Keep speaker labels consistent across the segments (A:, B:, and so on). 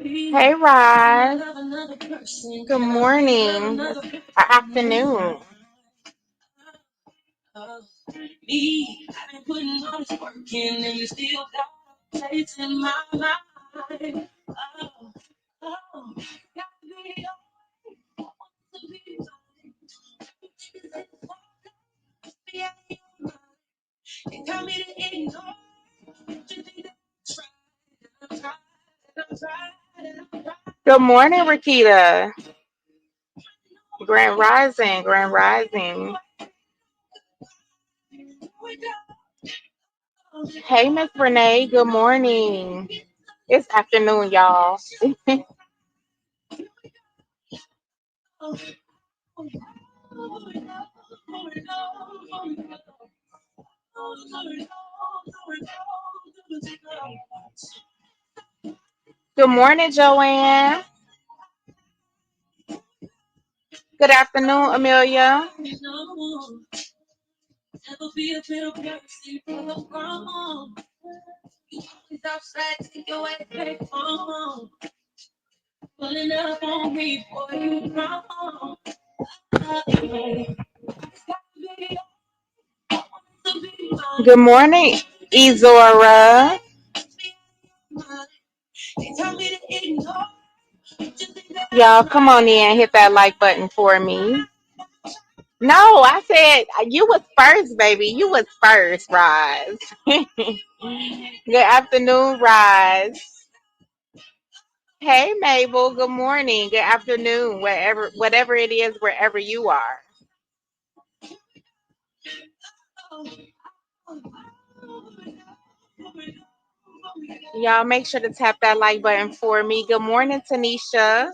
A: Hey, Rod. Good morning. Afternoon. Good morning, Rakita. Grand Rising, Grand Rising. Hey, Miss Renee. Good morning. It's afternoon, y'all. Good morning, Joanne. Good afternoon, Amelia. Good morning, Izora. Y'all, come on in, hit that like button for me. No, I said you was first, baby. You was first, Roz. Good afternoon, Roz. Hey, Mabel. Good morning. Good afternoon, whatever it is, wherever you are. Y'all, make sure to tap that like button for me. Good morning, Tanisha.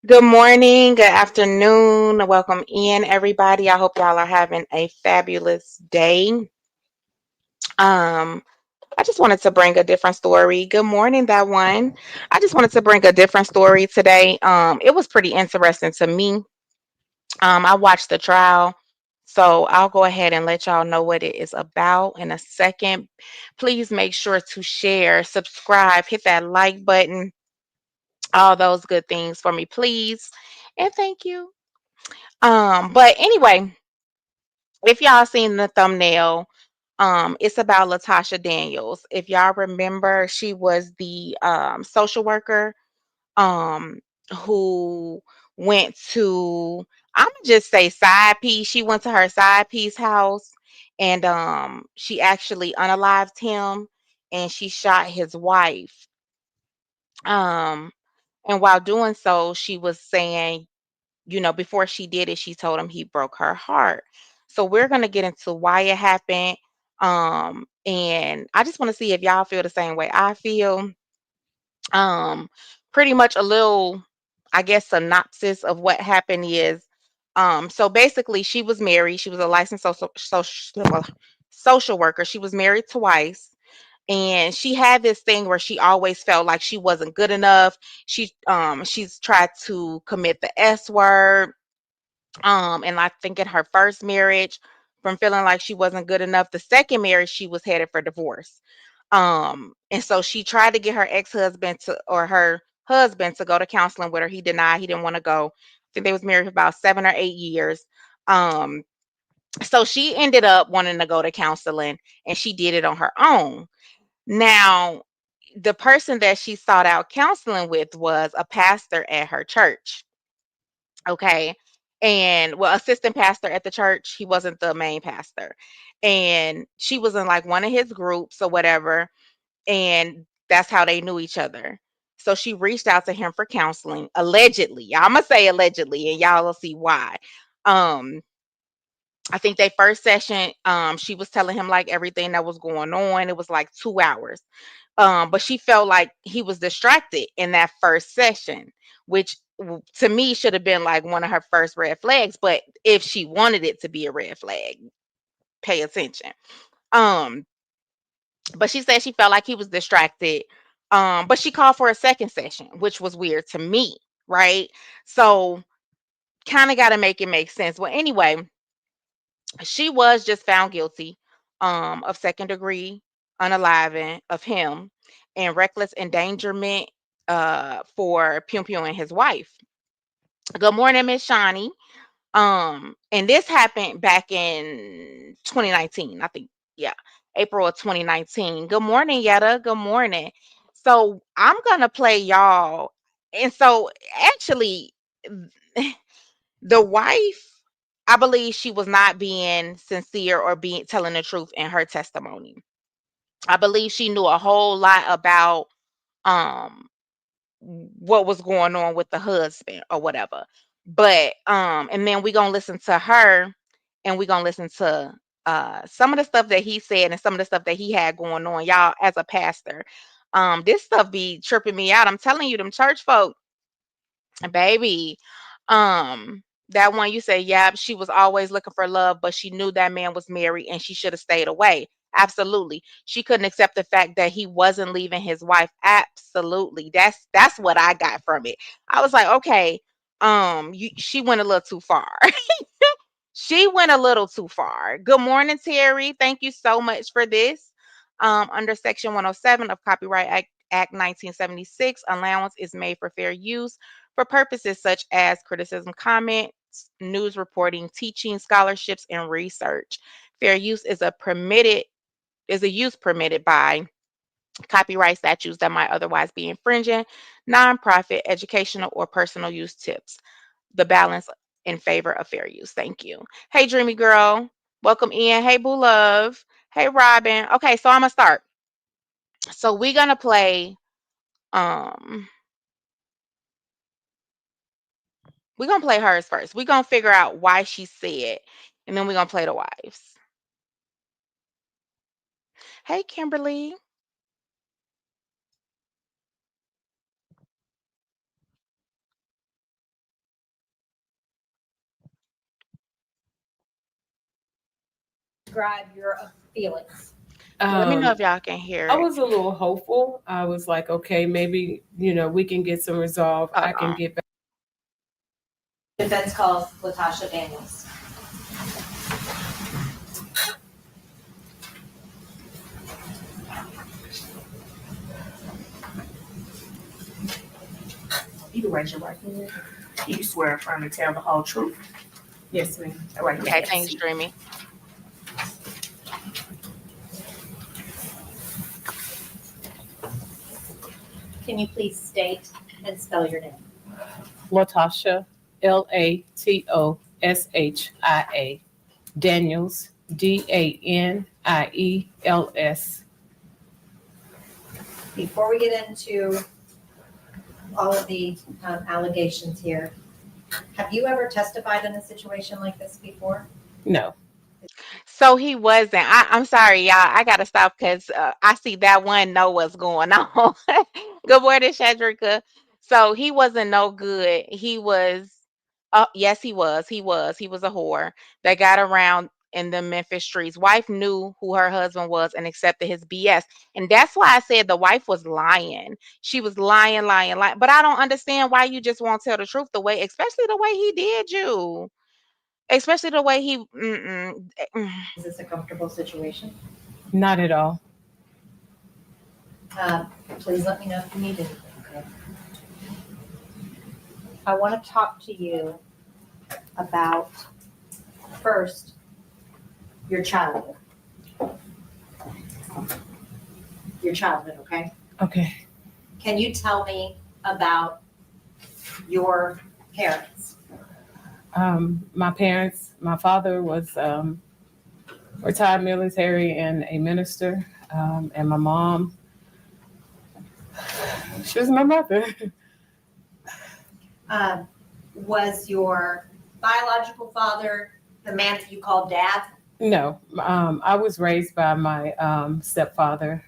A: Good morning, good afternoon. Welcome in, everybody. I hope y'all are having a fabulous day. I just wanted to bring a different story. Good morning, that one. I just wanted to bring a different story today. It was pretty interesting to me. I watched the trial, so I'll go ahead and let y'all know what it is about in a second. Please make sure to share, subscribe, hit that like button, all those good things for me, please. And thank you. But anyway, if y'all seen the thumbnail, it's about Latasha Daniels. If y'all remember, she was the social worker um who went to, I'm gonna just say, side piece. She went to her side piece house, and she actually unalived him, and she shot his wife. Um and while doing so, she was saying, before she did it, she told him he broke her heart. So we're gonna get into why it happened. And I just want to see if y'all feel the same way I feel. Um, Pretty much a little, I guess, synopsis of what happened is, so basically, she was married. She was a licensed social worker. She was married twice, and she had this thing where she always felt like she wasn't good enough. She's tried to commit the S word, and I think in her first marriage, from feeling like she wasn't good enough. The second marriage, she was headed for divorce. And so she tried to get her ex-husband to, or her husband, to go to counseling with her. He denied. He didn't want to go. I think they was married for about 7 or 8 years. Um, so she ended up wanting to go to counseling, and she did it on her own. Now, the person that she sought out counseling with was a pastor at her church. Okay. And, well, assistant pastor at the church. He wasn't the main pastor. And she was in like one of his groups or whatever. And that's how they knew each other. So she reached out to him for counseling, allegedly. I'm gonna say allegedly, and y'all will see why. Um, I think they first session, she was telling him like everything that was going on. It was like 2 hours. But she felt like he was distracted in that first session, which to me should have been like one of her first red flags. But if she wanted it to be a red flag, pay attention. Um, but she said she felt like he was distracted. But she called for a second session, which was weird to me, right? So kind of got to make it make sense. Well, anyway, she was just found guilty of second degree unaliving of him and reckless endangerment for Pew Pew and his wife. Good morning, Miss Shawnee. And this happened back in 2019, I think. Yeah, April of 2019. Good morning, Yetta. Good morning. So I'm gonna play y'all. And so actually, the wife, I believe she was not being sincere or being telling the truth in her testimony. I believe she knew a whole lot about um what was going on with the husband or whatever. But and then we're gonna listen to her, and we're gonna listen to some of the stuff that he said and some of the stuff that he had going on. Y'all, as a pastor, this stuff be tripping me out. I'm telling you, them church folk, baby. That one you say, yeah, she was always looking for love, but she knew that man was married and she should have stayed away. Absolutely. She couldn't accept the fact that he wasn't leaving his wife. Absolutely. That's what I got from it. I was like, okay, she went a little too far. She went a little too far. Good morning, Terry. Thank you so much for this. Under Section 107 of Copyright Act 1976, allowance is made for fair use for purposes such as criticism, comments, news reporting, teaching, scholarships, and research. Fair use is a use permitted by copyright statutes that might otherwise be infringing nonprofit, educational, or personal use tips. The balance in favor of fair use. Thank you. Hey, Dreamy Girl. Welcome in. Hey, Boo Love. Hey, Robin. Okay, so I'm gonna start. So um we're gonna play hers first. We're gonna figure out why she said, and then we're gonna play the wives. Hey, Kimberly.
B: Describe your feelings.
A: Let me know if y'all can hear
C: I
A: it.
C: was a little hopeful. I was like, okay, maybe, we can get some resolve. I can get back.
B: Defense calls Latasha Daniels.
D: You can raise your right hand. You swear affirm to tell the whole truth.
C: Yes, ma'am.
D: All right,
A: Okay, thanks, Dreamy.
B: Can you please state and spell your name?
C: Latasha, Latosha, Daniels, Daniels.
B: Before we get into all of the allegations here, have you ever testified in a situation like this before?
C: No.
A: So he wasn't. I'm sorry, y'all. I gotta stop because I see that one know what's going on. Good morning, Shadrika. So he wasn't no good. He was. Yes, he was. He was. He was a whore that got around in the Memphis streets. Wife knew who her husband was and accepted his BS, and that's why I said the wife was lying. She was lying, lying, lying. But I don't understand why you just won't tell the truth the way, especially the way he did you. Especially the way he.
B: Is this a comfortable situation?
C: Not at all.
B: Please let me know if you need anything, okay? I want to talk to you about, first, your childhood. Your childhood, okay?
C: Okay.
B: Can you tell me about your parents?
C: My parents, my father was retired military and a minister, and my mom She was my mother.
B: Was your biological father the man that you called dad?
C: No, I was raised by my stepfather,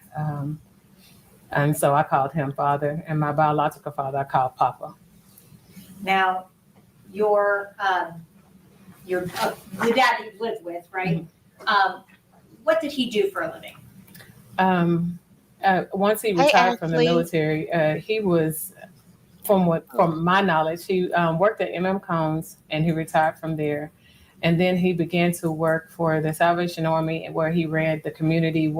C: and so I called him father, and my biological father I called Papa.
B: Now, your the dad that you lived with, right? What did he do for a living?
C: Once he
A: Hey,
C: retired from the
A: Ashley.
C: military, he was, from my knowledge, he worked at MM Combs, and he retired from there. And then he began to work for the Salvation Army, where he ran the community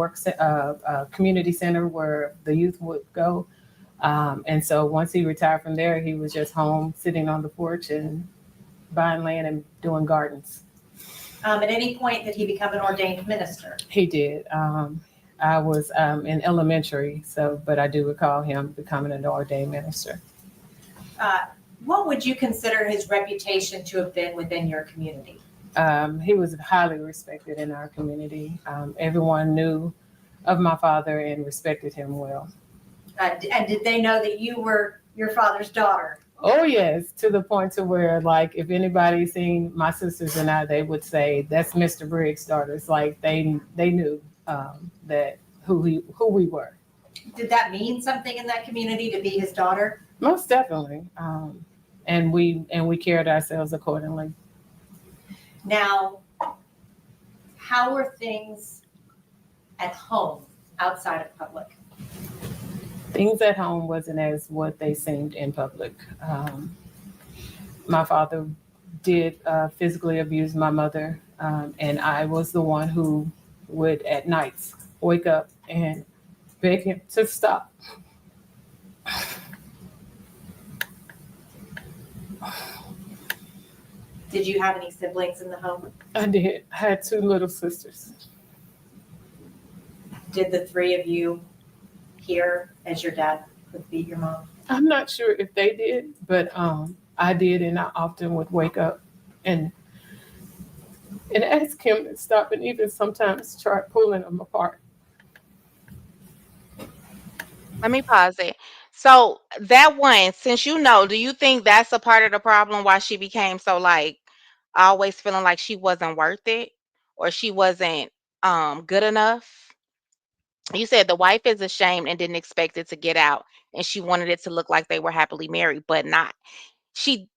C: community center where the youth would go. And so once he retired from there, he was just home sitting on the porch and buying land and doing gardens.
B: At any point did he become an ordained minister?
C: He did. I was in elementary, but I do recall him becoming an ordained minister.
B: What would you consider his reputation to have been within your community?
C: He was highly respected in our community. Everyone knew of my father and respected him well.
B: And did they know that you were your father's daughter?
C: Oh yes, to the point to where, like, if anybody seen my sisters and I, they would say that's Mr. Briggs' daughter. It's like they knew that who we were.
B: Did that mean something in that community to be his daughter?
C: Most definitely, and we carried ourselves accordingly.
B: Now, how were things at home outside of public?
C: Things at home wasn't as what they seemed in public. My father did physically abuse my mother, and I was the one who would at nights wake up and beg him to stop.
B: Did you have any siblings in the home?
C: I did. I had 2 little sisters.
B: Did the 3 of you hear as your dad would beat your mom?
C: I'm not sure if they did, but I did, and I often would wake up and ask him to stop, and even sometimes try pulling them apart.
A: Let me pause it. So that one, since you know, do you think that's a part of the problem why she became so like always feeling like she wasn't worth it or she wasn't good enough? You said the wife is ashamed and didn't expect it to get out and she wanted it to look like they were happily married, but not. She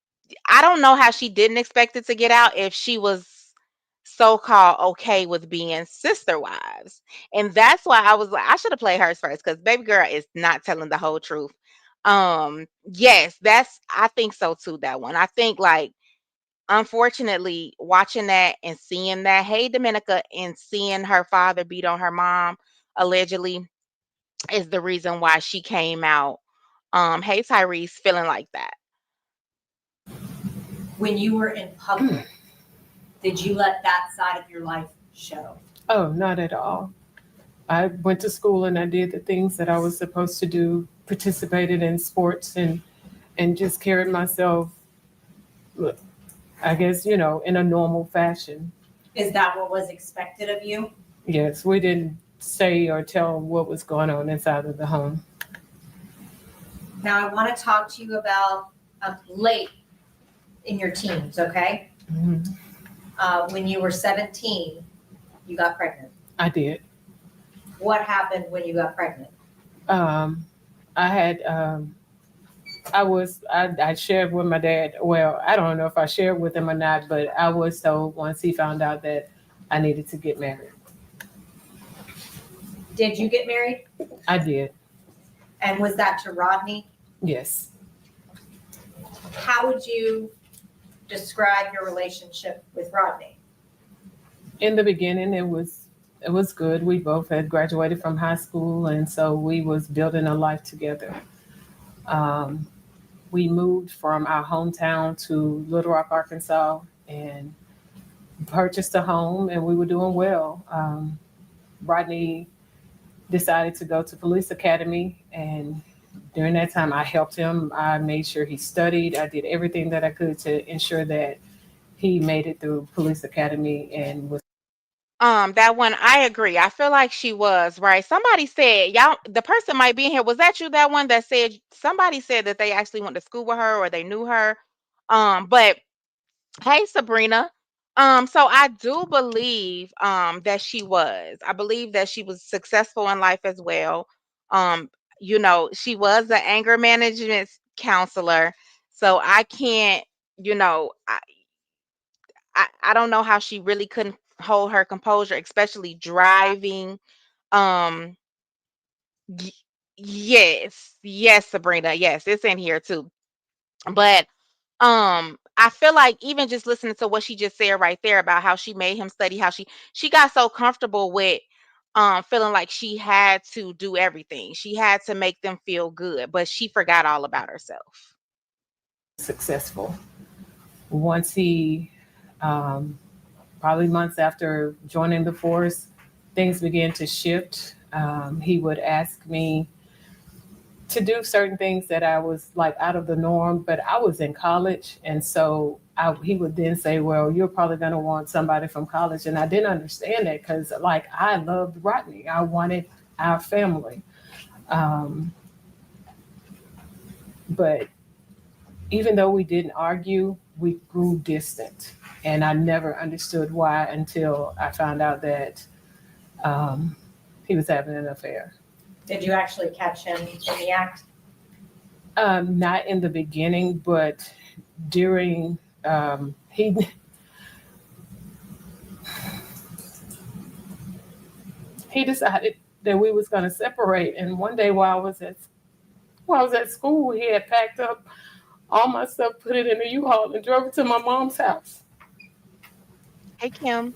A: I don't know how she didn't expect it to get out if she was so-called okay with being sister wives. And that's why I was like, I should have played hers first because baby girl is not telling the whole truth. Yes, I think so too, that one. I think like unfortunately watching that and seeing that, hey Dominica, and seeing her father beat on her mom allegedly is the reason why she came out. Hey Tyrese, feeling like that.
B: When you were in public, did you let that side of your life show?
C: Oh, not at all. I went to school and I did the things that I was supposed to do, participated in sports and just carried myself, I guess, in a normal fashion.
B: Is that what was expected of you?
C: Yes, we didn't say or tell what was going on inside of the home.
B: Now I want to talk to you about late in your teens, okay?
C: Mm-hmm.
B: When you were 17, you got pregnant.
C: I did.
B: What happened when you got pregnant?
C: I had, I shared with my dad. Well, I don't know if I shared with him or not, but I was told once he found out that I needed to get married.
B: Did you get married?
C: I did.
B: And was that to Rodney?
C: Yes.
B: How would you describe your relationship with Rodney?
C: In the beginning, it was good. We both had graduated from high school, and so we was building a life together. We moved from our hometown to Little Rock, Arkansas, and purchased a home, and we were doing well. Rodney decided to go to police academy, and during that time, I helped him. I made sure he studied. I did everything that I could to ensure that he made it through police academy and was
A: That one, I agree. I feel like she was, right? Somebody said, y'all, the person might be in here. Was that you, that one that said somebody said that they actually went to school with her or they knew her? But hey, Sabrina. So I do believe that she was. I believe that she was successful in life as well. Um, she was an anger management counselor. So I can't, you know, I don't know how she really couldn't hold her composure, especially driving. Um, y- yes, yes, Sabrina, yes, it's in here too. But I feel like even just listening to what she just said right there about how she made him study, how she got so comfortable with feeling like she had to do everything. She had to make them feel good, but she forgot all about herself.
C: Successful. Once he, um, probably months after joining the force, things began to shift. He would ask me to do certain things that I was like out of the norm, but I was in college. And so he would then say, well, you're probably going to want somebody from college. And I didn't understand that because, like, I loved Rodney. I wanted our family. Um, but even though we didn't argue, we grew distant. And I never understood why until I found out that um, he was having an affair.
B: Did you actually catch him in the act?
C: Not in the beginning, but during he decided that we was going to separate. And one day while I was at school, he had packed up all my stuff, put it in a U-Haul, and drove it to my mom's house
A: Hey, Kim.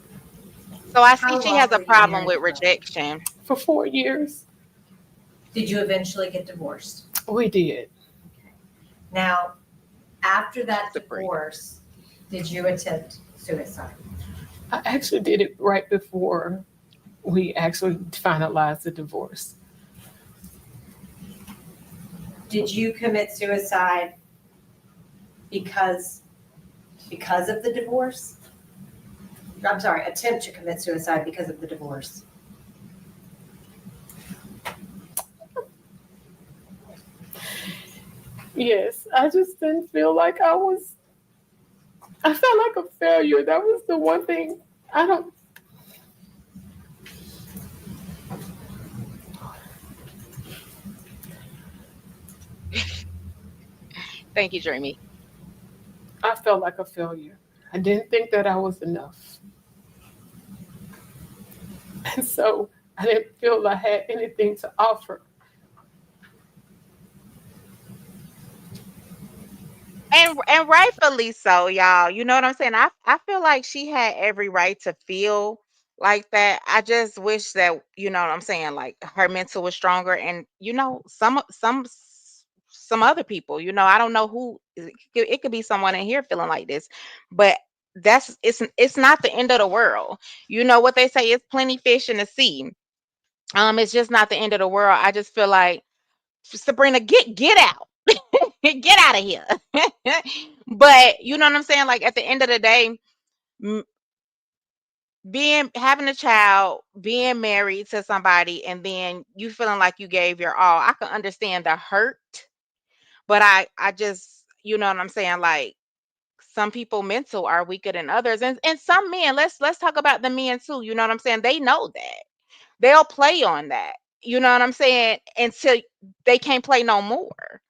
A: So I see
B: How
A: she
B: long
A: has a
B: were you
A: problem
B: married
A: with
B: for?
A: rejection.
C: for 4 years.
B: Did you eventually get divorced?
C: We did.
B: Now, after that
A: Sabrina.
B: divorce, did you attempt suicide?
C: I actually did it right before we actually finalized the divorce.
B: Did you commit suicide because of the divorce? I'm sorry, attempt to commit suicide because of the divorce.
C: Yes, I just didn't feel like I felt like a failure. That was the one thing I don't,
A: Thank you, Dreamy.
C: I felt like a failure. I didn't think that I was enough. And so I didn't feel I had anything to offer.
A: And rightfully so, y'all. You know what I'm saying? I feel like she had every right to feel like that. I just wish that, you know what I'm saying, like her mental was stronger. And some other people, I don't know who it could be someone in here feeling like this, but it's not the end of the world. You know what they say, it's plenty fish in the sea. It's just not the end of the world. I just feel like Sabrina, get out. Get out of here. But you know what I'm saying? Like at the end of the day, m- being having a child, being married to somebody, and then you feeling like you gave your all, I can understand the hurt, but I just, you know what I'm saying? Like some people mental are weaker than others, and some men. Let's talk about the men too. You know what I'm saying? They know that they'll play on that. You know what I'm saying? Until they can't play no more.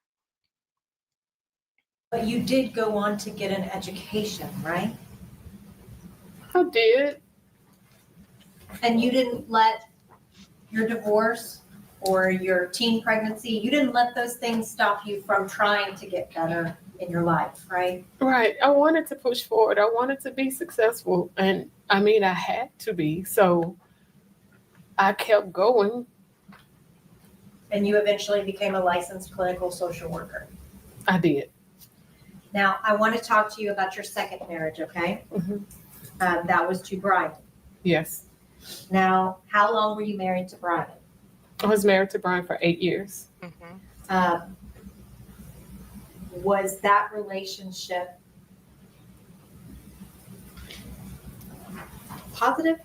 B: But you did go on to get an education, right?
C: I did.
B: And you didn't let your divorce or your teen pregnancy, you didn't let those things stop you from trying to get better in your life, right?
C: Right. I wanted to push forward. I wanted to be successful. And I mean, I had to be. So I kept going.
B: And you eventually became a licensed clinical social worker.
C: I did.
B: Now, I want to talk to you about your second marriage, okay?
C: Mhm.
B: That was to Brian.
C: Yes.
B: Now, how long were you married to Brian?
C: I was married to Brian for 8 years.
A: Mhm.
B: Um, was that relationship positive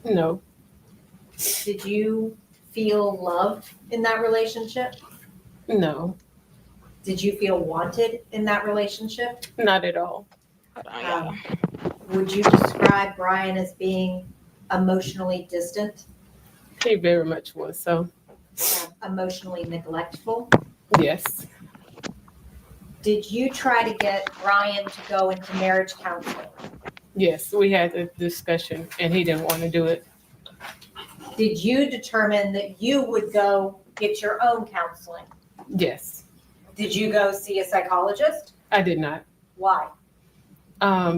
C: No,
B: Did you feel loved in that relationship?
C: no,
B: Did you feel wanted in that relationship?
C: not at all.
A: Hold on, y'all.
B: Would you describe Brian as being emotionally distant,
C: He very much was. So,
B: emotionally neglectful?
C: yes,
B: Did you try to get Brian to go into marriage counseling?
C: yes, we had a discussion and he didn't want to do it.
B: Did you determine that you would go get your own counseling?
C: Yes,
B: Did you go see a psychologist?
C: I did not.
B: Why?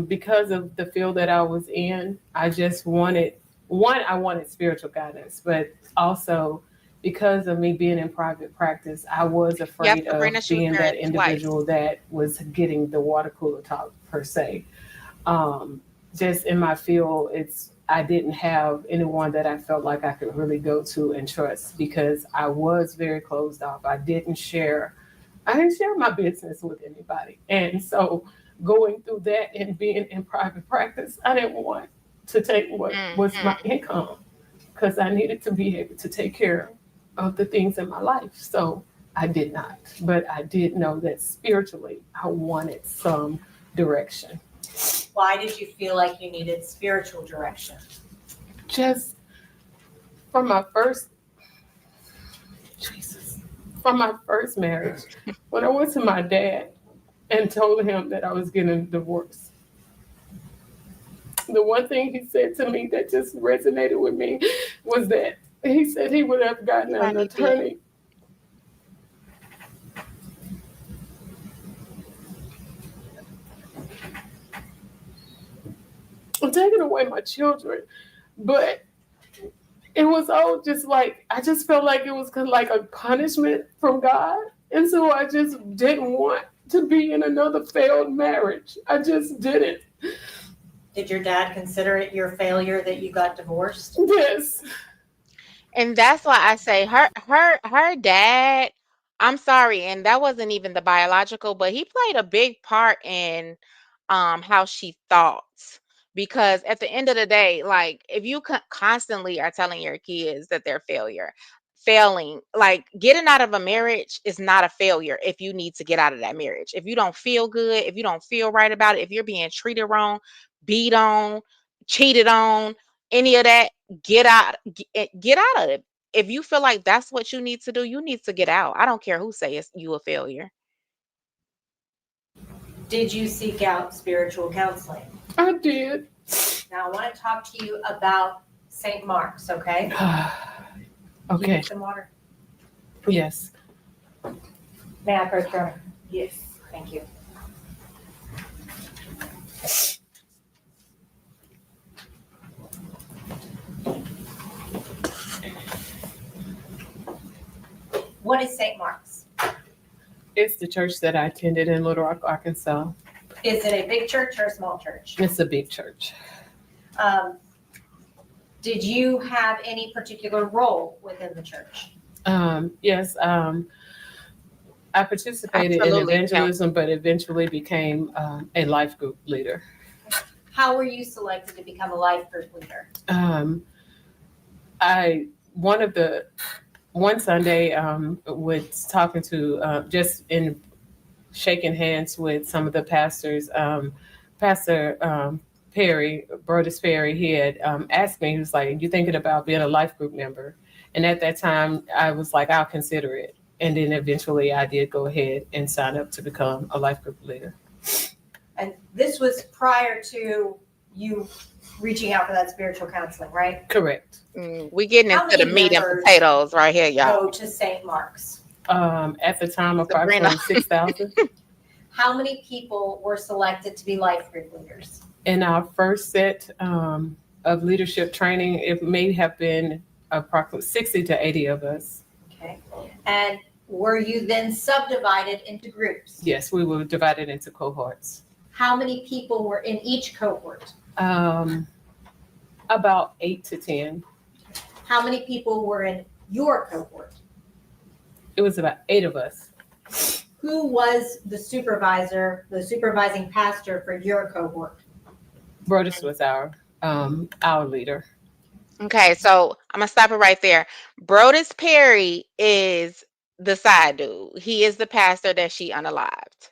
C: Because of the field that I was in, I just wanted I wanted spiritual guidance, but also because of me being in private practice, I was afraid of
A: Sabrina, she was
C: being that
A: married twice.
C: individual that was getting the water cooler talk per se. Just in my field, I didn't have anyone that I felt like I could really go to and trust because I was very closed off. I didn't share my business with anybody. And so going through that and being in private practice, I didn't want to take what was my income because I needed to be able to take care of the things in my life. So I did not. But I did know that spiritually, I wanted some direction.
B: Why did you feel like you needed spiritual direction?
C: Just from my first marriage, when I went to my dad and told him that I was getting a divorce, the one thing he said to me that just resonated with me was that he said he would have gotten an attorney. I'm taking away my children, but it was all just like, I just felt like it was kind of like a punishment from God. And so I just didn't want to be in another failed marriage. I just didn't.
B: Did your dad consider it your failure that you got divorced?
C: Yes.
A: And that's why I say her dad, I'm sorry, and that wasn't even the biological, but he played a big part in how she thought. Because at the end of the day, like if you constantly are telling your kids that they're failing, like getting out of a marriage is not a failure if you need to get out of that marriage. If you don't feel good, if you don't feel right about it, if you're being treated wrong, beat on, cheated on, any of that, get out of it. If you feel like that's what you need to do, you need to get out. I don't care who says you a failure.
B: Did you seek out spiritual counseling?
C: I did.
B: Now, I want to talk to you about St. Mark's, okay? You
C: Okay.
B: need some water?
C: Yes.
B: May I approach her?
D: Yes.
B: Thank you. What is St. Mark's?
C: It's the church that I attended in Little Rock, Arkansas.
B: Is it a big church or a small church?
C: It's a big church.
B: Did you have any particular role within the church?
C: Yes. I participated
A: Absolutely,
C: in evangelism, but eventually became a life group leader.
B: How were you selected to become a life group leader?
C: One Sunday, was talking to, just in shaking hands with some of the pastors, Pastor Perry, Brodus Perry, he had asked me, he was like, you thinking about being a life group member? And at that time, I was like, I'll consider it. And then eventually I did go ahead and sign up to become a life group leader.
B: And this was prior to you reaching out for that spiritual counseling, right?
C: Correct.
A: We getting
B: How
A: into the
B: many
A: meat and
B: members
A: potatoes right here, y'all.
B: Go to St. Mark's.
C: At the time, approximately 6,000.
B: How many people were selected to be life group leaders?
C: In our first set of leadership training, it may have been approximately 60 to 80 of us.
B: Okay. And were you then subdivided into groups?
C: Yes, we were divided into cohorts.
B: How many people were in each cohort?
C: About 8 to 10.
B: How many people were in your cohort?
C: It was about 8 of us.
B: Who was the supervising pastor for your cohort?
C: Brodus was our leader.
A: Okay, so I'm gonna stop it right there. Brodus Perry is the side dude. He is the pastor that she unalived.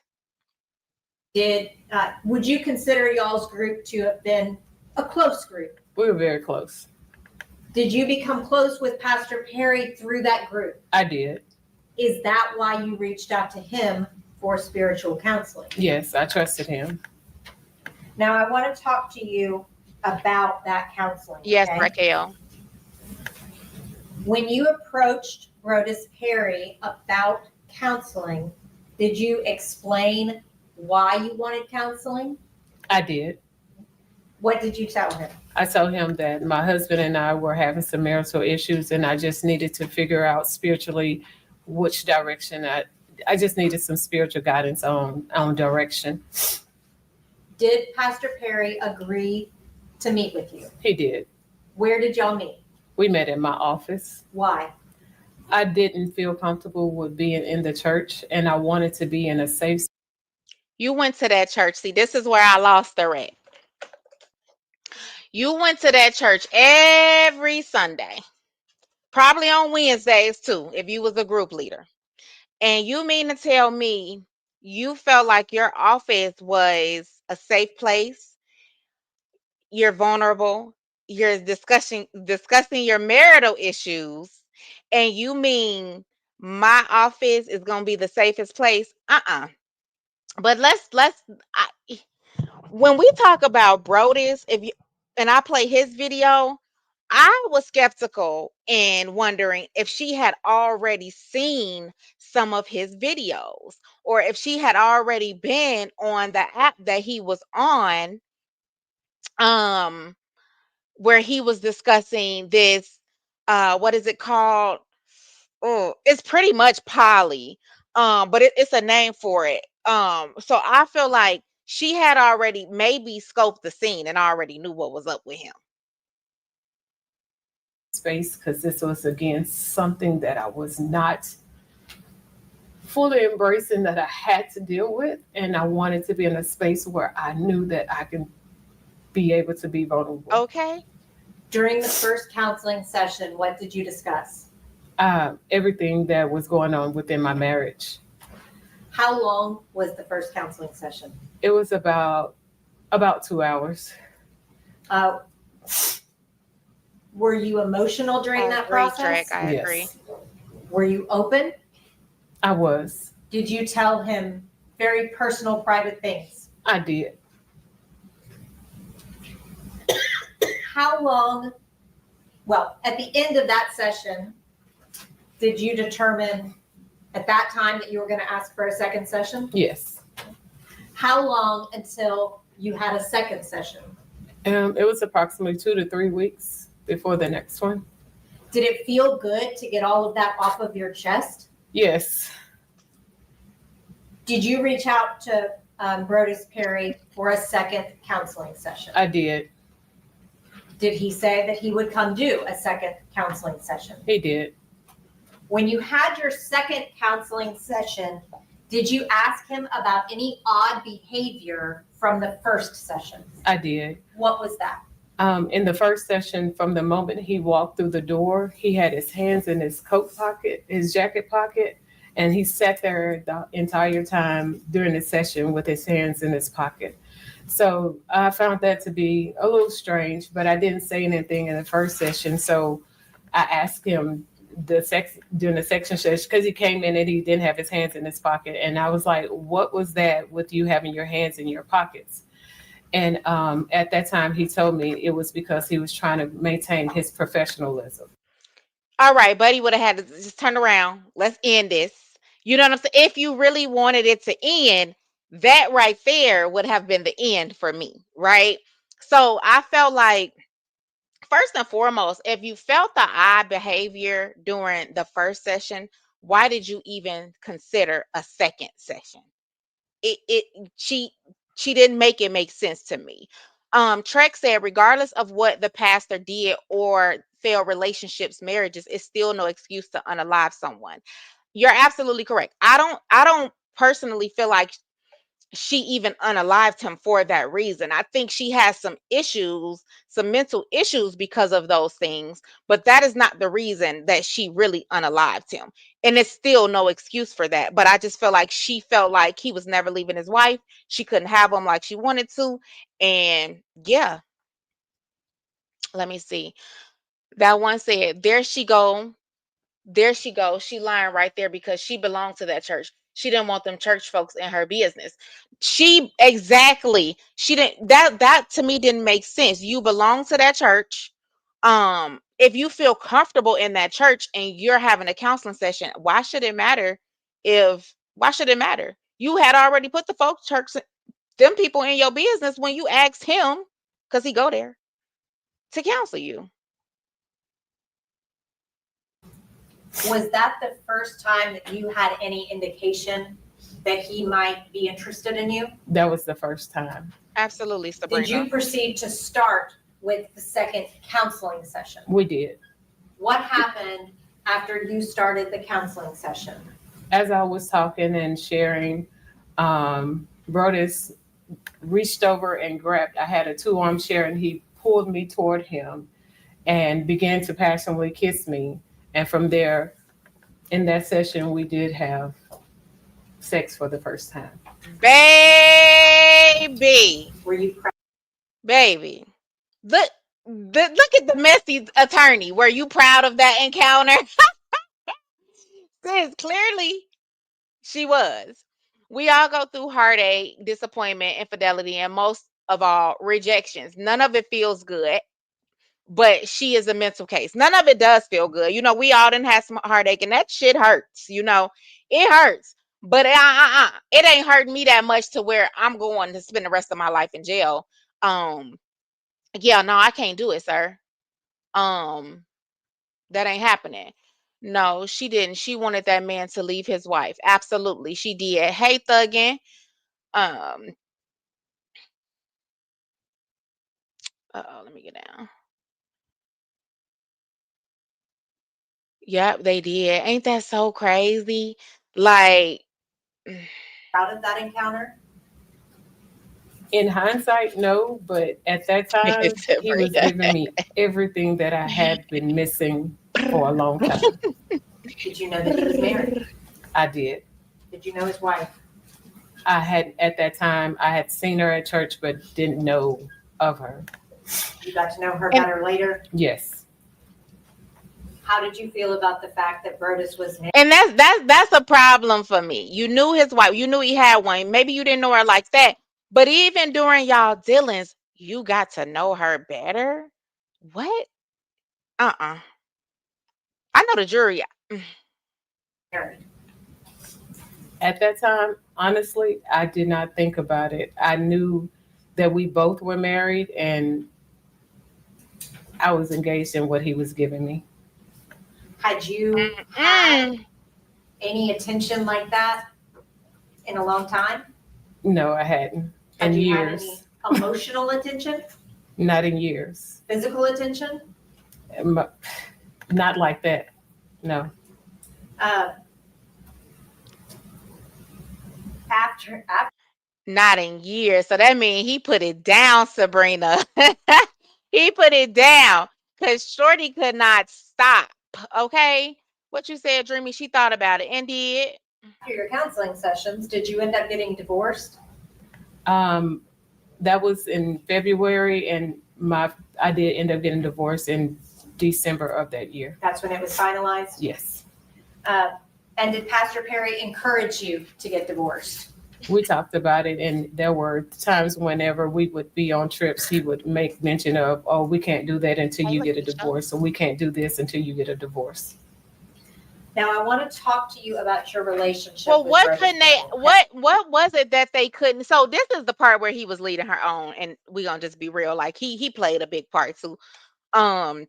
B: Would you consider y'all's group to have been a close group?
C: We were very close.
B: Did you become close with Pastor Perry through that group?
C: I did.
B: Is that why you reached out to him for spiritual counseling?
C: Yes, I trusted him.
B: Now, I want to talk to you about that counseling.
A: Yes,
B: okay?
A: Raquel.
B: When you approached Brodus Perry about counseling, did you explain why you wanted counseling?
C: I did.
B: What did you tell him?
C: I told him that my husband and I were having some marital issues, and I just needed to figure out spiritually which direction I just needed some spiritual guidance on direction.
B: Did Pastor Perry agree to meet with you?
C: He did.
B: Where did y'all meet?
C: We met in my office.
B: Why?
C: I didn't feel comfortable with being in the church, and I wanted to be in a safe.
A: You went to that church. See, this is where I lost her at. You went to that church every Sunday, probably on Wednesdays too, if you was a group leader. And you mean to tell me you felt like your office was a safe place? You're vulnerable. You're discussing your marital issues, and you mean my office is gonna be the safest place? But when we talk about Brodus, if you and I play his video, I was skeptical and wondering if she had already seen some of his videos or if she had already been on the app that he was on, um, where he was discussing this, what is it called? Oh, it's pretty much poly, but it's a name for it. So I feel like she had already maybe scoped the scene and already knew what was up with him.
C: Space, because this was again something that I was not fully embracing, that I had to deal with, and I wanted to be in a space where I knew that I can be able to be vulnerable.
A: Okay.
B: During the first counseling session, what did you discuss?
C: Everything that was going on within my marriage.
B: How long was the first counseling session?
C: It was about 2 hours.
B: Were you emotional during that process?
A: I agree.
C: Yes,
B: Were you open?
C: I was.
B: Did you tell him very personal, private things?
C: I did.
B: How long, well, at the end of that session, did you determine at that time that you were going to ask for a second session?
C: Yes.
B: How long until you had a second session?
C: It was approximately 2 to 3 weeks before the next one.
B: Did it feel good to get all of that off of your chest?
C: Yes.
B: Did you reach out to Brodus Perry for a second counseling session?
C: I did.
B: Did he say that he would come do a second counseling session?
C: He did.
B: When you had your second counseling session, did you ask him about any odd behavior from the first session?
C: I did.
B: What was that?
C: In the first session, from the moment he walked through the door, he had his hands in his coat pocket, his jacket pocket, and he sat there the entire time during the session with his hands in his pocket. So I found that to be a little strange, but I didn't say anything in the first session. So I asked him during the section session, because he came in and he didn't have his hands in his pocket. And I was like, what was that with you having your hands in your pockets? And at that time, he told me it was because he was trying to maintain his professionalism.
A: All right, buddy would have had to just turn around. Let's end this. You know what I'm saying? If you really wanted it to end, that right there would have been the end for me, right? So I felt like, first and foremost, if you felt the odd behavior during the first session, why did you even consider a second session? She didn't make it make sense to me. Trek said, regardless of what the pastor did or failed relationships, marriages, it's still no excuse to unalive someone. You're absolutely correct. I don't personally feel like she even unalived him for that reason. I think she has some issues, some mental issues because of those things, but that is not the reason that she really unalived him. And it's still no excuse for that. But I just feel like she felt like he was never leaving his wife. She couldn't have him like she wanted to. And yeah, let me see. That one said, there she goes. She lying right there because she belonged to that church. She didn't want them church folks in her business. She exactly. She didn't that to me didn't make sense. You belong to that church. If you feel comfortable in that church and you're having a counseling session, why should it matter? You had already put the folks church them people in your business when you asked him, because he go there, to counsel you.
B: Was that the first time that you had any indication that he might be interested in you?
C: That was the first time.
A: Absolutely, Sabrina.
B: Did you proceed to start with the second counseling session?
C: We did.
B: What happened after you started the counseling session?
C: As I was talking and sharing, Brodus reached over and grabbed, I had a 2-arm chair, and he pulled me toward him and began to passionately kiss me. And from there, in that session, we did have sex for the first time.
A: Baby.
B: Were you proud?
A: Baby. Look at the messy attorney. Were you proud of that encounter? Sis, clearly she was. We all go through heartache, disappointment, infidelity, and most of all, rejections. None of it feels good, but she is a mental case. None of it does feel good. You know, we all done had some heartache, and that shit hurts. You know, it hurts. But it ain't hurting me that much to where I'm going to spend the rest of my life in jail. Yeah, no, I can't do it, sir. Um, that ain't happening. No, she didn't. She wanted that man to leave his wife. Absolutely, she did. Hey, Thuggin. Um, let me get down. Yep, they did. Ain't that so crazy? Like,
B: Proud of that encounter?
C: In hindsight, no, but at that time, he was giving me everything that I had been missing for a long time.
B: Did you know that he was married?
C: I did.
B: Did you know his wife?
C: I had, at that time, I had seen her at church, but didn't know of her.
B: You got to know her better later?
C: Yes.
B: How did you feel about the fact that Brodus was married?
A: and that's a problem for me. You knew his wife. You knew he had one. Maybe you didn't know her like that. But even during y'all dealings, you got to know her better. What? I know the jury.
B: Married.
C: At that time, honestly, I did not think about it. I knew that we both were married, and I was engaged in what he was giving me.
B: Had you had any attention like that in a long time?
C: No, I hadn't.
B: Had
C: In
B: you
C: years.
B: had any emotional attention?
C: Not in years.
B: Physical attention?
C: Not like that. No.
B: After
A: Not in years. So that means he put it down, Sabrina. He put it down because Shorty could not stop. Okay. What you said, Dreamy, she thought about it and did.
B: after your counseling sessions, did you end up getting divorced?
C: That was in February, and I did end up getting divorced in December of that year.
B: That's when it was finalized?
C: Yes.
B: And did Pastor Perry encourage you to get divorced?
C: We talked about it, and there were times whenever we would be on trips, he would make mention of, oh, we can't do that until you get a divorce, or we can't do this until you get a divorce.
B: Now, I want to talk to you about your relationship.
A: Well,
B: with
A: what
B: Brodus
A: couldn't they?
B: Perry.
A: What was it that they couldn't? So this is the part where he was leading her on, and we gonna just be real. Like he played a big part too, or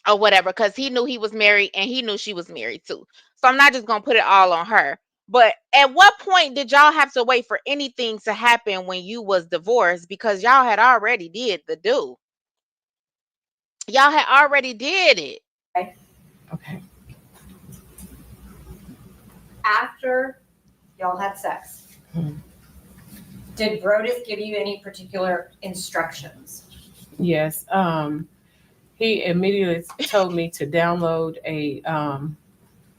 A: whatever, because he knew he was married and he knew she was married too. So I'm not just gonna put it all on her. But at what point did y'all have to wait for anything to happen when you was divorced? Because y'all had already did the do. Y'all had already did it.
C: Okay.
B: After y'all had sex,
C: Mhm.
B: Did Brodus give you any particular instructions?
C: Yes. He immediately told me to download a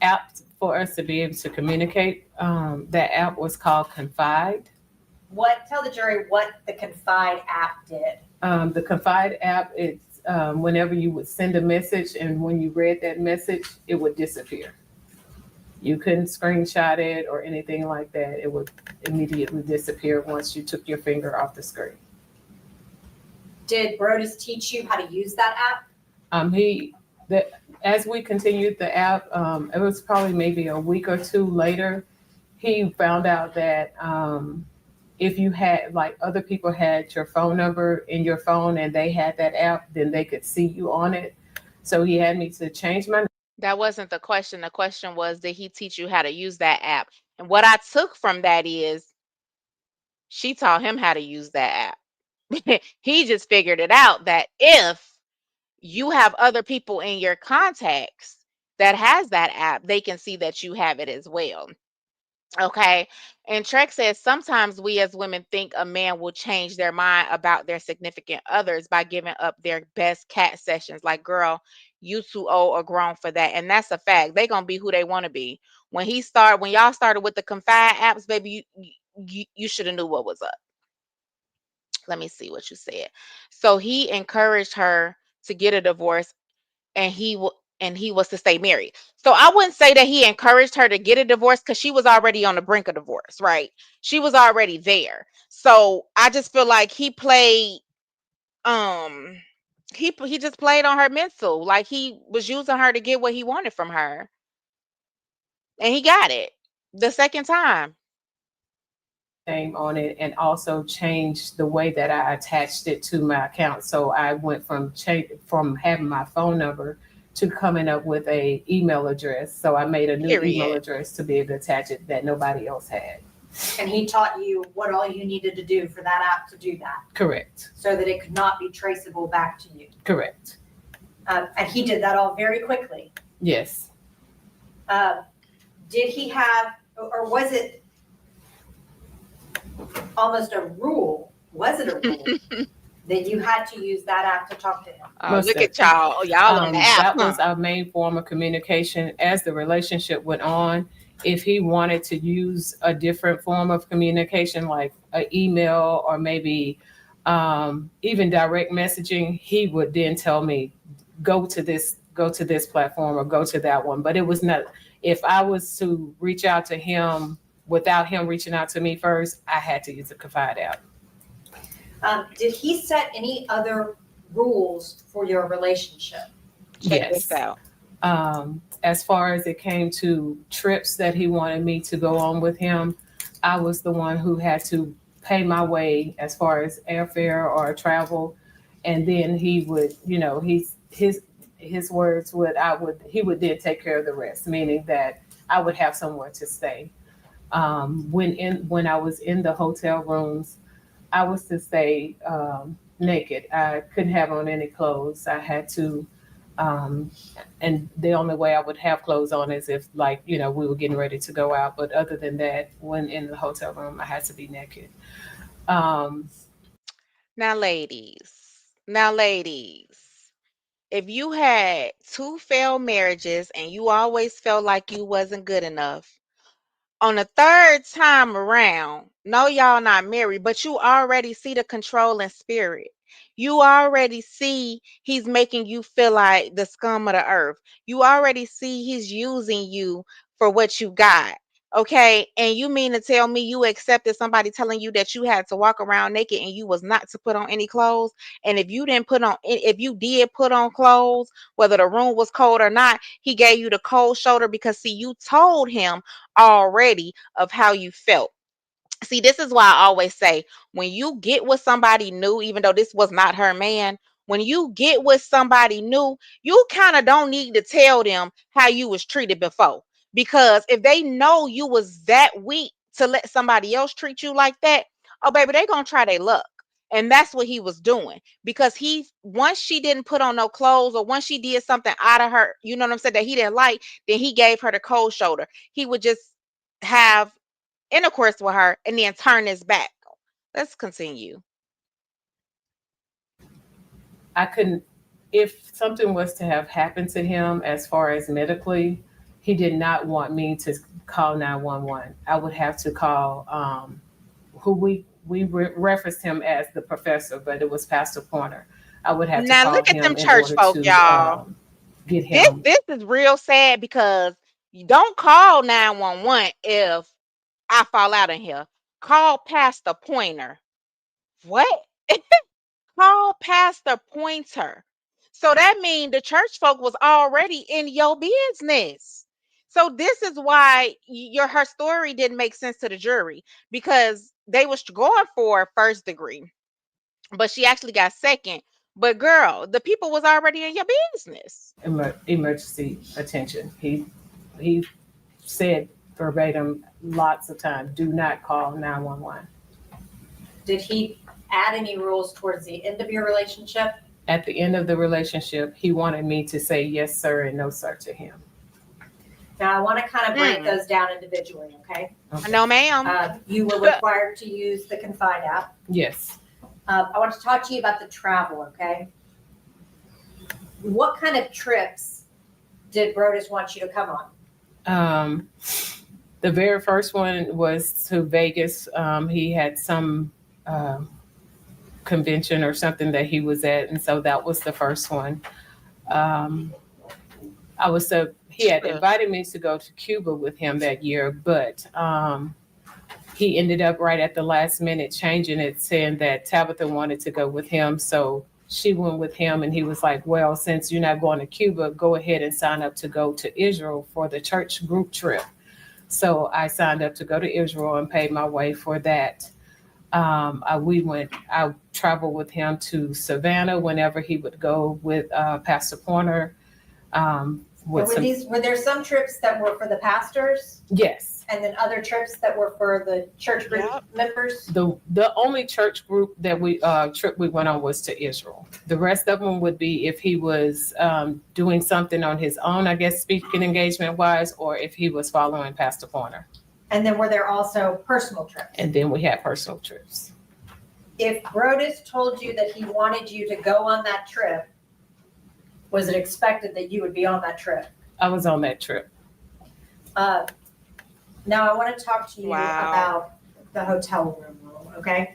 C: app for us to be able to communicate. That app was called Confide.
B: Tell the jury what the Confide app did.
C: The Confide app, it's whenever you would send a message and when you read that message, it would disappear. You couldn't screenshot it or anything like that. It would immediately disappear once you took your finger off the screen.
B: Did Brodus teach you how to use that app?
C: As we continued the app, it was probably maybe a week or two later, he found out that if you had, like, other people had your phone number in your phone and they had that app, then they could see you on it. So he had me to change my.
A: That wasn't the question. The question was, did he teach you how to use that app? And what I took from that is she taught him how to use that app. He just figured it out that if you have other people in your contacts that has that app, they can see that you have it as well. Okay. And Trek says sometimes we as women think a man will change their mind about their significant others by giving up their best cat sessions. Like, girl, you too old or grown for that. And that's a fact. They gonna be who they want to be. When y'all started with the Confide apps, baby, you should have knew what was up. Let me see what you said. So he encouraged her to get a divorce, and he was to stay married. So I wouldn't say that he encouraged her to get a divorce because she was already on the brink of divorce, right? She was already there. So I just feel like he played um he just played on her mental. Like, he was using her to get what he wanted from her. And he got it the second time.
C: Name on it and also changed the way that I attached it to my account. So I went from having my phone number to coming up with a email address. So I made a new email
A: Period.
C: address to be able to attach it that nobody else had.
B: And he taught you what all you needed to do for that app to do that,
C: Correct.
B: so that it could not be traceable back to you.
C: Correct.
B: And he did that all very quickly.
C: Yes.
B: Did he have, or was it almost a rule? Was it a rule that you had to use that app to talk to him?
C: Most
A: Look at
C: definitely.
A: y'all. Y'all on the app.
C: That
A: Huh?
C: was our main form of communication. As the relationship went on, if he wanted to use a different form of communication, like an email or maybe even direct messaging, he would then tell me, go to this platform or go to that one. But it was not, if I was to reach out to him without him reaching out to me first, I had to use the Confide app.
B: Did he set any other rules for your relationship?
A: Check this out.
C: As far as it came to trips that he wanted me to go on with him, I was the one who had to pay my way as far as airfare or travel. And then he would, his words would, he would then take care of the rest, meaning that I would have somewhere to stay. When I was in the hotel rooms, I was to stay naked. I couldn't have on any clothes. I had to, and the only way I would have clothes on is if, like, we were getting ready to go out. But other than that, when in the hotel room, I had to be naked.
A: Now, ladies, if you had 2 failed marriages and you always felt like you wasn't good enough, on the 3rd time around, no, y'all not married, but you already see the controlling spirit. You already see he's making you feel like the scum of the earth. You already see he's using you for what you got. Okay. And you mean to tell me you accepted somebody telling you that you had to walk around naked and you was not to put on any clothes? And if you did put on clothes, whether the room was cold or not, he gave you the cold shoulder because, see, you told him already of how you felt. See, this is why I always say, when you get with somebody new, even though this was not her man, when you get with somebody new, you kind of don't need to tell them how you was treated before. Because if they know you was that weak to let somebody else treat you like that, oh baby, they gonna try their luck. And that's what he was doing. Because once she didn't put on no clothes, or once she did something out of her, you know what I'm saying, that he didn't like, then he gave her the cold shoulder. He would just have intercourse with her and then turn his back. Let's continue.
C: I couldn't, if something was to have happened to him as far as medically, he did not want me to call 911. I would have to call who referenced him as the professor, but it was Pastor Pointer. I would have to
A: Now
C: call
A: look at them
C: him in
A: church
C: order
A: folk,
C: to
A: y'all.
C: get
A: This
C: him.
A: this is real sad because you don't call 911 if I fall out in here. Call Pastor Pointer. What? Call Pastor Pointer. So that means the church folk was already in your business. So this is why her story didn't make sense to the jury because they was going for first degree, but she actually got second. But girl, the people was already in your business.
C: Emergency attention. He said verbatim lots of times, do not call 911.
B: Did he add any rules towards the end of your relationship?
C: At the end of the relationship, he wanted me to say yes, sir, and no, sir to him.
B: Now, I want to kind of break those down individually, okay?
A: No, ma'am.
B: You were required to use the Confide app.
C: Yes.
B: I want to talk to you about the travel, okay? What kind of trips did Brodus want you to come on?
C: The very first one was to Vegas. He had some convention or something that he was at, and so that was the first one. He had invited me to go to Cuba with him that year, but he ended up right at the last minute changing it, saying that Tabitha wanted to go with him. So she went with him, and he was like, well, since you're not going to Cuba, go ahead and sign up to go to Israel for the church group trip. So I signed up to go to Israel and paid my way for that. I traveled with him to Savannah whenever he would go with Pastor Pointer.
B: Were there some trips that were for the pastors?
C: Yes.
B: And then other trips that were for the church group members?
C: The only church group that trip we went on was to Israel. The rest of them would be if he was doing something on his own, I guess, speaking engagement wise, or if he was following Pastor Pointer.
B: And then were there also personal trips?
C: And then we had personal trips.
B: If Brodus told you that he wanted you to go on that trip, was it expected that you would be on that trip?
C: I was on that trip.
B: Now I want to talk to you about the hotel room rule, okay?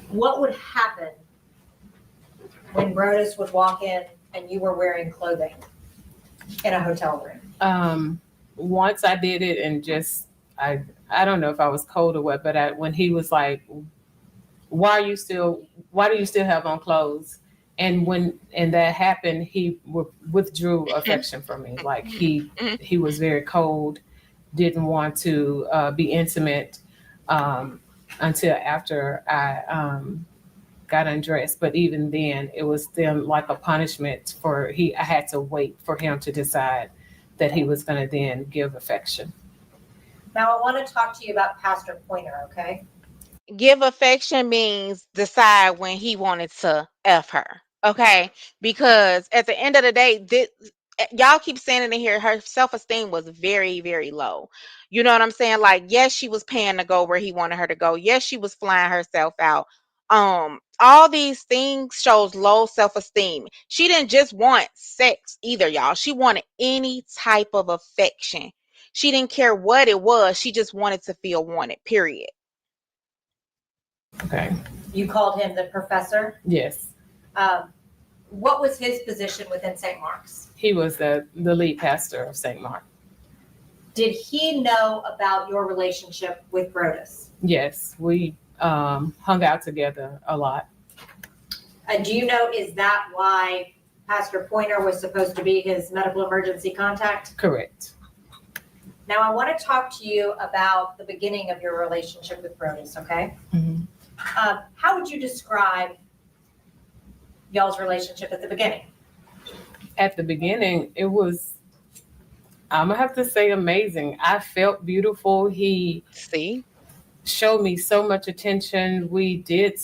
B: What would happen when Brodus would walk in and you were wearing clothing in a hotel room?
C: Once I did it and just, I don't know if I was cold or what, but when he was like, why do you still have on clothes? And when that happened, he withdrew affection from me. Like he was very cold, didn't want to be intimate until after I got undressed. But even then, it was then like a punishment I had to wait for him to decide that he was going to then give affection.
B: Now I want to talk to you about Pastor Pointer, okay?
A: Give affection means decide when he wanted to F her. Okay, because at the end of the day, y'all keep saying it in here, her self-esteem was very, very low. You know what I'm saying? Like, yes, she was paying to go where he wanted her to go. Yes, she was flying herself out. All these things shows low self-esteem. She didn't just want sex either, y'all. She wanted any type of affection. She didn't care what it was. She just wanted to feel wanted, period.
C: Okay.
B: You called him the professor?
C: Yes.
B: What was his position within St. Mark's?
C: He was the lead pastor of St. Mark.
B: Did he know about your relationship with Brodus?
C: Yes, we hung out together a lot.
B: Do you know, is that why Pastor Pointer was supposed to be his medical emergency contact?
C: Correct.
B: Now I want to talk to you about the beginning of your relationship with Brodus, okay?
C: Mm-hmm.
B: How would you describe y'all's relationship at the beginning?
C: At the beginning, it was, I'm gonna have to say, amazing. I felt beautiful. He showed me so much attention. We did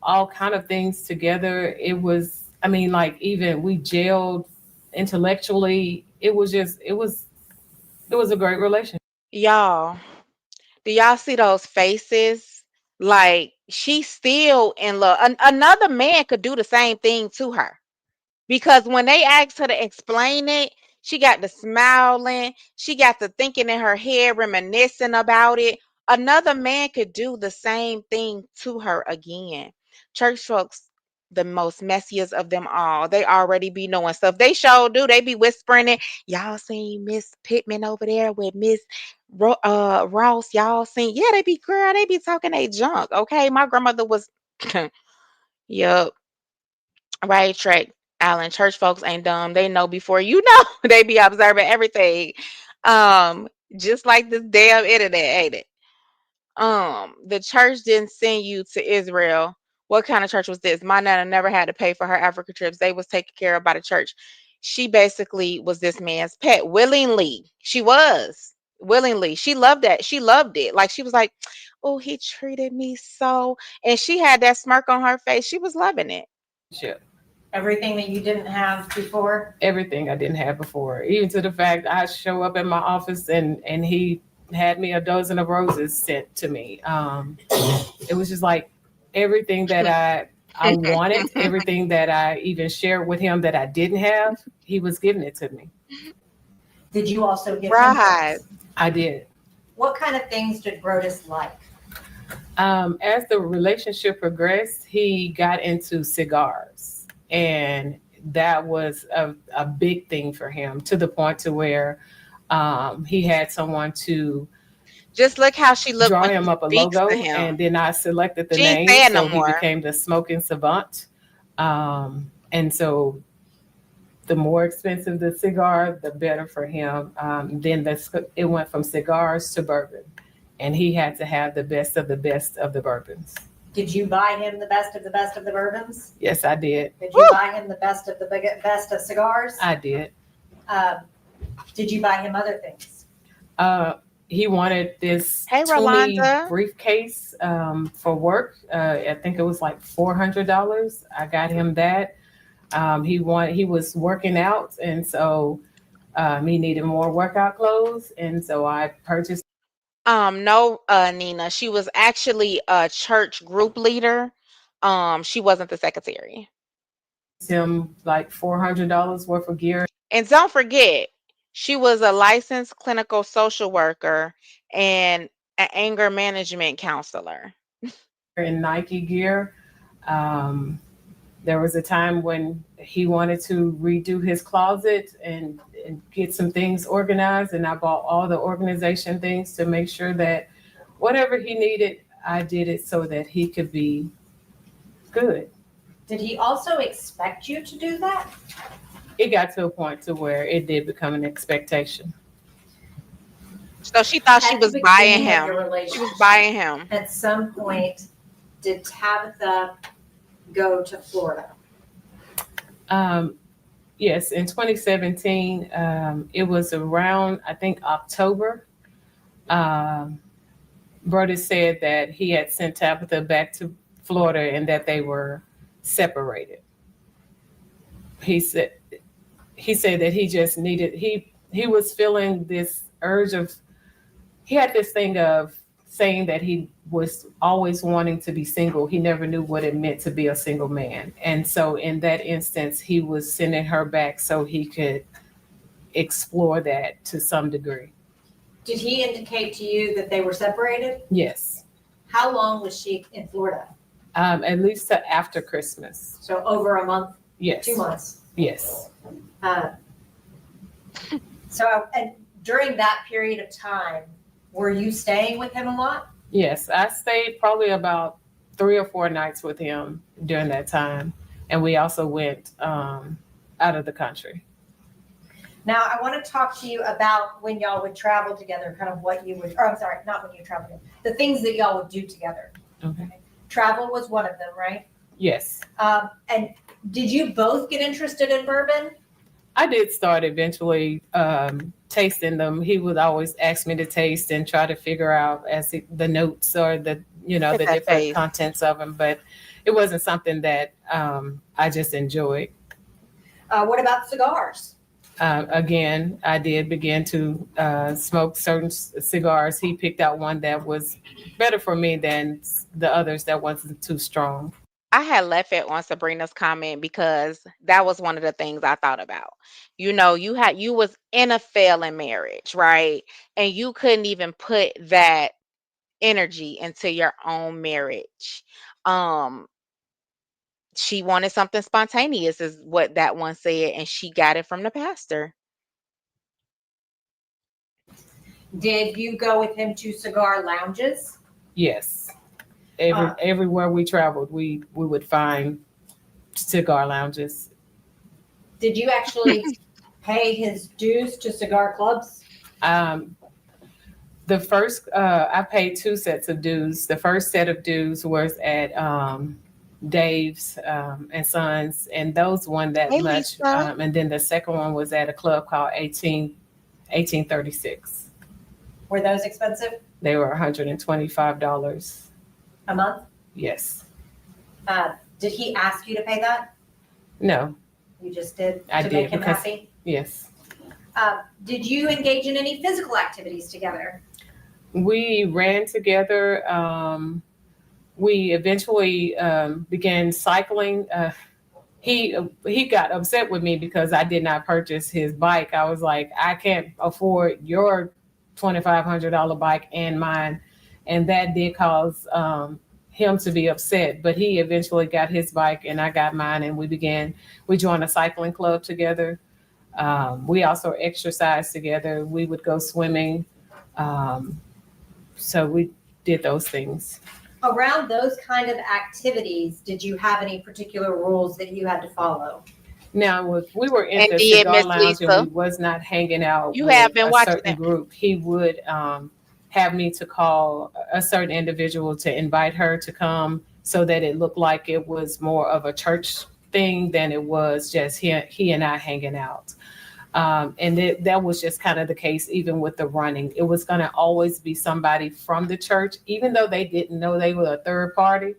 C: all kind of things together. It was, even we gelled intellectually. It was a great relationship.
A: Y'all, Do y'all see those faces? Like she's still in love. Another man could do the same thing to her. Because when they asked her to explain it, she got to smiling. She got to thinking in her head, reminiscing about it. Another man could do the same thing to her again. Church folks, the most messiest of them all. They already be knowing stuff. They sure do. They be whispering it. Y'all seen Miss Pittman over there with Miss Ross? Y'all seen? Yeah, they be girl. They be talking they junk. Okay, my grandmother was. Yup. Right track, Alan. Church folks ain't dumb. They know before you know. They be observing everything. Um, just like this damn internet, ain't it? The church didn't send you to Israel. What kind of church was this? My nana never had to pay for her Africa trips. They was taken care of by the church. She basically was this man's pet willingly. She was willingly. She loved that. She loved it. Like she was like, oh, he treated me so. And she had that smirk on her face. She was loving it.
C: Shit.
B: Everything that you didn't have before.
C: Everything I didn't have before, even to the fact I show up in my office and he had me a dozen of roses sent to me. It was just like everything that I wanted, everything that I even shared with him that I didn't have, he was giving it to me.
B: Did you also give him
A: Right.
B: things?
C: I did.
B: What kind of things did Brodus like?
C: As the relationship progressed, he got into cigars, and that was a big thing for him, to the point to where he had someone to
A: Just look how she looked
C: draw
A: when
C: him
A: she
C: up a
A: speaks
C: logo,
A: to him.
C: and then I selected the
A: She ain't
C: name,
A: saying
C: so
A: no
C: he
A: more.
C: became the Smoking Savant. And so the more expensive the cigar, the better for him. Then it went from cigars to bourbon, and he had to have the best of the bourbons.
B: Did you buy him the best of the bourbons?
C: Yes, I did.
B: Did you
A: Woo!
B: buy him the best of cigars?
C: I did.
B: Did you buy him other things?
C: He wanted this
A: Hey,
C: Toomey
A: Rolanda.
C: briefcase for work. I think it was like $400. I got him that. He was working out, and so he needed more workout clothes, and so I purchased
A: No, Nina. She was actually a church group leader. She wasn't the secretary.
C: him like $400 worth of gear
A: And don't forget, she was a licensed clinical social worker and an anger management counselor.
C: and Nike gear. There was a time when he wanted to redo his closet and get some things organized, and I bought all the organization things to make sure that whatever he needed, I did it so that he could be good.
B: Did he also expect you to do that?
C: It got to a point to where it did become an expectation.
A: So she thought she
B: At the
A: was buying
B: beginning of
A: him.
B: your
A: She was
B: relationship,
A: buying him.
B: At some point, did Tabitha go to Florida?
C: Yes, in 2017, it was around, I think, October. Brodus said that he had sent Tabitha back to Florida and that they were separated. He said that he just needed, he was feeling this urge of, he had this thing of saying that he was always wanting to be single. He never knew what it meant to be a single man. And so in that instance, he was sending her back so he could explore that to some degree.
B: Did he indicate to you that they were separated?
C: Yes.
B: How long was she in Florida?
C: At least to after Christmas.
B: So over a month,
C: Yes.
B: 2 months.
C: Yes.
B: And during that period of time, were you staying with him a lot?
C: Yes. I stayed probably about 3 or 4 nights with him during that time. And we also went out of the country.
B: Now, I want to talk to you about when y'all would travel together, kind of what you would, or I'm sorry, not when you traveled, the things that y'all would do together.
C: Okay.
B: Travel was one of them, right?
C: Yes.
B: And did you both get interested in bourbon?
C: I did start eventually tasting them. He would always ask me to taste and try to figure out the notes or the
A: Get that
C: different
A: taste.
C: contents of them, but it wasn't something that I just enjoyed.
B: What about cigars?
C: Again, I did begin to smoke certain cigars. He picked out one that was better for me than the others that wasn't too strong.
A: I had left it on Sabrina's comment because that was one of the things I thought about. You was in a failing marriage, right? And you couldn't even put that energy into your own marriage. Um, she wanted something spontaneous, is what that one said, and she got it from the pastor.
B: Did you go with him to cigar lounges?
C: Yes,
B: Uh,
C: everywhere we traveled, we would find cigar lounges.
B: Did you actually pay his dues to cigar clubs?
C: Um, the first, I paid two sets of dues. The first set of dues was at Dave's and Sons, and those won that
A: Hey,
C: much.
A: Lisa.
C: And then the second one was at a club called 1836.
B: Were those expensive
C: They were $125.
B: a month?
C: Yes.
B: Did he ask you to pay that?
C: No.
B: You just did
C: I
B: to
C: did,
B: make him
C: because-
B: happy?
C: Yes.
B: Did you engage in any physical activities together?
C: We ran together. We eventually began cycling. He got upset with me because I did not purchase his bike. I was like, I can't afford your $2,500 bike and mine, and that did cause him to be upset. But he eventually got his bike and I got mine, and we joined a cycling club together. We also exercised together. We would go swimming. So we did those things.
B: Around those kind of activities, did you have any particular rules that you had to follow?
C: Now, if we were in
A: And
C: the
A: did
C: cigar
A: Miss
C: lounge and
A: Lisa?
C: we was not hanging out
A: You
C: with
A: have been
C: a
A: watching
C: certain
A: it.
C: group, he would have me to call a certain individual to invite her to come, so that it looked like it was more of a church thing than it was just he and I hanging out. That was just kind of the case even with the running. It was going to always be somebody from the church, even though they didn't know they were a third party.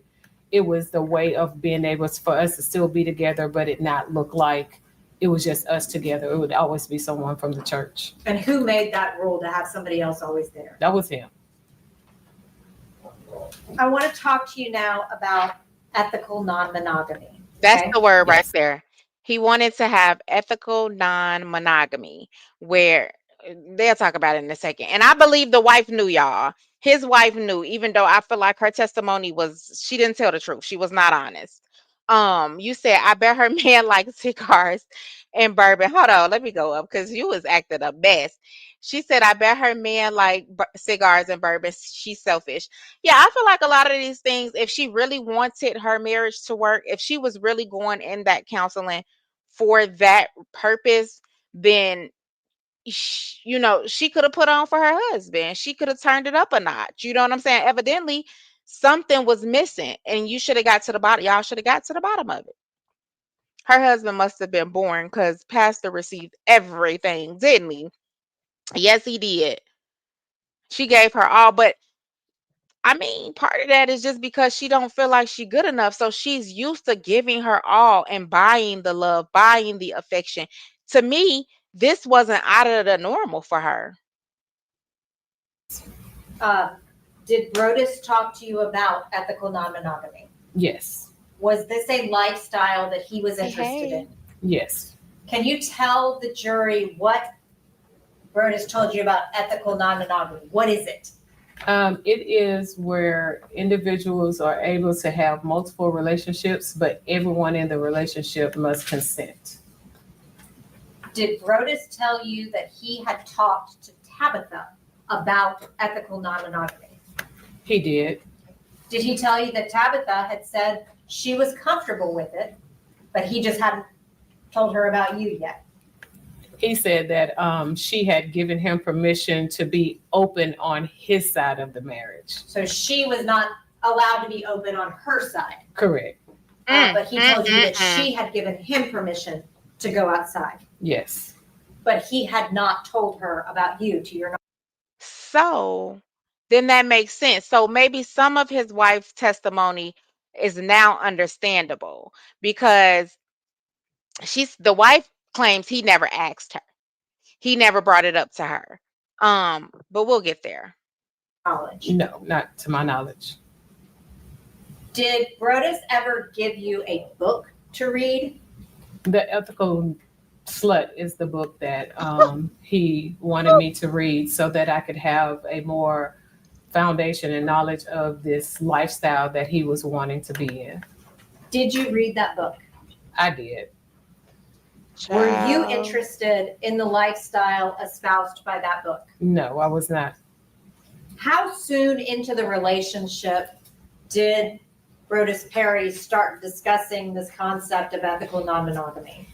C: It was the way of being able for us to still be together, but it not look like it was just us together. It would always be someone from the church.
B: And who made that rule to have somebody else always there?
C: That was him.
B: I want to talk to you now about ethical non-monogamy.
A: That's
B: Okay.
A: the word right
C: Yes.
A: there. He wanted to have ethical non-monogamy, where they'll talk about it in a second. And I believe the wife knew, y'all. His wife knew, even though I feel like her testimony she didn't tell the truth. She was not honest. You said, I bet her man likes cigars and bourbon. Hold on, let me go up because you was acting a mess. She said, I bet her man like cigars and bourbon. She's selfish. Yeah, I feel like a lot of these things, if she really wanted her marriage to work, if she was really going in that counseling for that purpose, then she could have put on for her husband. She could have turned it up a notch. You know what I'm saying? Evidently, something was missing, and you should have got to the bottom. Y'all should have got to the bottom of it. Her husband must have been born because Pastor received everything, didn't he? Yes, he did. She gave her all, but I mean, part of that is just because she don't feel like she good enough. So she's used to giving her all and buying the love, buying the affection. To me, this wasn't out of the normal for her.
B: Did Brodus talk to you about ethical non-monogamy?
C: Yes.
B: Was this a lifestyle that he was interested in?
C: Yes.
B: Can you tell the jury what Brodus told you about ethical non-monogamy? What is it?
C: It is where individuals are able to have multiple relationships, but everyone in the relationship must consent.
B: Did Brodus tell you that he had talked to Tabitha about ethical non-monogamy?
C: He did.
B: Did he tell you that Tabitha had said she was comfortable with it, but he just hadn't told her about you yet?
C: He said that she had given him permission to be open on his side of the marriage.
B: So she was not allowed to be open on her side.
C: Correct.
B: But he told you that she had given him permission to go outside.
C: Yes.
B: But he had not told her about you, to your knowledge.
A: So then that makes sense. So maybe some of his wife's testimony is now understandable because the wife claims he never asked her. He never brought it up to her. But we'll get there.
B: College.
C: No, not to my knowledge.
B: Did Brodus ever give you a book to read?
C: The Ethical Slut is the book that he wanted me to read so that I could have a more foundation and knowledge of this lifestyle that he was wanting to be in.
B: Did you read that book?
C: I did.
B: Were you
A: Child.
B: interested in the lifestyle espoused by that book?
C: No, I was not.
B: How soon into the relationship did Brodus Perry start discussing this concept of ethical non-monogamy?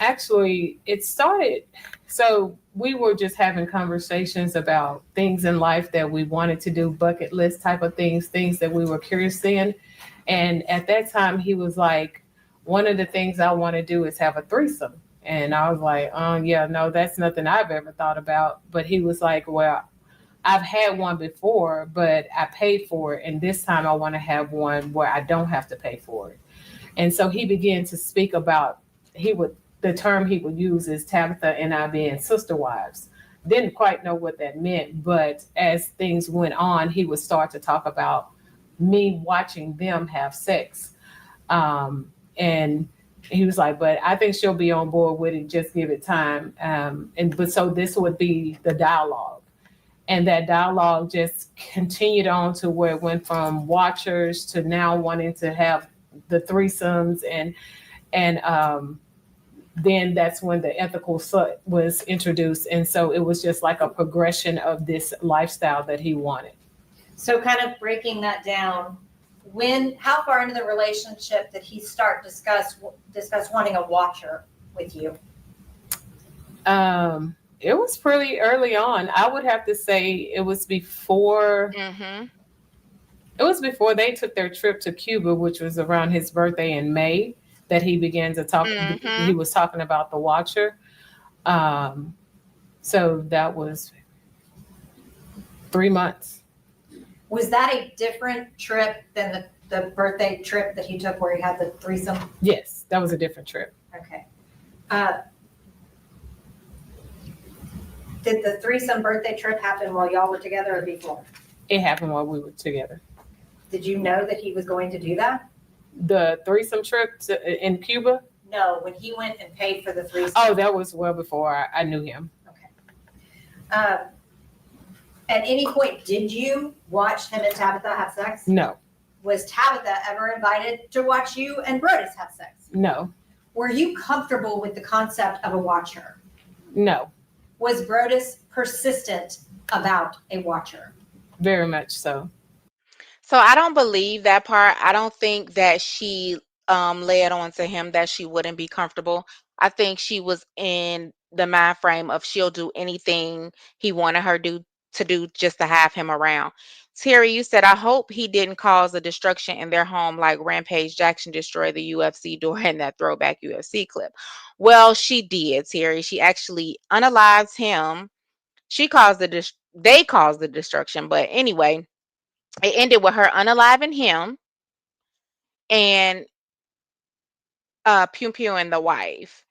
C: Actually, it started, so we were just having conversations about things in life that we wanted to do, bucket list type of things that we were curious in. And at that time, he was like, one of the things I want to do is have a threesome. And I was like, yeah, no, that's nothing I've ever thought about. But he was like, well, I've had one before, but I paid for it. And this time I want to have one where I don't have to pay for it. And so he began to speak about, the term he would use is Tabitha and I being sister wives. Didn't quite know what that meant, but as things went on, he would start to talk about me watching them have sex. And he was like, but I think she'll be on board with it, just give it time. But so this would be the dialogue. And that dialogue just continued on to where it went from watchers to now wanting to have the threesomes, and then that's when the Ethical Slut was introduced. And so it was just like a progression of this lifestyle that he wanted.
B: So kind of breaking that down, how far into the relationship did he start discuss wanting a watcher with you?
C: It was pretty early on. I would have to say it was before
A: Mm-hmm.
C: it was before they took their trip to Cuba, which was around his birthday in May, that he began to talk.
A: Mhm.
C: He was talking about the watcher. So that was 3 months.
B: Was that a different trip than the birthday trip that he took where he had the threesome?
C: Yes, that was a different trip.
B: Okay. Did the threesome birthday trip happen while y'all were together or before?
C: It happened while we were together.
B: Did you know that he was going to do that?
C: The threesome trip in Cuba?
B: No, when he went and paid for the threesome.
C: Oh, that was well before I knew him.
B: At any point, did you watch him and Tabitha have sex?
C: No,
B: Was Tabitha ever invited to watch you and Brodus have sex?
C: no,
B: Were you comfortable with the concept of a watcher?
C: no,
B: Was Brodus persistent about a watcher?
C: very much so.
A: So I don't believe that part. I don't think that she led on to him that she wouldn't be comfortable. I think she was in the mind frame of she'll do anything he wanted her to do just to have him around. Terry, you said, I hope he didn't cause a destruction in their home like Rampage Jackson destroyed the UFC door in that throwback UFC clip. Well, she did, Terry. She actually unalived him. They caused the destruction, but anyway, it ended with her unaliving him and Pew Pew and the wife.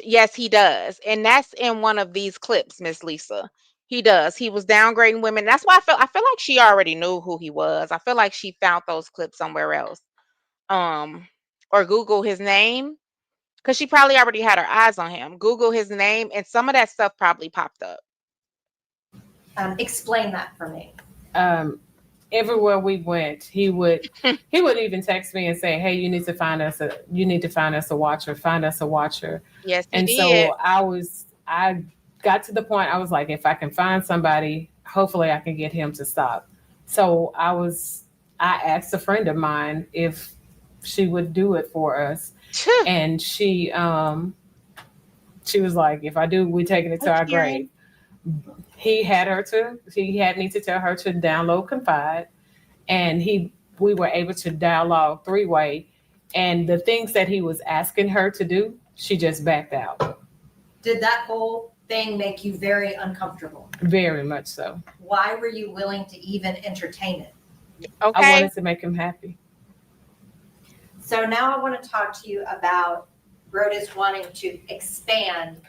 A: Yes, he does. And that's in one of these clips, Miss Lisa. He does. He was downgrading women. That's why I feel like she already knew who he was. I feel like she found those clips somewhere else. Or Google his name. Because she probably already had her eyes on him. Google his name and some of that stuff probably popped up.
B: Explain that for me.
C: Everywhere we went, he would even text me and say, "Hey, you need to find us a watcher. Find us a watcher."
A: Yes, he
C: And
A: did.
C: so I got to the point. I was like, if I can find somebody, hopefully I can get him to stop. So I asked a friend of mine if she would do it for us, and she was like, if I do, we're taking it to our grave. He had me to tell her to download Confide, and we were able to dialogue 3-way, and the things that he was asking her to do, she just backed out.
B: Did that whole thing make you very uncomfortable?
C: Very much so.
B: Why were you willing to even entertain it?
A: Okay.
C: I wanted to make him happy.
B: So now I want to talk to you about Brodus wanting to expand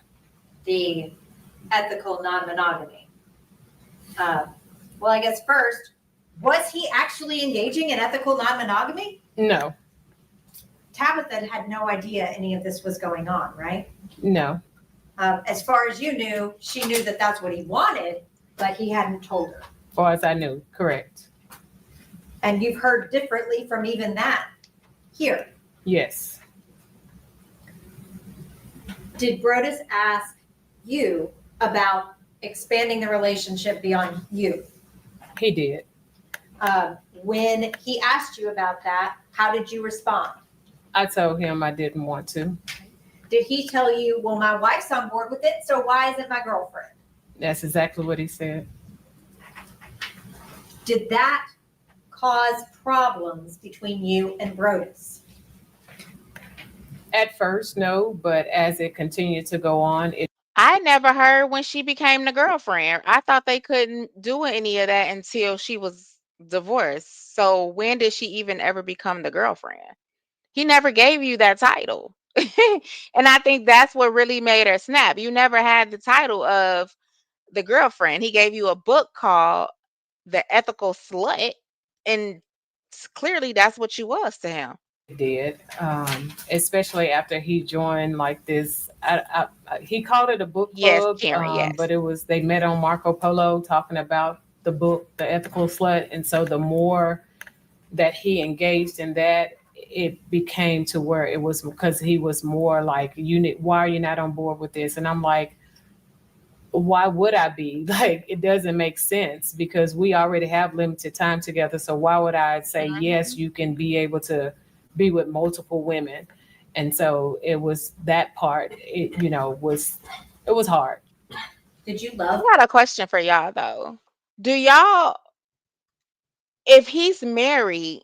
B: the ethical non-monogamy. Well, I guess first, was he actually engaging in ethical non-monogamy?
C: No,
B: Tabitha had no idea any of this was going on, right?
C: no.
B: As far as you knew, she knew that that's what he wanted, but he hadn't told her.
C: As far as I knew, correct.
B: And you've heard differently from even that here.
C: Yes.
B: Did Brodus ask you about expanding the relationship beyond you?
C: He did.
B: When he asked you about that, how did you respond?
C: I told him I didn't want to.
B: Did he tell you, well, my wife's on board with it, so why isn't my girlfriend?
C: That's exactly what he said.
B: Did that cause problems between you and Brodus?
C: At first, no, but as it continued to go on,
A: I never heard when she became the girlfriend. I thought they couldn't do any of that until she was divorced. So when did she even ever become the girlfriend? He never gave you that title. And I think that's what really made her snap. You never had the title of the girlfriend. He gave you a book called The Ethical Slut, and clearly that's what you was to him.
C: did, especially after he joined like this. He called it a book
A: Yes,
C: club,
A: Karen, yes.
C: but it was they met on Marco Polo talking about the book, The Ethical Slut, and so the more that he engaged in that, it became to where it was because he was more like, why are you not on board with this? And I'm like, why would I be? Like, it doesn't make sense because we already have limited time together. So why would I say, yes, you can be able to be with multiple women? And so it was that part, it was hard.
B: Did you
A: I
B: love?
A: got a question for y'all though. Do y'all, if he's married,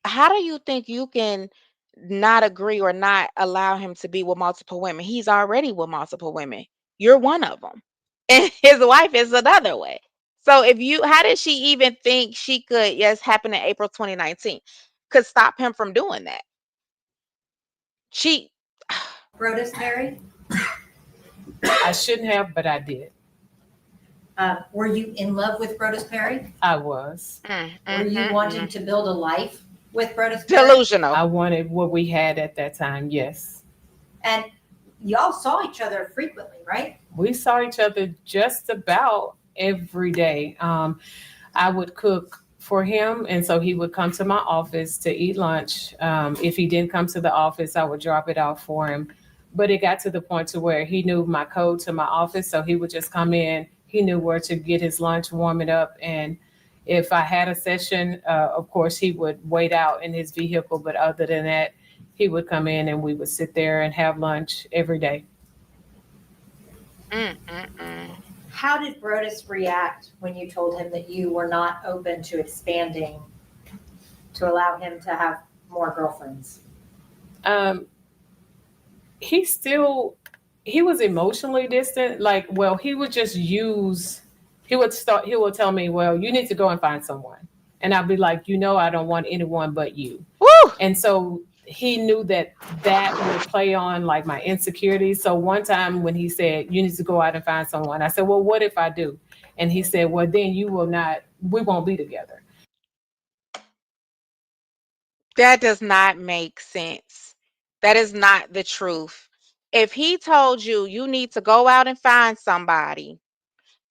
A: how do you think you can not agree or not allow him to be with multiple women? He's already with multiple women. You're one of them. And his wife is another way. So how did she even think she could, yes, happen in April 2019, could stop him from doing that? She,
B: Brodus Perry?
C: I shouldn't have, but I did.
B: Were you in love with Brodus Perry?
C: I was.
B: Were you wanting to build a life with Brodus Perry?
A: delusional?
C: I wanted what we had at that time, yes.
B: And y'all saw each other frequently, right?
C: We saw each other just about every day. I would cook for him, and so he would come to my office to eat lunch. If he didn't come to the office, I would drop it off for him. But it got to the point to where he knew my code to my office, so he would just come in. He knew where to get his lunch, warm it up, and if I had a session, of course, he would wait out in his vehicle. But other than that, he would come in and we would sit there and have lunch every day.
B: How did Brodus react when you told him that you were not open to expanding to allow him to have more girlfriends?
C: He was emotionally distant. Like, well, he would tell me, well, you need to go and find someone. And I'd be like, I don't want anyone but you.
A: Woo!
C: And so he knew that would play on like my insecurities. So one time when he said, you need to go out and find someone, I said, well, what if I do? And he said, well, then we won't be together.
A: That does not make sense. That is not the truth. If he told you you need to go out and find somebody,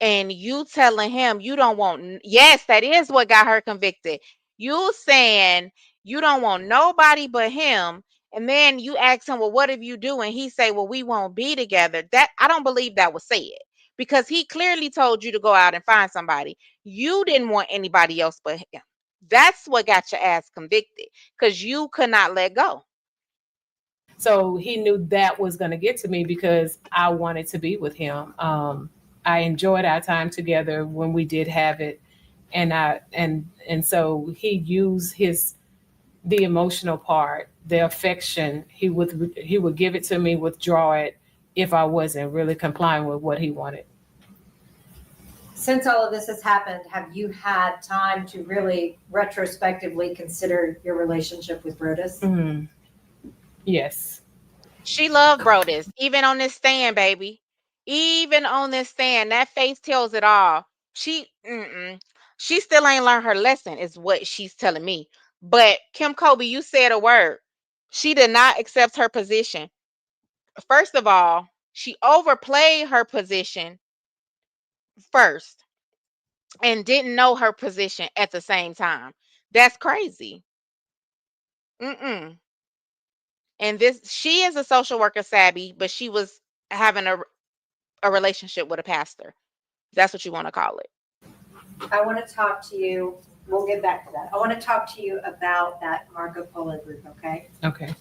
A: and you telling him you don't want, yes, that is what got her convicted. You saying you don't want nobody but him, and then you ask him, well, what if you do? And he say, well, we won't be together. That, I don't believe that was said, because he clearly told you to go out and find somebody. You didn't want anybody else but him. That's what got your ass convicted, because you could not let go.
C: So he knew that was going to get to me because I wanted to be with him. I enjoyed our time together when we did have it. And so he used the emotional part, the affection. He would give it to me, withdraw it if I wasn't really complying with what he wanted.
B: Since all of this has happened, have you had time to really retrospectively consider your relationship with Brodus?
C: Yes.
A: She loved Brodus, even on this stand, baby. Even on this stand, that face tells it all. She still ain't learned her lesson, is what she's telling me. But Kim Kobe, you said a word. She did not accept her position. First of all, she overplayed her position first and didn't know her position at the same time. That's crazy. Mm-mm. And she is a social worker savvy, but she was having a relationship with a pastor. That's what you want to call it.
B: I want to talk to you, we'll get back to that. I want to talk to you about that Marco Polo group, okay?
C: Okay.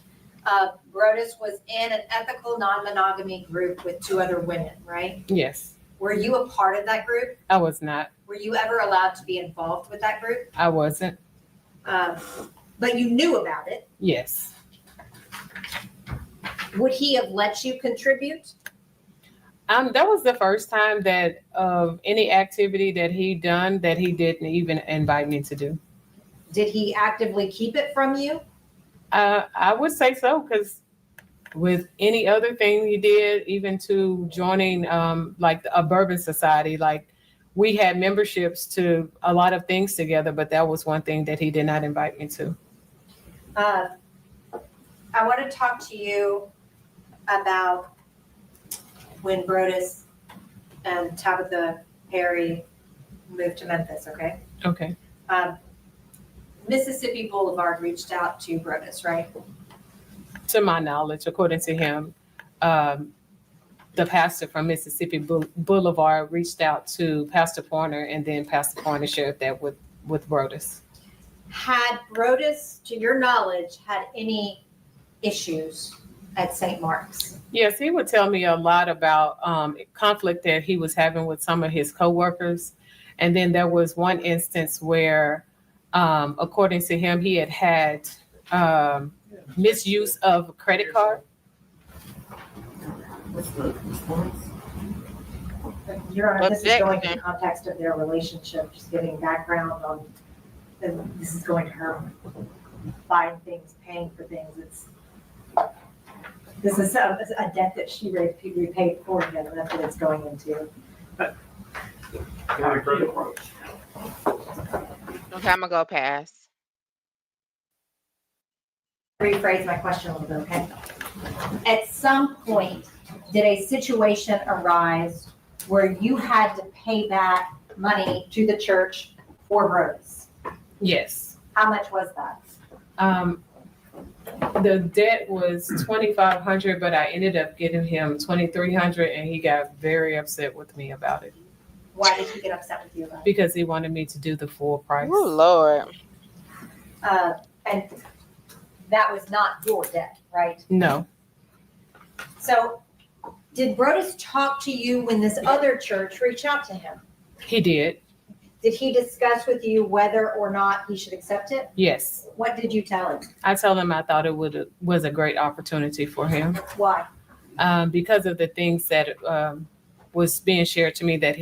B: Brodus was in an ethical non-monogamy group with 2 other women, right?
C: Yes.
B: Were you a part of that group?
C: I was not.
B: Were you ever allowed to be involved with that group?
C: I wasn't.
B: But you knew about it.
C: Yes.
B: Would he have let you contribute?
C: That was the first time that of any activity that he done that he didn't even invite me to do.
B: Did he actively keep it from you?
C: I would say so, because with any other thing he did, even to joining like a bourbon society, like we had memberships to a lot of things together, but that was one thing that he did not invite me to.
B: I want to talk to you about when Brodus and Tabitha Perry moved to Memphis, okay?
C: Okay.
B: Mississippi Boulevard reached out to Brodus, right?
C: To my knowledge, according to him, the pastor from Mississippi Boulevard reached out to Pastor Pointer, and then Pastor Pointer shared that with Brodus.
B: Had Brodus, to your knowledge, had any issues at St. Mark's?
C: Yes, he would tell me a lot about conflict that he was having with some of his coworkers. And then there was one instance where, according to him, he had misuse of a credit card.
B: Your Honor, this is going in
A: Objection.
B: the context of their relationship, just giving background on, and this is going to her buying things, paying for things. This is a debt that she repaid for him, and that's what it's going into.
A: Okay, I'm gonna go pass.
B: Rephrase my question a little bit, okay? At some point, did a situation arise where you had to pay back money to the church for Brodus?
C: Yes.
B: How much was that?
C: The debt was $2,500, but I ended up getting him $2,300, and he got very upset with me about it
B: Why did he get upset with you about it?
C: because he wanted me to do the full price.
A: Oh Lord.
B: And that was not your debt, right?
C: No.
B: So did Brodus talk to you when this other church reached out to him?
C: He did.
B: Did he discuss with you whether or not he should accept it?
C: Yes.
B: What did you tell him?
C: I told him I thought it was a great opportunity for him.
B: Why?
C: Because of the things that was being shared to me, that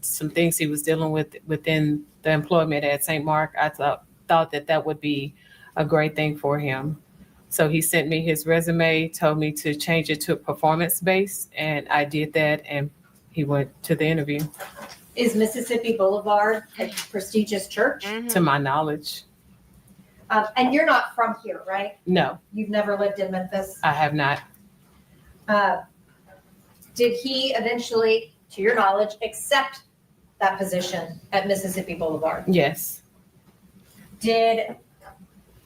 C: some things he was dealing with within the employment at St. Mark. I thought that would be a great thing for him. So he sent me his resume, told me to change it to performance-based, and I did that, and he went to the interview.
B: Is Mississippi Boulevard a prestigious church?
A: Mhm.
C: To my knowledge,
B: And you're not from here, right?
C: no,
B: You've never lived in Memphis?
C: I have not.
B: Did he eventually, to your knowledge, accept that position at Mississippi Boulevard?
C: Yes.
B: Did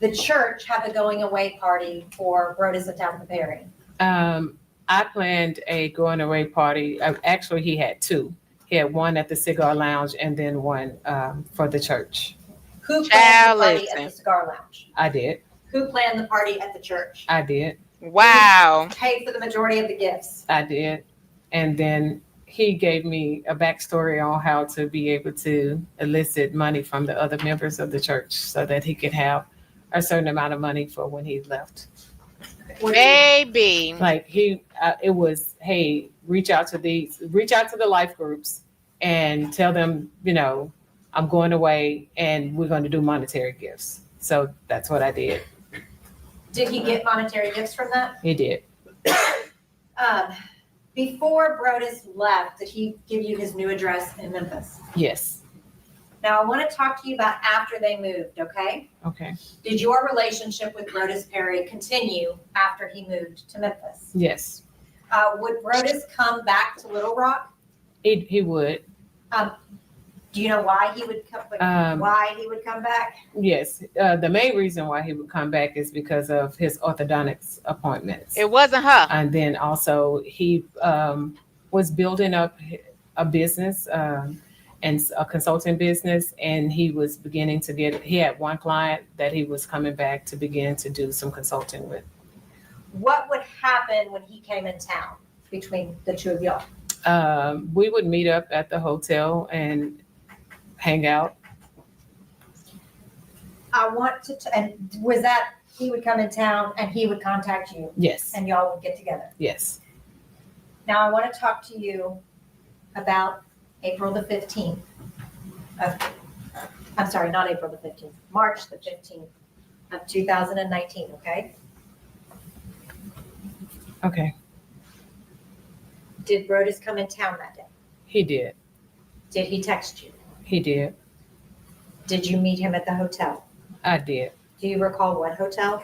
B: the church have a going away party for Brodus and Tabitha Perry?
C: I planned a going away party. Actually, he had two. He had one at the Cigar Lounge and then one for the church.
B: Who planned the party
A: listen.
B: at the Cigar Lounge?
C: I did.
B: Who planned the party at the church?
C: I did.
A: Wow.
B: Paid for the majority of the gifts?
C: I did. And then he gave me a backstory on how to be able to elicit money from the other members of the church so that he could have a certain amount of money for when he left.
A: Baby.
C: Like it was, hey, reach out to the life groups and tell them, I'm going away and we're going to do monetary gifts. So that's what I did.
B: Did he get monetary gifts from that?
C: He did.
B: Before Brodus left, did he give you his new address in Memphis?
C: Yes.
B: Now, I want to talk to you about after they moved, okay?
C: Okay.
B: Did your relationship with Brodus Perry continue after he moved to Memphis?
C: Yes.
B: Would Brodus come back to Little Rock?
C: He would.
B: Do you know why he would come? Why he would come back?
C: Yes. The main reason why he would come back is because of his orthodontics appointments.
A: It wasn't her.
C: And then also he was building up a business and a consulting business, and he was beginning to he had one client that he was coming back to begin to do some consulting with.
B: What would happen when he came in town between the two of y'all?
C: We would meet up at the hotel and hang out.
B: I want to, and was that he would come in town and he would contact you
C: Yes.
B: and y'all would get together?
C: Yes.
B: Now, I want to talk to you about April the 15th. I'm sorry, not April the 15th, March the 15th of 2019, okay?
C: Okay.
B: Did Brodus come in town that day?
C: He did.
B: Did he text you?
C: He did.
B: Did you meet him at the hotel?
C: I did.
B: Do you recall what hotel?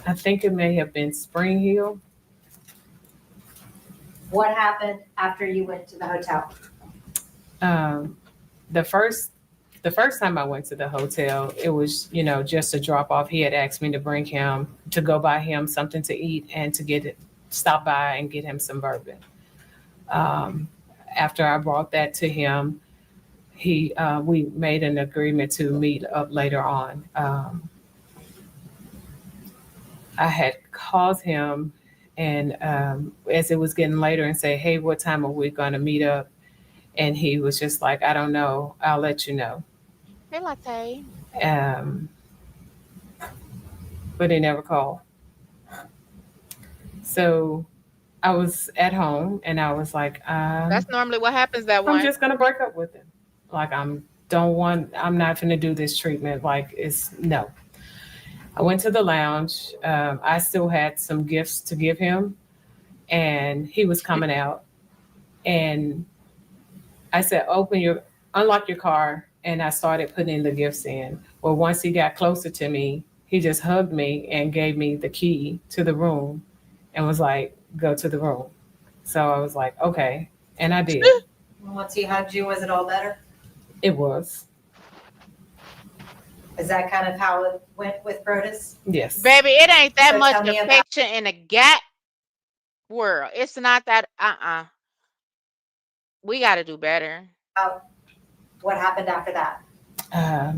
C: I think it may have been Spring Hill.
B: What happened after you went to the hotel?
C: The first time I went to the hotel, it was, just a drop off. He had asked me to bring him, to go buy him something to eat and to stop by and get him some bourbon. After I brought that to him, we made an agreement to meet up later on. I had called him and as it was getting later and say, hey, what time are we going to meet up? And he was just like, I don't know. I'll let you know.
A: Hey, Latte.
C: But he never called. So I was at home and I was like,
A: That's normally what happens that
C: I'm
A: one.
C: just going to break up with him. Like, I'm not going to do this treatment. Like, no. I went to the lounge. I still had some gifts to give him, and he was coming out. And I said, unlock your car. And I started putting the gifts in. Well, once he got closer to me, he just hugged me and gave me the key to the room and was like, go to the room. So I was like, okay. And I did.
B: Once he hugged you, was it all better?
C: It was.
B: Is that kind of how it went with Brodus?
C: Yes.
A: Baby, it ain't that
B: So
A: much
B: tell me about-
A: affection in a gap world. It's not that, We got to do better.
B: What happened after that?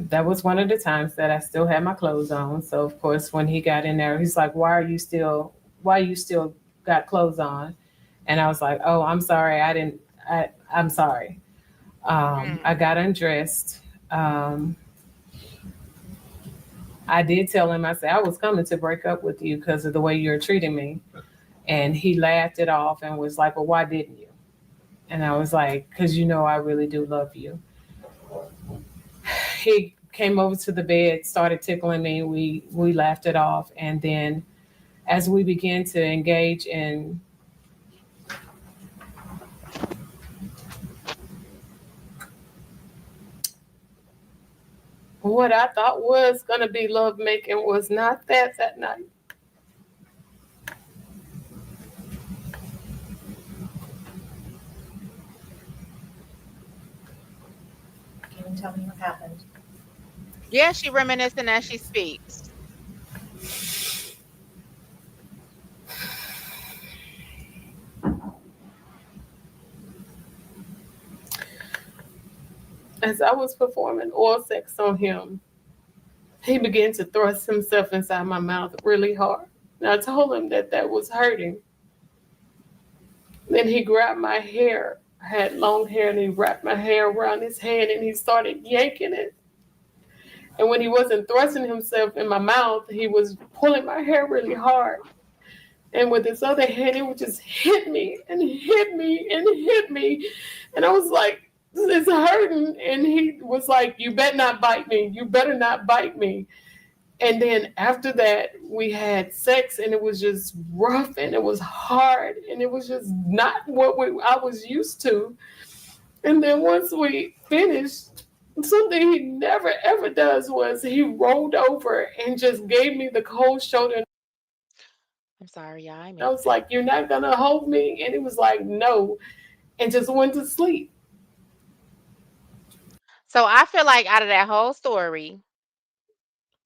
C: That was one of the times that I still had my clothes on. So of course, when he got in there, he's like, why you still got clothes on? And I was like, oh, I'm sorry. I'm sorry. I got undressed. I did tell him, I said, I was coming to break up with you because of the way you're treating me. And he laughed it off and was like, well, why didn't you? And I was like, because I really do love you. He came over to the bed, started tickling me. We laughed it off. And then as we began to engage in what I thought was going to be love making, was not that night.
B: Can you tell me what happened?
A: Yeah, she reminiscing as she speaks.
C: As I was performing oral sex on him, he began to thrust himself inside my mouth really hard. And I told him that was hurting. Then he grabbed my hair. I had long hair, and he wrapped my hair around his hand and he started yanking it. And when he wasn't thrusting himself in my mouth, he was pulling my hair really hard. And with his other hand, he would just hit me and hit me and hit me. And I was like, it's hurting. And he was like, you better not bite me. You better not bite me. And then after that, we had sex, and it was just rough, and it was hard, and it was just not what I was used to. And then once we finished, something he never ever does was he rolled over and just gave me the cold shoulder.
A: I'm sorry, y'all. I
C: I
A: missed
C: was
A: that.
C: like, "You're not gonna hold me," and he was like, "No," and just went to sleep.
A: So I feel like out of that whole story,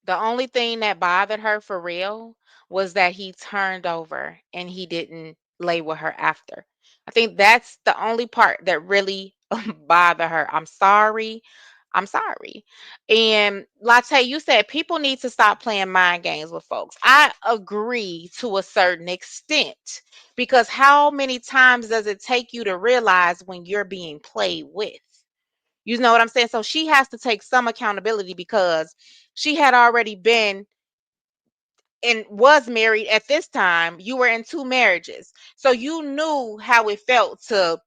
A: the only thing that bothered her for real was that he turned over and he didn't lay with her after. I think that's the only part that really bothered her. I'm sorry. I'm sorry. And Latte, you said people need to stop playing mind games with folks. I agree to a certain extent because how many times does it take you to realize when you're being played with? You know what I'm saying? So she has to take some accountability because she had already been and was married at this time. You were in two marriages. So you knew how it felt to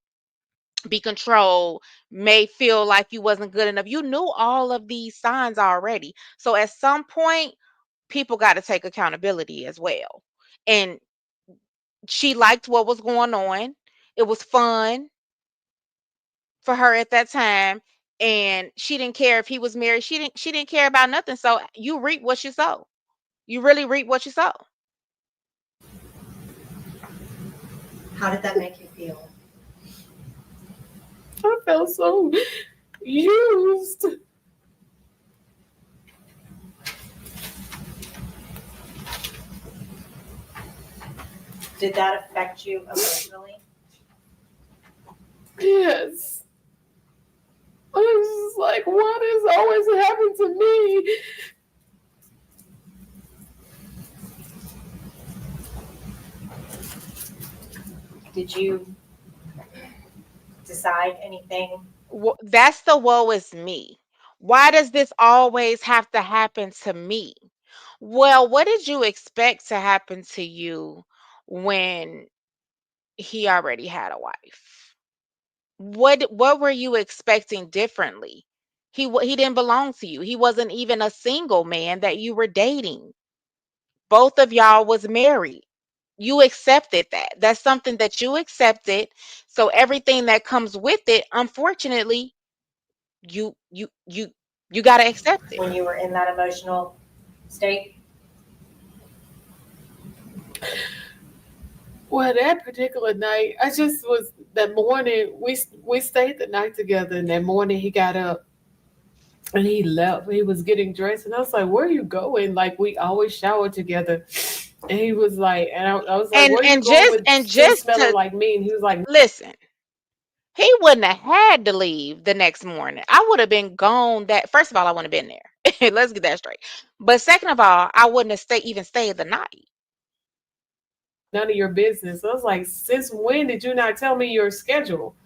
A: be controlled, may feel like you wasn't good enough. You knew all of these signs already. So at some point, people got to take accountability as well. And she liked what was going on. It was fun for her at that time, and she didn't care if he was married. She didn't care about nothing. So you reap what you sow. You really reap what you sow.
B: How did that make you feel?
C: I felt so used.
B: Did that affect you emotionally?
C: Yes. I was just like, what has always happened to me?
B: Did you decide anything?
A: That's the woe is me. Why does this always have to happen to me? Well, what did you expect to happen to you when he already had a wife? What were you expecting differently? He didn't belong to you. He wasn't even a single man that you were dating. Both of y'all was married. You accepted that. That's something that you accepted. So everything that comes with it, unfortunately, you you you you got to accept it.
B: When you were in that emotional state?
C: Well, that particular night, I just was that morning. We stayed the night together, and that morning he got up and he left. He was getting dressed, and I was like, "Where are you going?" Like we always shower together, and he was like, and I was like,
A: And
C: "Where are you
A: and
C: going
A: just
C: with
A: and
C: still
A: just
C: smelling
A: to
C: like me?" And he was like,
A: listen, he wouldn't have had to leave the next morning. I would have been gone. That first of all, I wouldn't have been there. Let's get that straight. But second of all, I wouldn't have stayed the night.
C: "None of your business." I was like, "Since when did you not tell me your schedule?"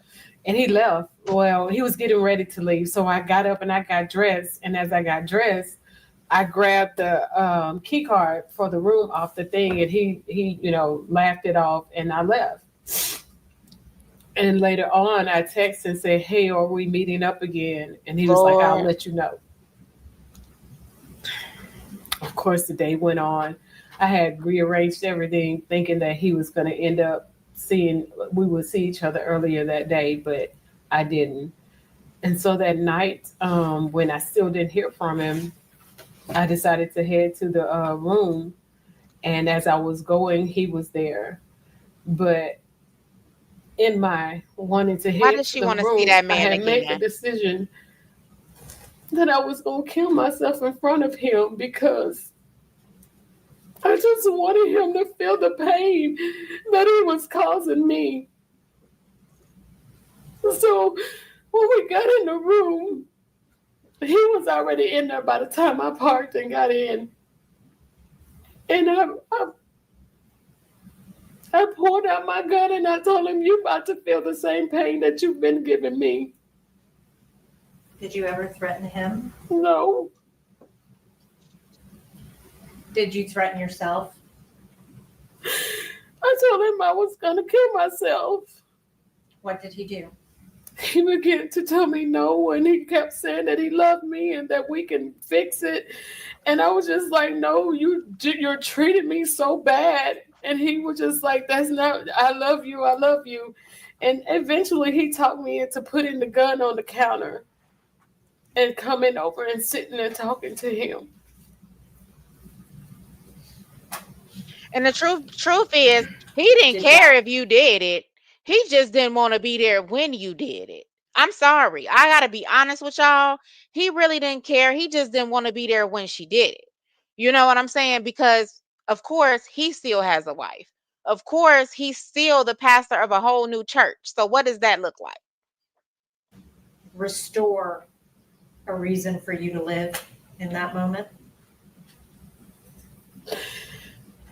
C: And he left. Well, he was getting ready to leave, so I got up and I got dressed. And as I got dressed, I grabbed the key card for the room off the thing, and he laughed it off, and I left. And later on, I texted and said, "Hey, are we meeting up again?" And he was like, "I'll
A: Lord,
C: let you know." Of course, the day went on. I had rearranged everything, thinking that he was going to end up we would see each other earlier that day, but I didn't. And so that night, when I still didn't hear from him, I decided to head to the room. And as I was going, he was there. But in my wanting to
A: why
C: head
A: does
C: to
A: she
C: the
A: want to see
C: room,
A: that
C: I
A: man
C: had made the
A: again?
C: decision that I was going to kill myself in front of him because I just wanted him to feel the pain that he was causing me. So when we got in the room, he was already in there by the time I parked and got in. And I pulled out my gun and I told him, "You about to feel the same pain that you've been giving me."
B: Did you ever threaten him?
C: No.
B: Did you threaten yourself?
C: I told him I was going to kill myself.
B: What did he do?
C: he began to tell me no, and he kept saying that he loved me and that we can fix it. And I was just like, no, you're treating me so bad. And he was just like, that's not, I love you, I love you. And eventually he talked me into putting the gun on the counter and coming over and sitting and talking to him.
A: And the truth is, he didn't
B: Did
A: care
B: that,
A: if you did it. He just didn't want to be there when you did it. I'm sorry. I got to be honest with y'all. He really didn't care. He just didn't want to be there when she did it. You know what I'm saying? Because of course, he still has a wife. Of course, he's still the pastor of a whole new church. So what does that look like?
B: restore a reason for you to live in that moment?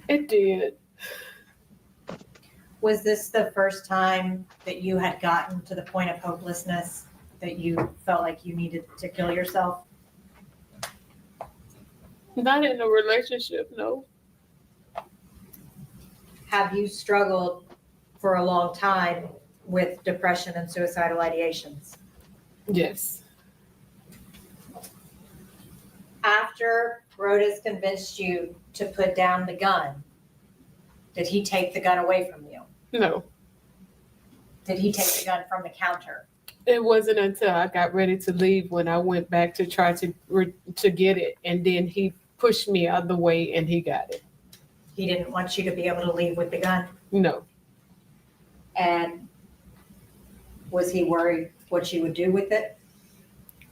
C: It did.
B: Was this the first time that you had gotten to the point of hopelessness that you felt like you needed to kill yourself?
C: Not in a relationship, no.
B: Have you struggled for a long time with depression and suicidal ideations?
C: Yes.
B: After Rhodas convinced you to put down the gun, did he take the gun away from you?
C: No.
B: Did he take the gun from the counter?
C: It wasn't until I got ready to leave when I went back to try to get it, and then he pushed me out of the way and he got it.
B: He didn't want you to be able to leave with the gun?
C: No.
B: And was he worried what you would do with it?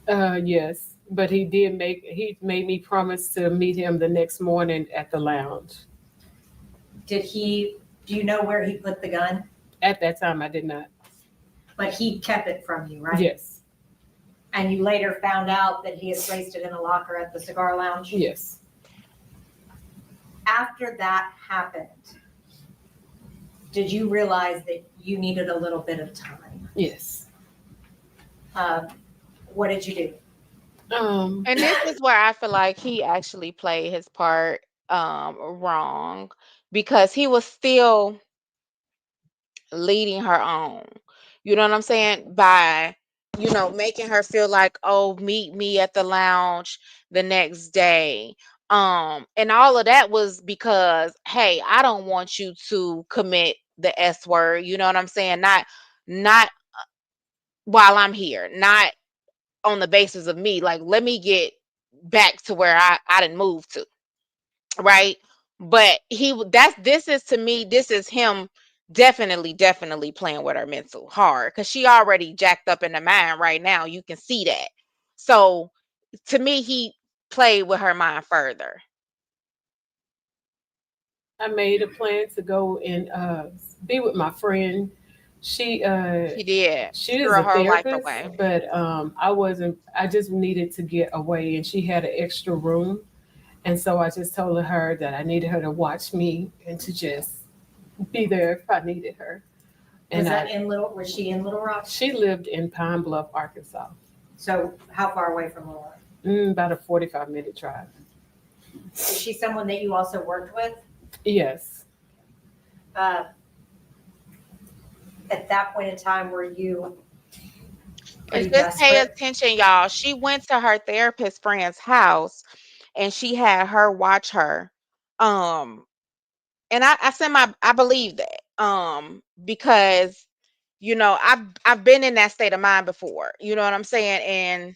C: Yes, but he made me promise to meet him the next morning at the lounge.
B: Do you know where he put the gun?
C: At that time, I did not.
B: But he kept it from you, right?
C: Yes.
B: And you later found out that he had placed it in a locker at the cigar lounge?
C: Yes.
B: After that happened, did you realize that you needed a little bit of time?
C: Yes.
B: What did you do?
A: And this is where I feel like he actually played his part wrong, because he was still leading her on. You know what I'm saying? By, making her feel like, oh, meet me at the lounge the next day. And all of that was because, hey, I don't want you to commit the S word. You know what I'm saying? Not while I'm here, not on the basis of me. Like, let me get back to where I didn't move to. Right. But this is, to me, this is him definitely playing with her mental hard, because she already jacked up in the mind right now. You can see that. So to me, he played with her mind further.
C: I made a plan to go and be with my friend. She
A: He did.
C: she is
A: Threw
C: a
A: her life
C: therapist,
A: away.
C: but I wasn't. I just needed to get away, and she had an extra room, and so I just told her that I needed her to watch me and to just be there if I needed her. And
B: Was she in Little Rock?
C: she lived in Pine Bluff, Arkansas.
B: So how far away from Little Rock?
C: About a 45-minute drive.
B: Is she someone that you also worked with?
C: Yes.
B: At that point in time, were you pretty
A: And just pay
B: desperate?
A: attention, y'all. She went to her therapist friend's house and she had her watch her. Um, and I said I believe that. Because I've been in that state of mind before. You know what I'm saying? And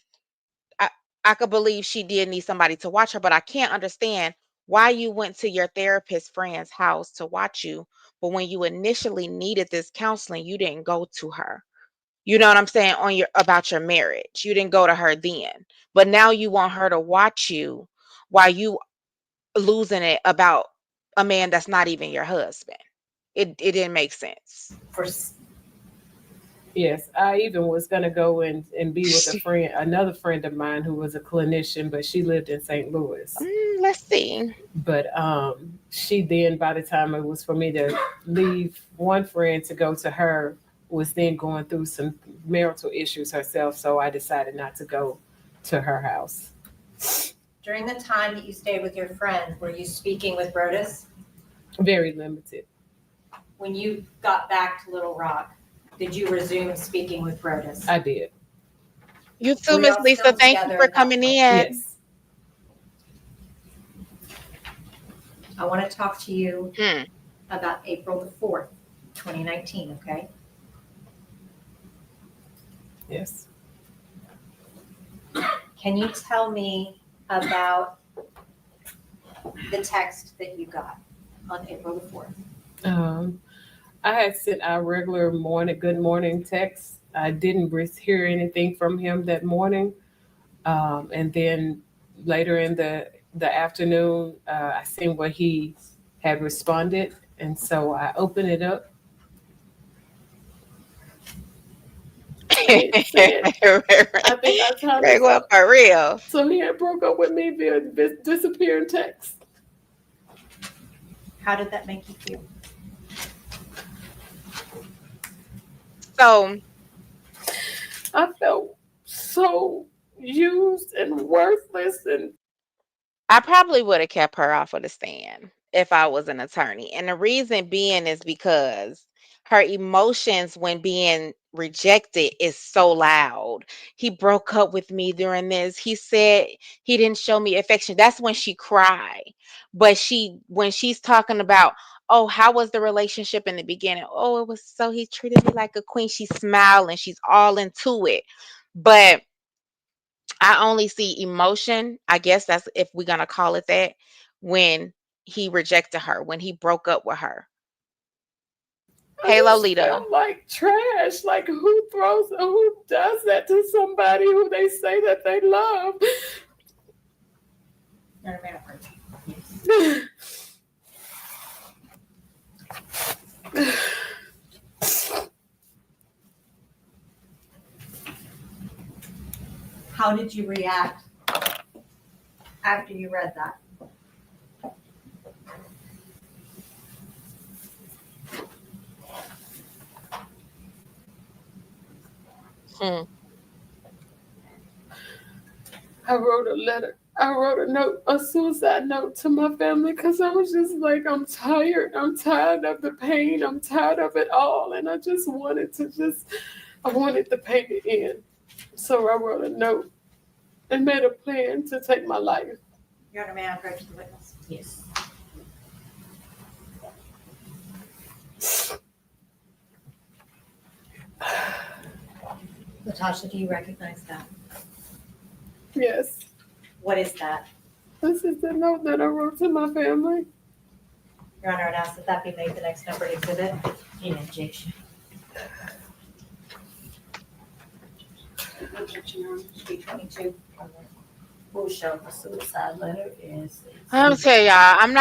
A: I I could believe she did need somebody to watch her, but I can't understand why you went to your therapist friend's house to watch you, but when you initially needed this counseling, you didn't go to her. You know what I'm saying? On your About your marriage. You didn't go to her then. But now you want her to watch you while you losing it about a man that's not even your husband. It didn't make sense.
B: For
C: Yes, I even was gonna go and be with another friend of mine who was a clinician, but she lived in St. Louis.
A: Let's see.
C: But she then, by the time it was for me to leave one friend to go to her, was then going through some marital issues herself. So I decided not to go to her house.
B: during the time that you stayed with your friend, were you speaking with Rhodas?
C: Very limited.
B: When you got back to Little Rock, Did you resume speaking with Brodus?
C: I did.
A: You too,
B: Were
A: Miss
B: y'all
A: Lisa.
B: still
A: Thank you
B: together
A: for
B: at that
A: coming
B: point?
A: in.
C: Yes.
B: I want to talk to you
A: Hmm.
B: about April the 4th, 2019, okay?
C: Yes.
B: Can you tell me about the text that you got on April the 4th?
C: I had sent our regular good morning text. I didn't hear anything from him that morning. And then later in the afternoon, I seen what he had responded. And so I opened it up. And it said, I think our time is
A: Well,
C: up.
A: for real.
C: So he had broke up with me via disappearing text.
B: How did that make you feel?
A: So
C: I felt so used and worthless. And
A: I probably would have kept her off of the stand if I was an attorney. And the reason being is because her emotions when being rejected is so loud. He broke up with me during this. He said he didn't show me affection. That's when she cried. But when she's talking about, oh, how was the relationship in the beginning? Oh, it was so he treated me like a queen. She's smiling. She's all into it. But I only see emotion, I guess that's if we're gonna call it that, when he rejected her, when he broke up with her.
C: I
A: Hey,
C: just
A: Lolita.
C: felt like trash. Like who does that to somebody who they say that they love?
B: You're a man of virtue. How did you react after you read that?
A: Hmm.
C: I wrote a letter. I wrote a suicide note to my family because I was just like, I'm tired. I'm tired of the pain. I'm tired of it all. And I just wanted I wanted the pain to end. So I wrote a note and made a plan to take my life.
B: You're a man of virtue, the witness.
D: Yes.
B: Latasha, do you recognize that?
C: Yes.
B: What is that?
C: This is the note that I wrote to my family.
B: Your Honor, I'd ask that that be made the next numbered exhibit.
D: In objection.
B: B22.
D: Who showed the suicide letter is.
A: I'm tell y'all, I'm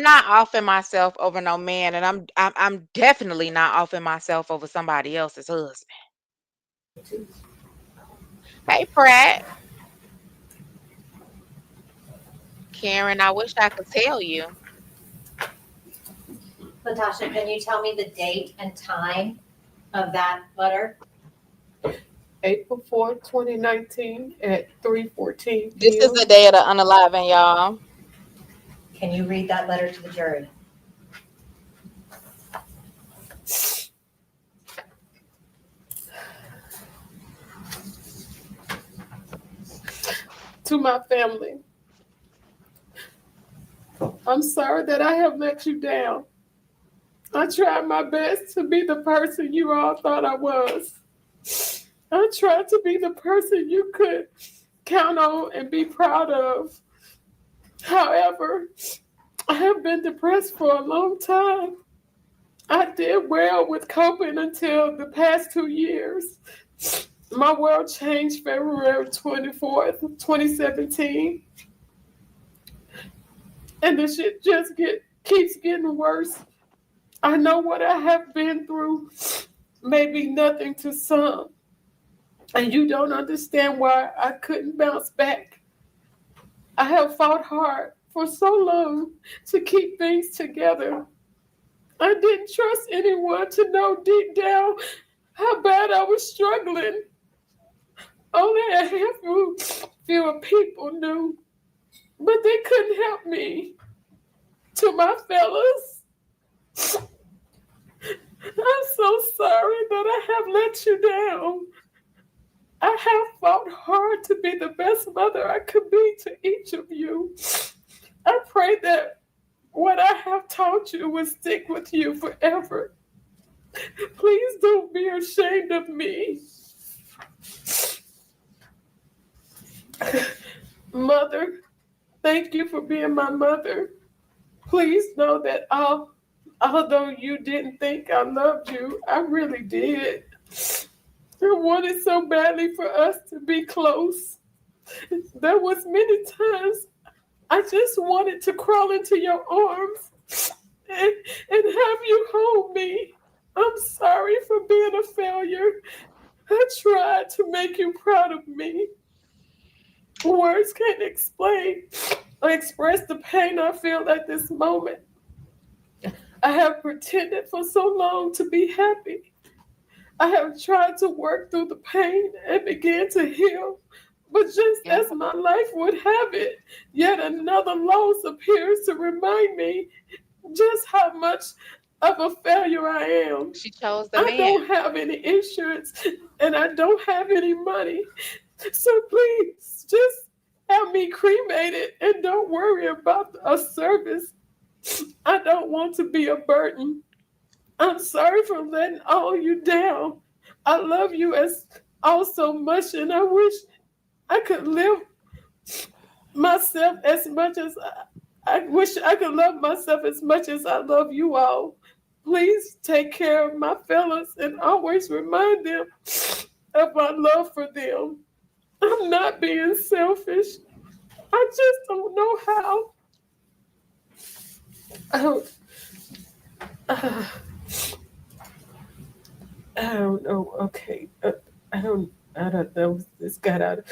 A: not offing myself over no man, and I'm definitely not offing myself over somebody else's husband. Hey, Pratt. Karen, I wish I could tell you.
B: Latasha, can you tell me the date and time of that letter?
C: April 4th, 2019 at 3:14
A: This is
C: p.m.
A: the day of the unaliving, y'all.
B: Can you read that letter to the jury?
C: To my family, I'm sorry that I have let you down. I tried my best to be the person you all thought I was. I tried to be the person you could count on and be proud of. However, I have been depressed for a long time. I did well with coping until the past 2 years. My world changed February 24th, 2017. And the shit just keeps getting worse. I know what I have been through may be nothing to some. And you don't understand why I couldn't bounce back. I have fought hard for so long to keep things together. I didn't trust anyone to know deep down how bad I was struggling. Only a few people knew, but they couldn't help me. To my fellas, I'm so sorry that I have let you down. I have fought hard to be the best mother I could be to each of you. I pray that what I have taught you will stick with you forever. Please don't be ashamed of me. Mother, thank you for being my mother. Please know that although you didn't think I loved you, I really did. I wanted so badly for us to be close. There was many times I just wanted to crawl into your arms and have you hold me. I'm sorry for being a failure. I tried to make you proud of me. Words can't explain or express the pain I feel at this moment. I have pretended for so long to be happy. I have tried to work through the pain and begin to heal. But just as my life would have it, yet another loss appears to remind me just how much of a failure I am.
A: She chose the
C: I
A: man.
C: don't have any insurance and I don't have any money. So please just have me cremated and don't worry about a service. I don't want to be a burden. I'm sorry for letting all you down. I love you as all so much, and I wish I could live myself as much as I wish I could love myself as much as I love you all. Please take care of my fellas and always remind them of my love for them. I'm not being selfish. I just don't know how. I don't know. Okay. I don't know. This got out of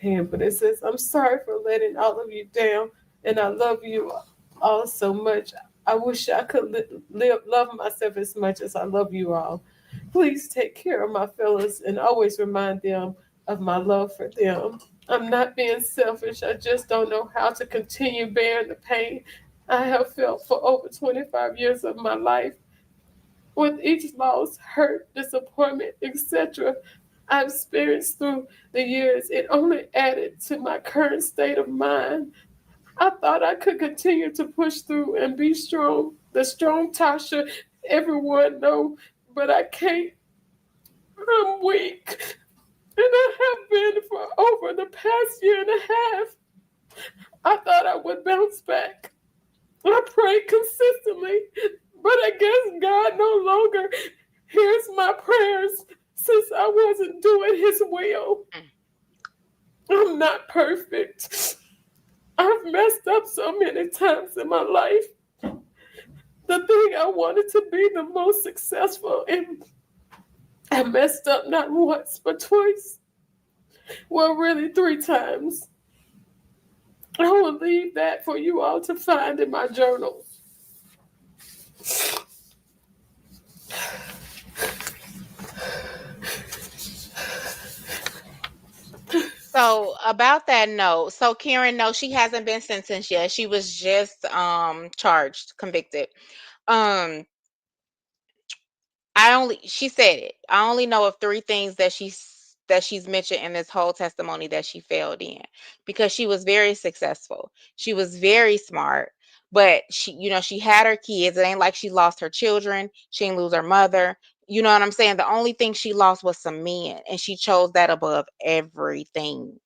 C: hand, but it says, I'm sorry for letting all of you down, and I love you all so much. I wish I could love myself as much as I love you all. Please take care of my fellas and always remind them of my love for them. I'm not being selfish. I just don't know how to continue bearing the pain I have felt for over 25 years of my life. With each loss, hurt, disappointment, etc., I've experienced through the years, it only added to my current state of mind. I thought I could continue to push through and be strong, the strong Tasha everyone know, but I can't. I'm weak. And I have been for over the past year and a half. I thought I would bounce back. I prayed consistently, but I guess God no longer hears my prayers since I wasn't doing his will. I'm not perfect. I've messed up so many times in my life. The thing I wanted to be the most successful in, I messed up not once, but twice. Well, really 3 times. I will leave that for you all to find in my journal.
A: So about that note, so Karen, no, she hasn't been sentenced yet. She was just charged, convicted. Um, she said it. I only know of 3 things that she's mentioned in this whole testimony that she failed in, because she was very successful. She was very smart, but she had her kids. It ain't like she lost her children. She didn't lose her mother. You know what I'm saying? The only thing she lost was some men, and she chose that above everything,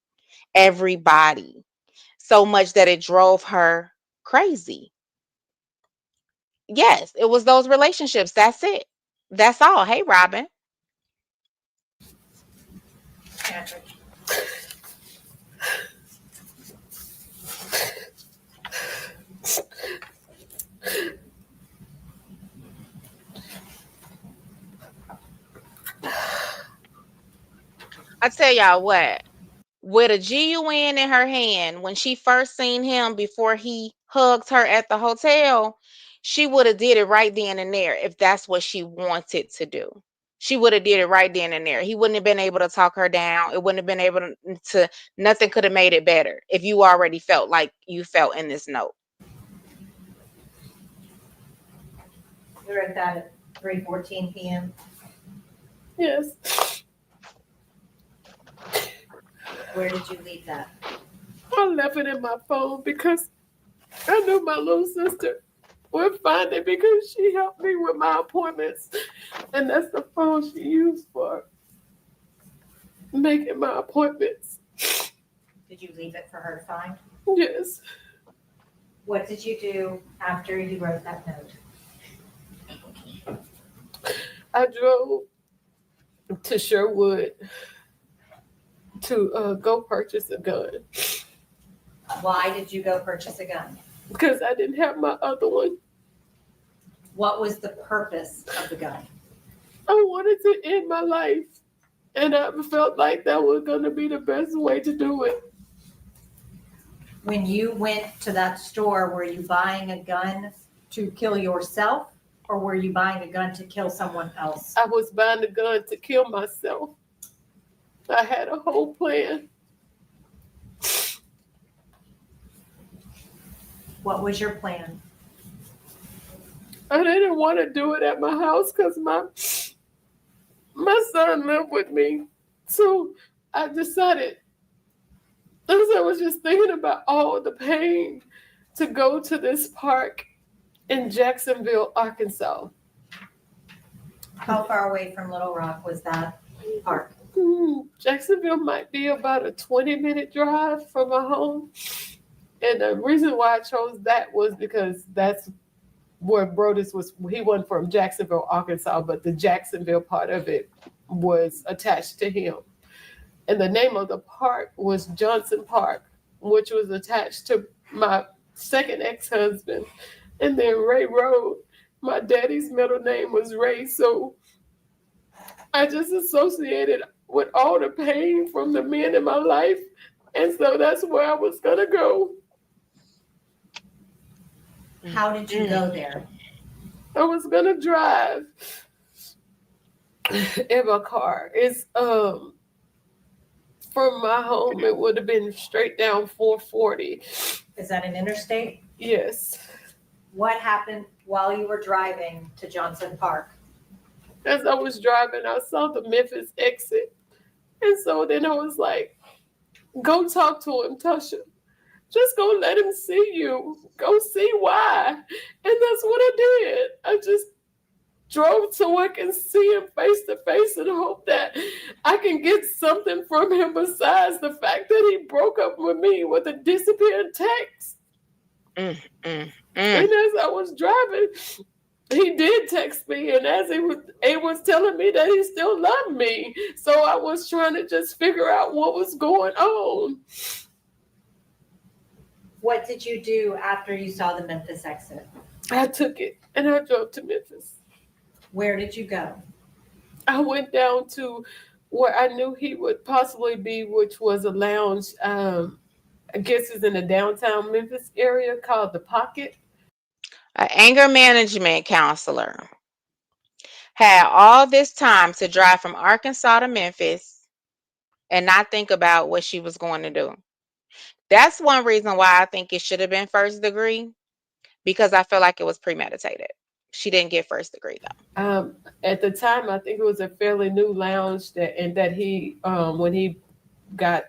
A: everybody, so much that it drove her crazy. Yes, it was those relationships. That's it. That's all. Hey, Robin.
D: Patrick.
A: I tell y'all what, with a GUN in her hand, when she first seen him before he hugged her at the hotel, she would have did it right then and there if that's what she wanted to do. She would have did it right then and there. He wouldn't have been able to talk her down. It wouldn't have been able to nothing could have made it better if you already felt like you felt in this note.
B: We wrote that at 3:14 p.m.
C: Yes.
B: Where did you leave that?
C: I left it in my phone because I knew my little sister would find it because she helped me with my appointments. And that's the phone she used for making my appointments.
B: Did you leave it for her to find?
C: Yes.
B: What did you do after you wrote that note?
C: I drove to Sherwood to go purchase a gun
B: Why did you go purchase a gun?
C: because I didn't have my other one.
B: What was the purpose of the gun?
C: I wanted to end my life, and I felt like that was going to be the best way to do it.
B: When you went to that store, were you buying a gun to kill yourself, or were you buying a gun to kill someone else?
C: I was buying a gun to kill myself. I had a whole plan.
B: What was your plan?
C: I didn't want to do it at my house because my son lived with me. So I decided, as I was just thinking about all the pain, to go to this park in Jacksonville, Arkansas.
B: How far away from Little Rock was that park?
C: Jacksonville might be about a 20-minute drive from my home. And the reason why I chose that was because that's where Brodus was. He wasn't from Jacksonville, Arkansas, but the Jacksonville part of it was attached to him. And the name of the park was Johnson Park, which was attached to my second ex-husband. And then Ray Road, my daddy's middle name was Ray. So I just associated with all the pain from the men in my life. And so that's where I was going to go.
B: How did you go there?
C: I was going to drive in my car. It's from my home, it would have been straight down 440.
B: Is that an interstate?
C: Yes.
B: What happened while you were driving to Johnson Park?
C: As I was driving, I saw the Memphis exit. And so then I was like, go talk to him, Tasha. Just go let him see you. Go see why. And that's what I did. I just drove so I can see him face to face and hope that I can get something from him besides the fact that he broke up with me with a disappearing text. And as I was driving, he did text me, and as he was telling me that he still loved me. So I was trying to just figure out what was going on.
B: What did you do after you saw the Memphis exit?
C: I took it and I drove to Memphis.
B: Where did you go?
C: I went down to where I knew he would possibly be, which was a lounge. I guess it's in the downtown Memphis area called The Pocket.
A: An anger management counselor had all this time to drive from Arkansas to Memphis and not think about what she was going to do. That's one reason why I think it should have been first degree, because I feel like it was premeditated. She didn't get first degree though.
C: At the time, I think it was a fairly new lounge that he, when he got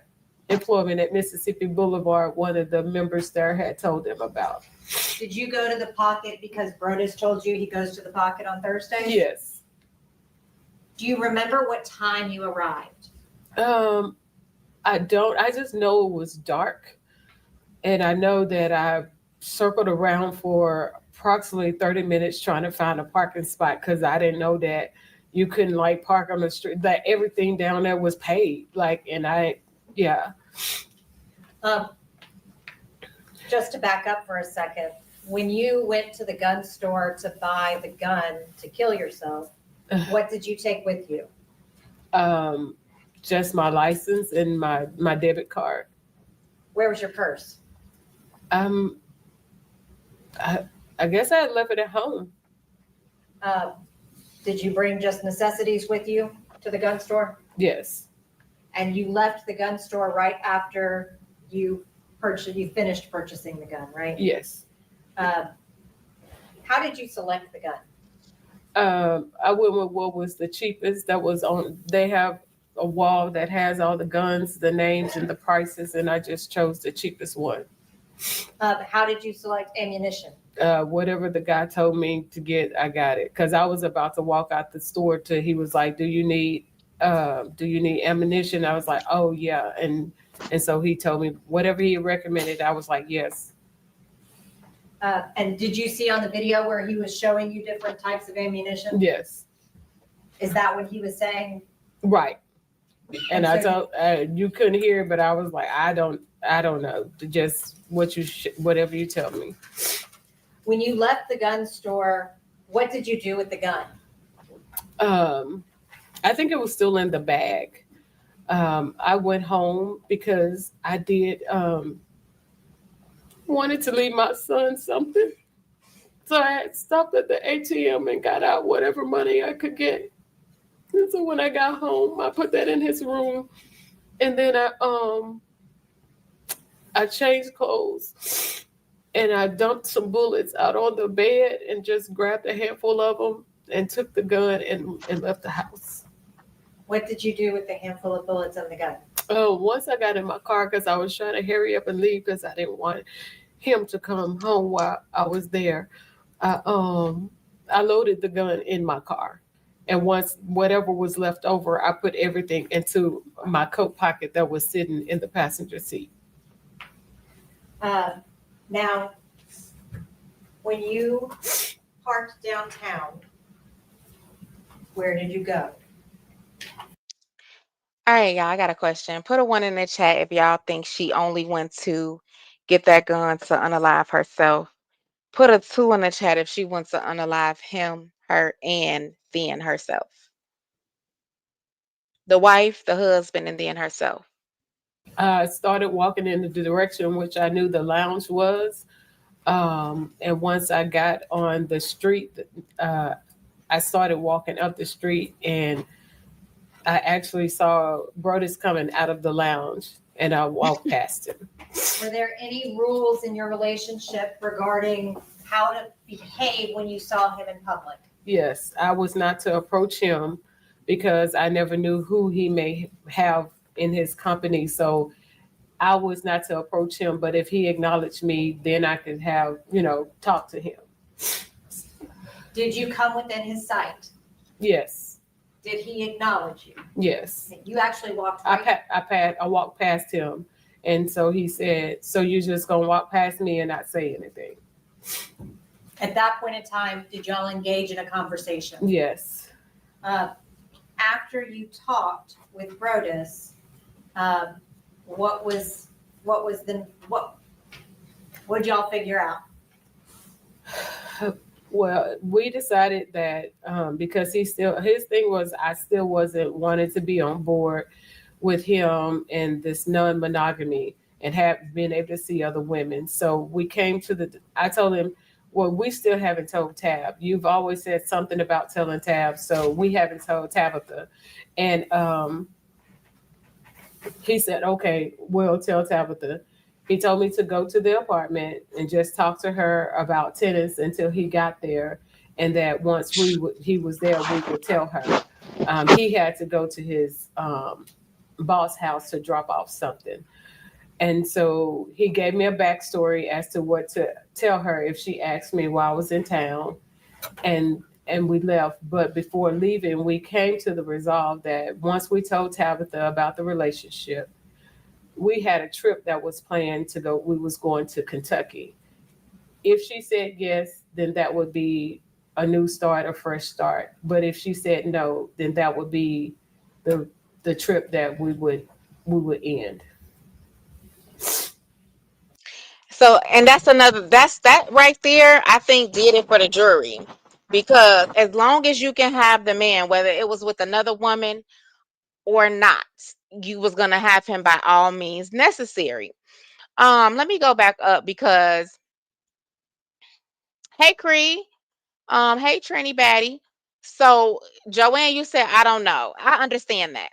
C: employment at Mississippi Boulevard, one of the members there had told him about.
B: Did you go to the Pocket because Brodus told you he goes to the Pocket on Thursdays?
C: Yes.
B: Do you remember what time you arrived?
C: I don't. I just know it was dark. And I know that I circled around for approximately 30 minutes trying to find a parking spot because I didn't know that you couldn't like park on the street, that everything down there was paved.
B: Just to back up for a second, when you went to the gun store to buy the gun to kill yourself, what did you take with you?
C: Just my license and my debit card.
B: Where was your purse?
C: I guess I left it at home.
B: Did you bring just necessities with you to the gun store?
C: Yes.
B: And you left the gun store right after you finished purchasing the gun, right?
C: Yes.
B: How did you select the gun?
C: I went with what was the cheapest that was on. They have a wall that has all the guns, the names, and the prices, and I just chose the cheapest one.
B: How did you select ammunition?
C: Whatever the guy told me to get, I got it. Cause I was about to walk out the store to, he was like, do you need ammunition? I was like, oh yeah. And so he told me whatever he recommended. I was like, yes.
B: And did you see on the video where he was showing you different types of ammunition?
C: Yes.
B: Is that what he was saying?
C: Right. And I
B: so
C: told, you couldn't hear, but I was like, I don't know. Just whatever you tell me.
B: when you left the gun store, what did you do with the gun?
C: I think it was still in the bag. I went home because I did wanted to leave my son something. So I had stopped at the ATM and got out whatever money I could get. And so when I got home, I put that in his room, and then I changed clothes and I dumped some bullets out on the bed and just grabbed a handful of them and took the gun and left the house.
B: What did you do with the handful of bullets in the gun?
C: Oh, once I got in my car, because I was trying to hurry up and leave because I didn't want him to come home while I was there. I loaded the gun in my car. And once whatever was left over, I put everything into my coat pocket that was sitting in the passenger seat.
B: Now, when you parked downtown, where did you go?
A: All right, y'all, I got a question. Put a one in the chat if y'all think she only went to get that gun to unalive herself. Put a two in the chat if she wants to unalive him, her, and then herself. The wife, the husband, and then herself.
C: I started walking in the direction in which I knew the lounge was. And once I got on the street, I started walking up the street, and I actually saw Brodus coming out of the lounge, and I walked past him.
B: Were there any rules in your relationship regarding how to behave when you saw him in public?
C: Yes, I was not to approach him because I never knew who he may have in his company. So I was not to approach him, but if he acknowledged me, then I could have, talk to him.
B: Did you come within his sight?
C: Yes.
B: Did he acknowledge you?
C: Yes.
B: You actually walked right.
C: I walked past him, and so he said, "So you're just gonna walk past me and not say anything?"
B: At that point in time, did y'all engage in a conversation?
C: Yes.
B: After you talked with Brodus, what did y'all figure out?
C: Well, we decided that because his thing was I still wasn't wanting to be on board with him and this non-monogamy and have been able to see other women. So we came to I told him, well, we still haven't told Tab. You've always said something about telling Tab, so we haven't told Tabitha. And he said, okay, we'll tell Tabitha. He told me to go to the apartment and just talk to her about tennis until he got there, and that once he was there, we would tell her. He had to go to his boss house to drop off something. And so he gave me a backstory as to what to tell her if she asked me while I was in town. And we left. But before leaving, we came to the resolve that once we told Tabitha about the relationship, we had a trip that was planned to go. We was going to Kentucky. If she said yes, then that would be a new start, a fresh start. But if she said no, then that would be the trip that we would end.
A: So, and that's that right there, I think did it for the jury. Because as long as you can have the man, whether it was with another woman or not, you was gonna have him by all means necessary. Let me go back up because hey Cree, hey Trini Batty. So Joanne, you said I don't know. I understand that.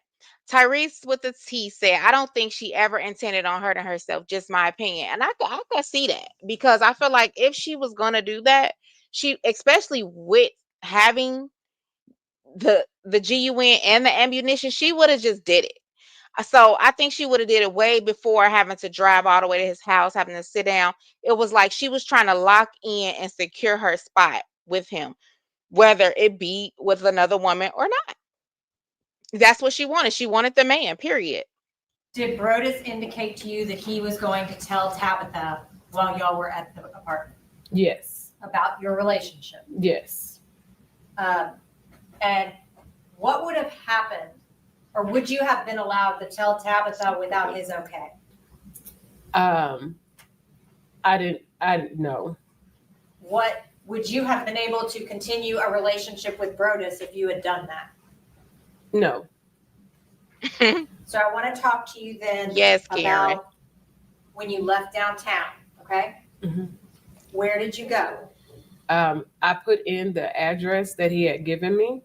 A: Tyrese with the T said, I don't think she ever intended on hurting herself, just my opinion. And I could see that because I feel like if she was gonna do that, she especially with having the GUN and the ammunition, she would have just did it. So I think she would have did it way before having to drive all the way to his house, having to sit down. It was like she was trying to lock in and secure her spot with him, whether it be with another woman or not. That's what she wanted. She wanted the man, period.
B: Did Brodus indicate to you that he was going to tell Tabitha while y'all were at the apartment
C: Yes.
B: about your relationship?
C: Yes.
B: And what would have happened, or would you have been allowed to tell Tabitha without his okay?
C: I didn't know.
B: What would you have been able to continue a relationship with Brodus if you had done that?
C: No.
B: So I want to talk to you then
A: Yes, Karen.
B: about when you left downtown, okay?
C: Mhm.
B: Where did you go?
C: I put in the address that he had given me,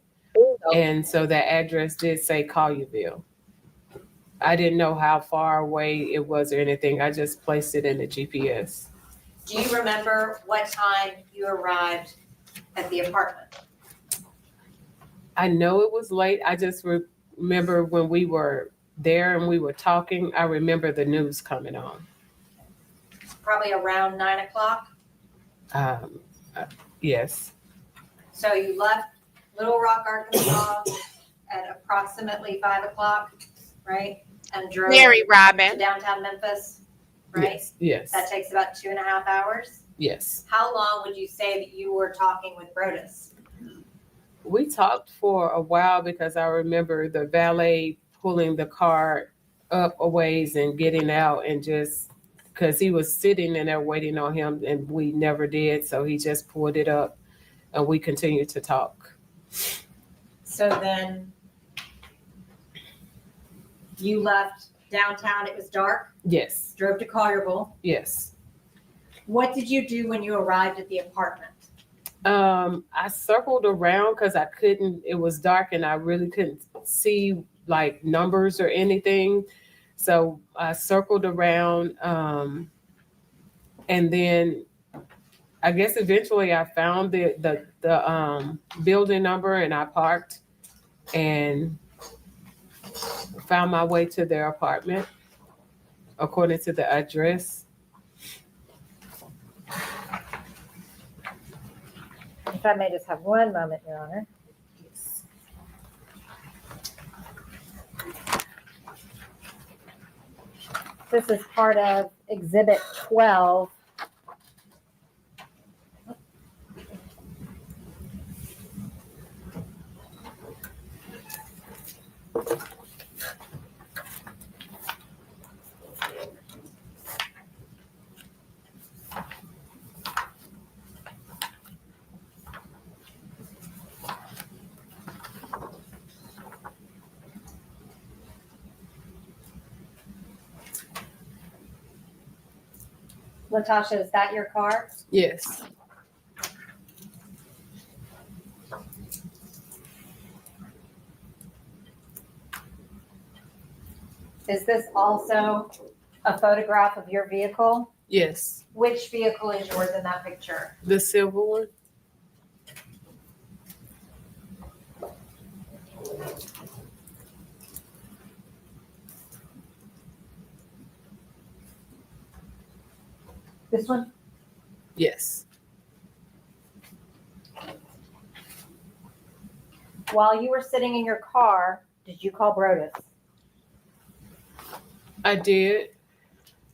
C: and so that address did say Collierville. I didn't know how far away it was or anything. I just placed it in the GPS.
B: Do you remember what time you arrived at the apartment?
C: I know it was late. I just remember when we were there and we were talking, I remember the news coming on.
B: Probably around 9 o'clock.
C: Yes.
B: So you left Little Rock, Arkansas at approximately 5 o'clock, right? And drove
A: Mary
B: to
A: Robin.
B: downtown Memphis, right?
C: Yes.
B: That takes about 2.5 hours.
C: Yes.
B: How long would you say that you were talking with Brodus?
C: We talked for a while because I remember the valet pulling the car up a ways and getting out, and just because he was sitting in there waiting on him and we never did. So he just pulled it up and we continued to talk.
B: So then you left downtown, it was dark,
C: Yes.
B: drove to Collierville.
C: Yes.
B: What did you do when you arrived at the apartment?
C: I circled around because it was dark and I really couldn't see like numbers or anything. So I circled around, and then I guess eventually I found the building number and I parked and found my way to their apartment according to the address.
B: If I may just have one moment, Your Honor. This is part of Exhibit 12. Latasha, is that your car?
C: Yes.
B: Is this also a photograph of your vehicle?
C: Yes.
B: Which vehicle is yours in that picture?
C: The silver one.
B: This one?
C: Yes.
B: While you were sitting in your car, did you call Brodus?
C: I did.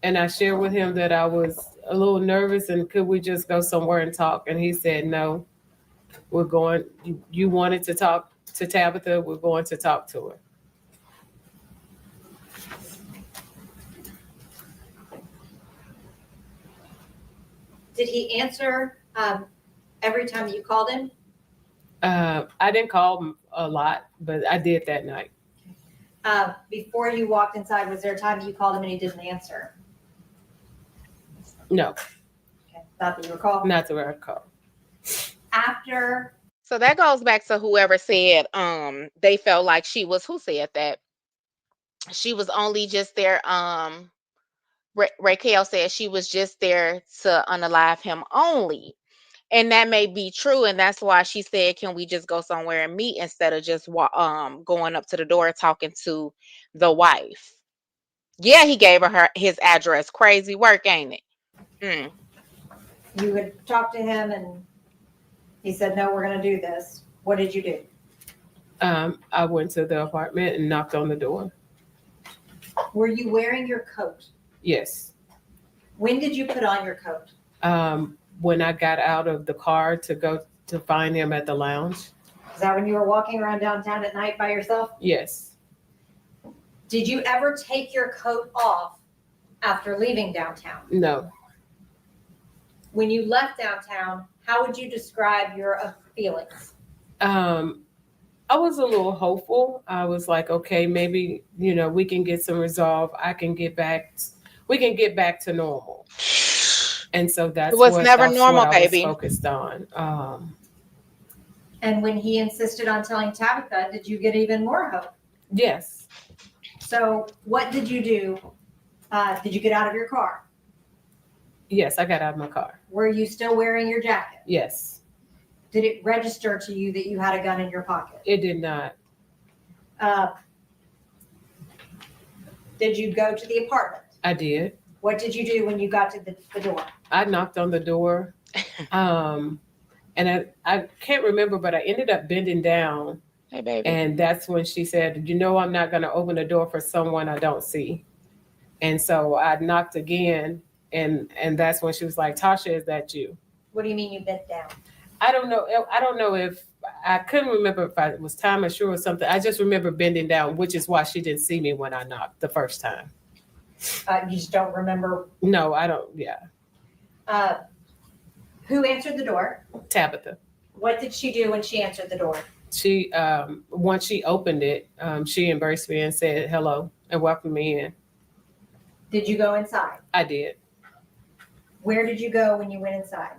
C: And I shared with him that I was a little nervous and could we just go somewhere and talk? And he said, no, we're going, you wanted to talk to Tabitha, we're going to talk to her.
B: Did he answer every time that you called him?
C: I didn't call him a lot, but I did that night.
B: Before you walked inside, was there a time that you called him and he didn't answer?
C: No,
B: Okay, not that you recall.
C: not that I recall.
B: After,
A: So that goes back to whoever said they felt like who said that she was only just there. Raquel said she was just there to unalive him only. And that may be true, and that's why she said, "Can we just go somewhere and meet instead of just going up to the door talking to the wife?" Yeah, he gave her his address. Crazy work, ain't it? Mm.
B: You had talked to him and he said, no, we're gonna do this. What did you do?
C: I went to the apartment and knocked on the door.
B: Were you wearing your coat?
C: Yes.
B: When did you put on your coat?
C: When I got out of the car to go to find him at the lounge.
B: Is that when you were walking around downtown at night by yourself?
C: Yes.
B: Did you ever take your coat off after leaving downtown?
C: No.
B: When you left downtown, how would you describe your feelings?
C: I was a little hopeful. I was like, okay, maybe, we can get some resolve. We can get back to normal. And so that's
A: It was
C: what
A: never
C: that's
A: normal,
C: what I was
A: baby.
C: focused on.
B: And when he insisted on telling Tabitha, did you get even more hope?
C: Yes.
B: So what did you do? Did you get out of your car?
C: Yes, I got out of my car.
B: Were you still wearing your jacket?
C: Yes.
B: Did it register to you that you had a gun in your pocket?
C: It did not.
B: Did you go to the apartment?
C: I did.
B: What did you do when you got to the door?
C: I knocked on the door. And I can't remember, but I ended up bending down.
A: Hey, baby.
C: And that's when she said, I'm not going to open the door for someone I don't see. And so I knocked again. And that's when she was like, Tasha, is that you?
B: What do you mean you bent down?
C: I don't know if I couldn't remember if it was time or sure or something. I just remember bending down, which is why she didn't see me when I knocked the first time.
B: You just don't remember?
C: No, I don't. Yeah.
B: Who answered the door?
C: Tabitha.
B: What did she do when she answered the door?
C: She, once she opened it, she embraced me and said hello and welcomed me in.
B: Did you go inside?
C: I did.
B: Where did you go when you went inside?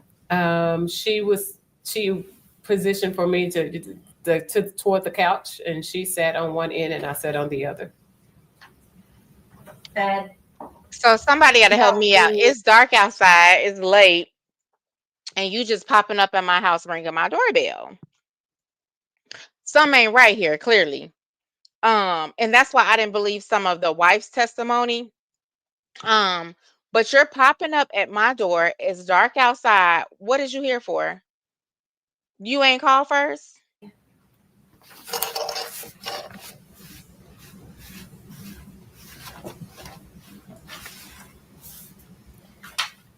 C: She positioned for me to toward the couch, and she sat on one end and I sat on the other.
B: And
A: So somebody got to help me out. It's dark outside. It's late. And you just popping up at my house ringing my doorbell. Something ain't right here, clearly. And that's why I didn't believe some of the wife's testimony. But you're popping up at my door. It's dark outside. What is you here for? You ain't called first?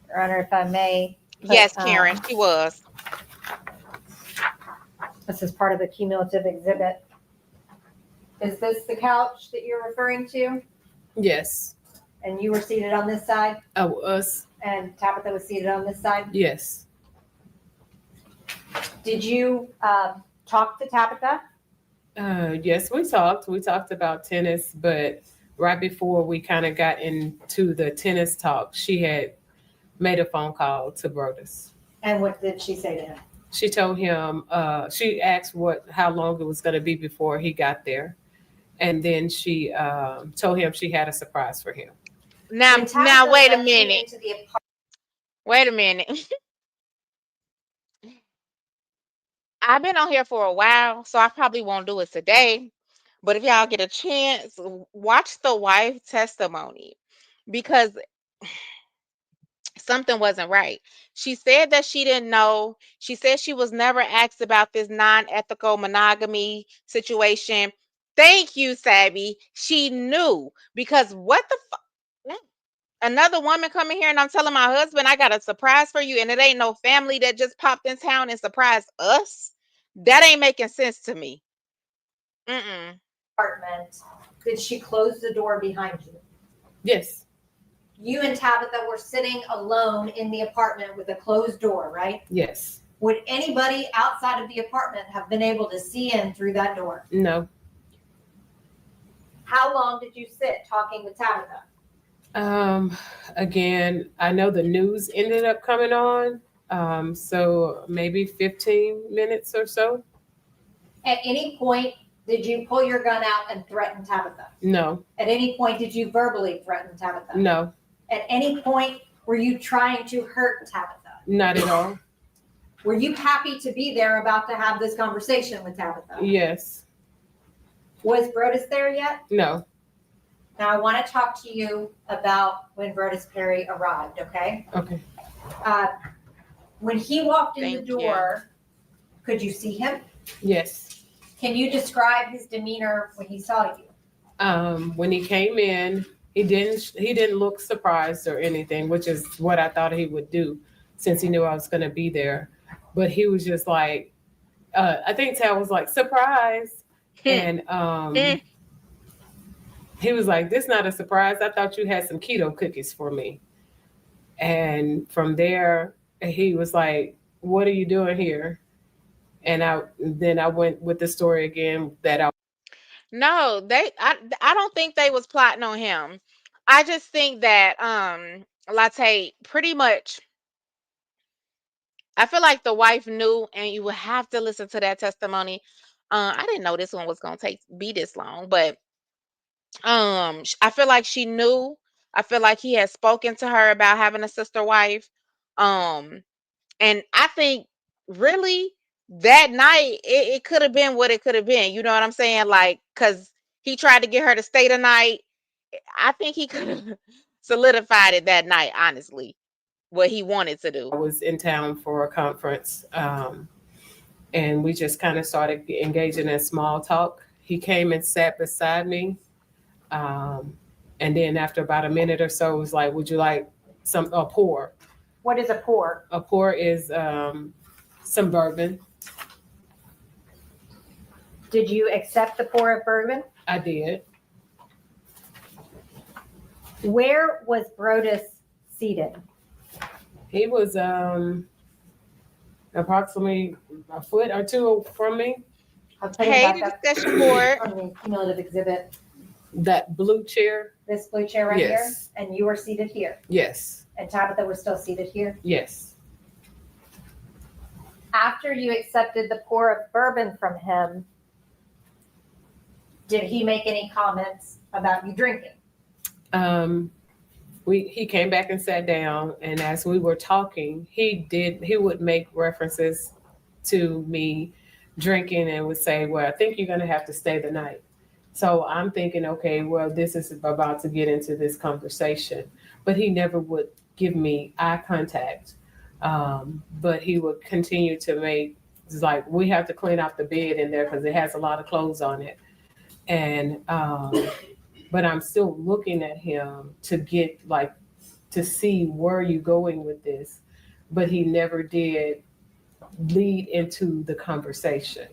B: Your Honor, if I may.
A: Yes, Karen, she was.
B: This is part of the cumulative exhibit. Is this the couch that you're referring to?
C: Yes.
B: And you were seated on this side?
C: Oh, us.
B: And Tabitha was seated on this side?
C: Yes.
B: Did you talk to Tabitha?
C: Yes, we talked. We talked about tennis, but right before we kind of got into the tennis talk, she had made a phone call to Brodus.
B: And what did she say to him?
C: She told him, she asked how long it was going to be before he got there. And then she told him she had a surprise for him.
A: Now, wait a minute. Wait a minute. I've been on here for a while, so I probably won't do it today. But if y'all get a chance, watch the wife testimony, because something wasn't right. She said that she didn't know. She said she was never asked about this non-ethical monogamy situation. Thank you, Sabby. She knew, because what the fuck? Another woman coming here and I'm telling my husband I got a surprise for you, and it ain't no family that just popped in town and surprised us. That ain't making sense to me.
B: Apartment. Did she close the door behind you?
C: Yes.
B: You and Tabitha were sitting alone in the apartment with a closed door, right?
C: Yes.
B: Would anybody outside of the apartment have been able to see in through that door?
C: No.
B: How long did you sit talking with Tabitha?
C: Again, I know the news ended up coming on. So maybe 15 minutes or so.
B: At any point, did you pull your gun out and threaten Tabitha?
C: No.
B: At any point, did you verbally threaten Tabitha?
C: No.
B: At any point, were you trying to hurt Tabitha?
C: Not at all.
B: Were you happy to be there about to have this conversation with Tabitha?
C: Yes.
B: Was Brodus there yet?
C: No.
B: Now I want to talk to you about when Brodus Perry arrived, okay?
C: Okay.
B: When he walked in the
A: Thank you.
B: door, could you see him?
C: Yes.
B: Can you describe his demeanor when he saw you?
C: When he came in, he didn't look surprised or anything, which is what I thought he would do since he knew I was going to be there. But he was just like, I think Tal was like, surprise. And he was like, this not a surprise. I thought you had some keto cookies for me. And from there, he was like, what are you doing here? And then I went with the story again that
A: No, I don't think they was plotting on him. I just think that Latte pretty much, I feel like the wife knew, and you would have to listen to that testimony. I didn't know this one was gonna be this long, but I feel like she knew. I feel like he had spoken to her about having a sister wife. Um, and I think really that night it could have been what it could have been. You know what I'm saying? Like, cause he tried to get her to stay the night. I think he could have solidified it that night, honestly, what he wanted to do.
C: I was in town for a conference. And we just kind of started engaging in small talk. He came and sat beside me. And then after about a minute or so, it was like, would you like a pour?
B: What is a pour?
C: A pour is some bourbon.
B: Did you accept the pour of bourbon?
C: I did.
B: Where was Brodus seated?
C: He was approximately a foot or two from me.
B: I'll tell you
A: Hey,
B: about
A: the
B: that
A: discussion board.
B: on the cumulative exhibit.
C: That blue chair.
B: This blue chair right
C: Yes.
B: here, and you were seated here,
C: Yes.
B: and Tabitha was still seated here.
C: Yes.
B: After you accepted the pour of bourbon from him, did he make any comments about you drinking?
C: He came back and sat down, and as we were talking, he would make references to me drinking and would say, well, I think you're going to have to stay the night. So I'm thinking, okay, well, this is about to get into this conversation, but he never would give me eye contact. But he would continue to make, it's like, we have to clean out the bed in there because it has a lot of clothes on it. And, but I'm still looking at him to see where are you going with this. But he never did lead into the conversation.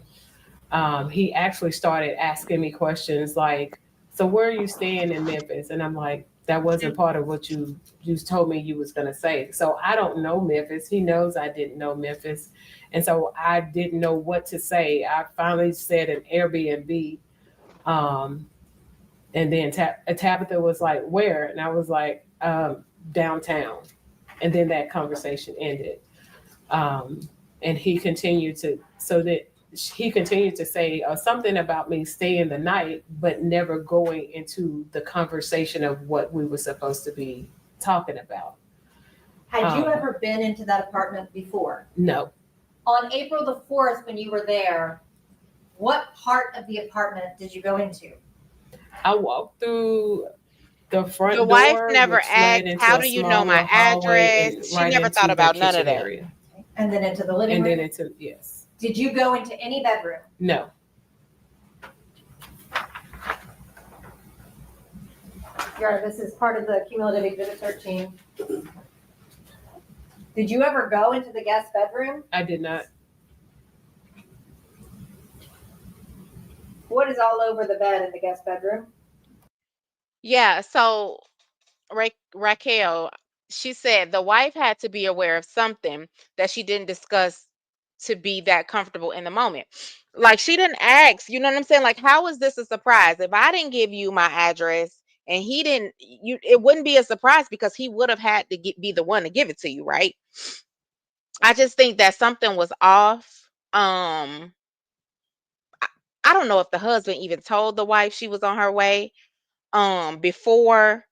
C: He actually started asking me questions like, so where are you staying in Memphis? And I'm like, that wasn't part of what you told me you was going to say. So I don't know Memphis. He knows I didn't know Memphis. And so I didn't know what to say. I finally said an Airbnb. And then Tabitha was like, where? And I was like, downtown. And then that conversation ended. And he continued to say something about me staying the night, but never going into the conversation of what we were supposed to be talking about.
B: Had you ever been into that apartment before?
C: No.
B: On April the 4th, when you were there, what part of the apartment did you go into?
C: I walked through the front
A: The
C: door.
A: wife never
C: which led
A: asked,
C: into
A: how
C: a
A: do you know my
C: smaller hallway and
A: address? She
C: right
A: never
C: into
A: thought
C: the
A: about none of
C: kitchen
A: that.
C: area.
B: And then into the living
C: And
B: room?
C: then into, yes.
B: Did you go into any bedroom?
C: No.
B: This is part of the cumulative exhibit 13. Did you ever go into the guest bedroom?
C: I did not.
B: What is all over the bed in the guest bedroom?
A: Yeah, so Raquel, she said the wife had to be aware of something that she didn't discuss to be that comfortable in the moment. Like she didn't ask, you know what I'm saying? Like, how is this a surprise? If I didn't give you my address and he didn't, it wouldn't be a surprise because he would have had to be the one to give it to you, right? I just think that something was off. I don't know if the husband even told the wife she was on her way before.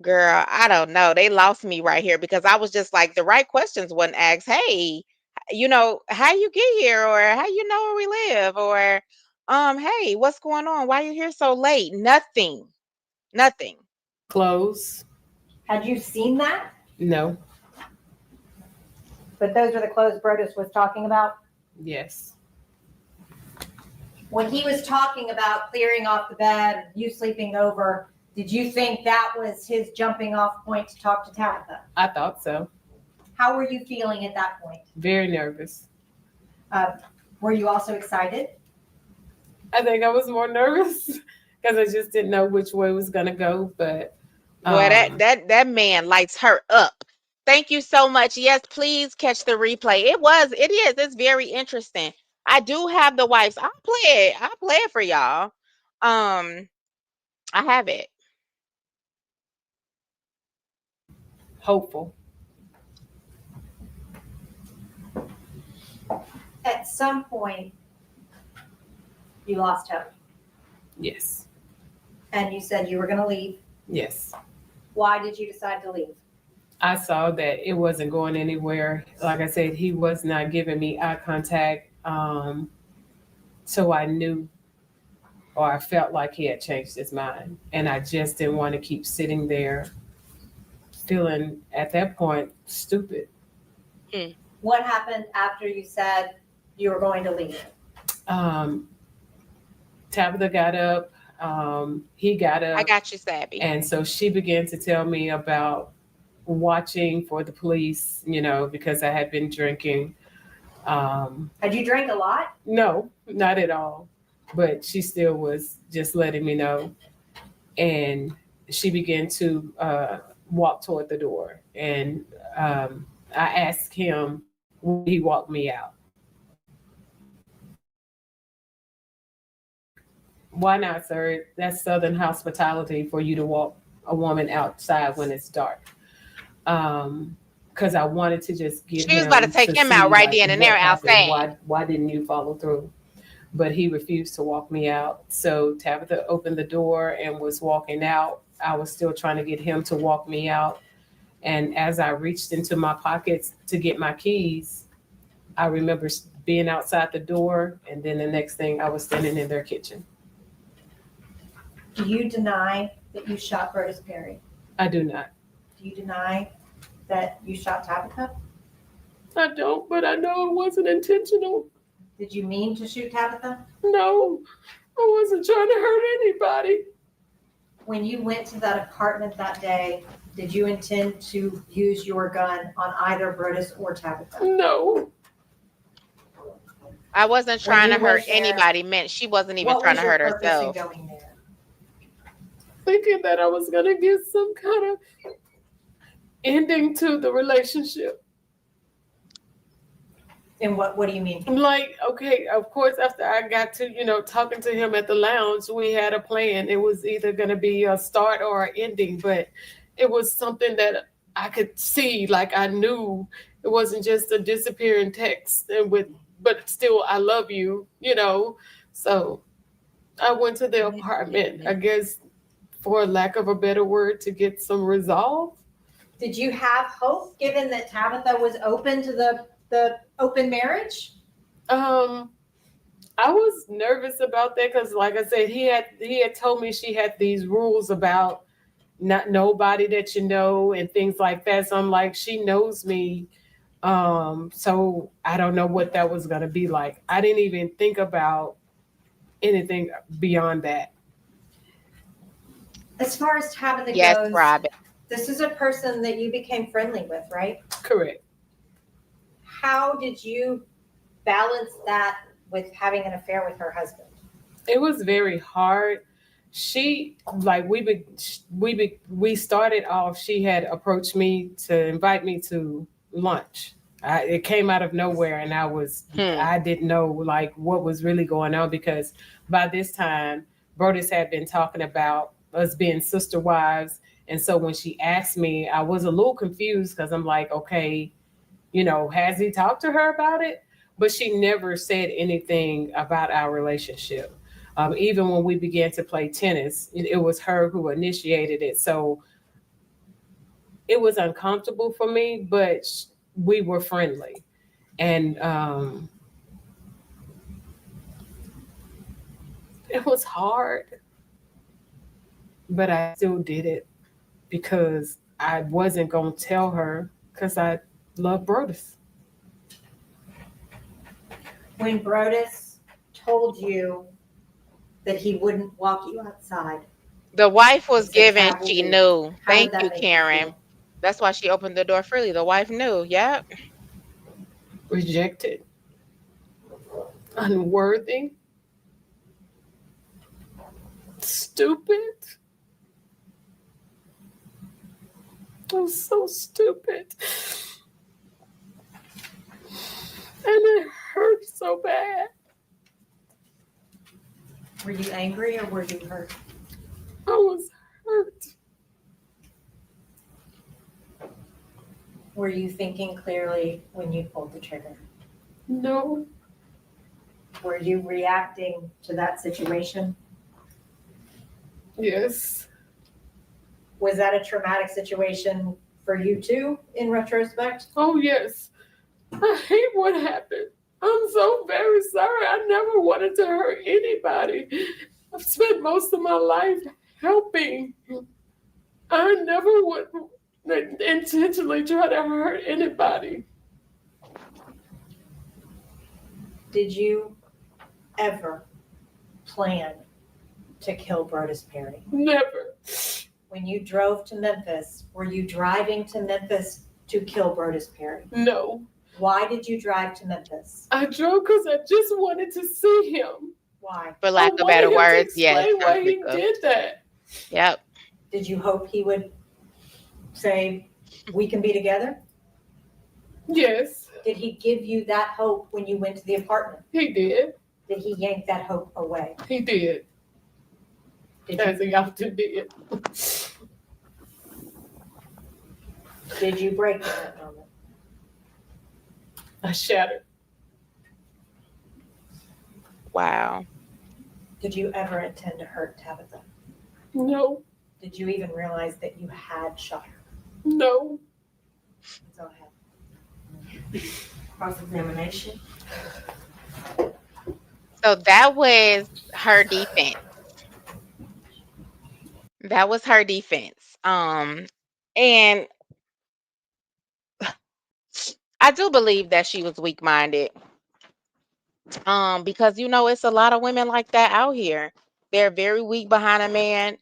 A: Girl, I don't know. They lost me right here because I was just like, the right questions wasn't asked. Hey, how you get here, or how you know where we live, or hey, what's going on? Why you here so late? Nothing. Nothing.
C: Clothes?
B: Had you seen that?
C: No.
B: But those are the clothes Brodus was talking about?
C: Yes.
B: When he was talking about clearing off the bed, you sleeping over, did you think that was his jumping off point to talk to Tabitha?
C: I thought so.
B: How were you feeling at that point?
C: Very nervous.
B: Were you also excited?
C: I think I was more nervous because I just didn't know which way it was gonna go. But
A: Boy, that man lights her up. Thank you so much. Yes, please catch the replay. It's very interesting. I do have the wipes. I'll play it for y'all. I have it.
C: hopeful.
B: At some point, you lost hope
C: Yes.
B: and you said you were going to leave.
C: Yes.
B: Why did you decide to leave?
C: I saw that it wasn't going anywhere. Like I said, he was not giving me eye contact. So I knew, or I felt like he had changed his mind. And I just didn't want to keep sitting there feeling at that point stupid.
B: What happened after you said you were going to leave?
C: Tabitha got up. He got up.
A: I got you, Sabby.
C: And so she began to tell me about watching for the police, because I had been drinking.
B: Had you drank a lot?
C: No, not at all. But she still was just letting me know. And she began to walk toward the door. And I asked him, would he walk me out? Why not, sir? That's Southern hospitality for you to walk a woman outside when it's dark. Because I wanted to just get him.
A: She was about to take him out right then and there outside.
C: Why didn't you follow through? But he refused to walk me out. So Tabitha opened the door and was walking out. I was still trying to get him to walk me out. And as I reached into my pockets to get my keys, I remember being outside the door. And then the next thing, I was standing in their kitchen.
B: Do you deny that you shot Brodus Perry?
C: I do not.
B: Do you deny that you shot Tabitha?
C: I don't, but I know it wasn't intentional.
B: Did you mean to shoot Tabitha?
C: No, I wasn't trying to hurt anybody.
B: When you went to that apartment that day, did you intend to use your gun on either Brodus or Tabitha?
C: No.
A: I wasn't trying to
B: you went
A: hurt
B: there,
A: anybody. Meant she wasn't even
B: What
A: trying
B: was
A: to
B: your
A: hurt
B: purpose in
A: herself.
B: going there?
C: Thinking that I was going to get some kind of ending to the relationship.
B: And what do you mean?
C: Like, okay, of course, after I got to, talking to him at the lounge, we had a plan. It was either going to be a start or an ending, but it was something that I could see, like I knew it wasn't just a disappearing text but still, I love you, So I went to the apartment, I guess, for lack of a better word, to get some resolve.
B: Did you have hope given that Tabitha was open to the open marriage?
C: I was nervous about that because, like I said, he had told me she had these rules about not nobody that you know and things like that. So I'm like, she knows me. So I don't know what that was going to be like. I didn't even think about anything beyond that.
B: As far as Tabitha
A: Yes,
B: goes,
A: Robin.
B: this is a person that you became friendly with, right?
C: Correct.
B: How did you balance that with having an affair with her husband?
C: It was very hard. She, like, we started off, she had approached me to invite me to lunch. It came out of nowhere, and I didn't know like what was really going on, because by this time Brodus had been talking about us being sister wives. And so when she asked me, I was a little confused because I'm like, okay, has he talked to her about it? But she never said anything about our relationship. Even when we began to play tennis, it was her who initiated it. So it was uncomfortable for me, but we were friendly. And it was hard, but I still did it because I wasn't going to tell her because I love Brodus.
B: When Brodus told you that he wouldn't walk you outside,
A: The wife
B: he
A: was
B: said,
A: given,
B: travel
A: she
B: with you.
A: knew.
B: How
A: Thank
B: did that
A: you,
B: make you
A: Karen.
B: feel?
A: That's why she opened the door freely. The wife knew. Yep.
C: Rejected, unworthy, stupid. I was so stupid. And it hurt so bad.
B: Were you angry or were you hurt?
C: I was hurt.
B: Were you thinking clearly when you pulled the trigger?
C: No,
B: Were you reacting to that situation?
C: yes,
B: Was that a traumatic situation for you too, in retrospect?
C: oh yes. I hate what happened. I'm so very sorry. I never wanted to hurt anybody. I've spent most of my life helping. I never would intentionally try to hurt anybody.
B: Did you ever plan to kill Brodus Perry?
C: Never.
B: When you drove to Memphis, were you driving to Memphis to kill Brodus Perry?
C: No.
B: Why did you drive to Memphis?
C: I drove because I just wanted to see him.
B: Why?
A: For lack
C: I
A: of better
C: wanted him to
A: words, yes.
C: explain why he
A: Sandrika.
C: did that.
A: Yep.
B: Did you hope he would say, we can be together?
C: Yes,
B: Did he give you that hope when you went to the apartment?
C: he did.
B: Did he yank that hope away?
C: He did.
B: Did
C: As
B: you,
C: he often did.
B: did you break in that moment?
C: I shattered.
A: Wow.
B: Did you ever intend to hurt Tabitha?
C: No,
B: Did you even realize that you had shot her?
C: no.
B: That's all I have.
D: Cross-examination.
A: So that was her defense. That was her defense. And I do believe that she was weak-minded. Because it's a lot of women like that out here. They're very weak behind a man,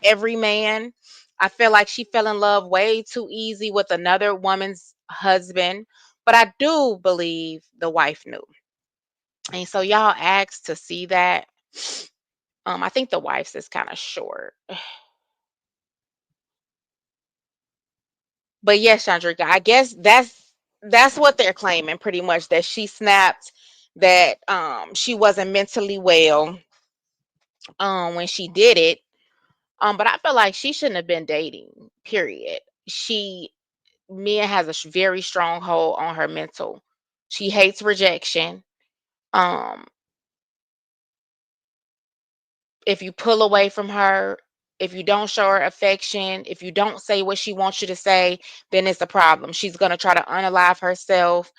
A: every man. I feel like she fell in love way too easy with another woman's husband. But I do believe the wife knew. And so y'all asked to see that. I think the wife's is kind of short. But yes, Chandrika, I guess that's what they're claiming pretty much, that she snapped, that she wasn't mentally well when she did it. But I feel like she shouldn't have been dating, period. Mia has a very strong hold on her mental. She hates rejection. Um, if you pull away from her, if you don't show her affection, if you don't say what she wants you to say, then it's a problem. She's gonna try to unalive herself.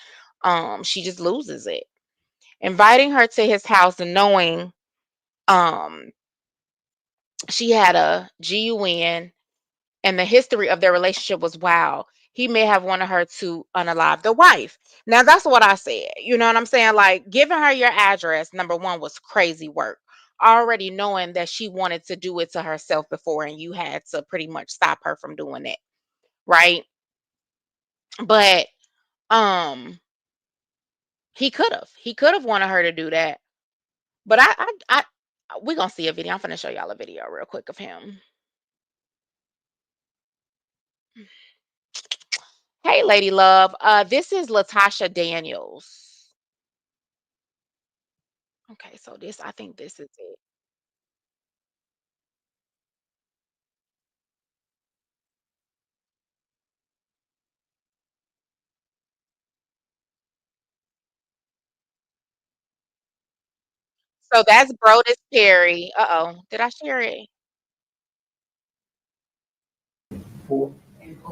A: She just loses it. Inviting her to his house and knowing um she had a GUN and the history of their relationship was wild. He may have wanted her to unalive the wife. Now that's what I said. You know what I'm saying? Like, giving her your address, number one, was crazy work. Already knowing that she wanted to do it to herself before, and you had to pretty much stop her from doing it, right? But um, he could have wanted her to do that. But we're gonna see a video. I'm gonna show y'all a video real quick of him. Hey, Lady Love. This is Latasha Daniels. Okay, so I think this is it. So that's Brodus Perry. Uh-oh. Did I share it?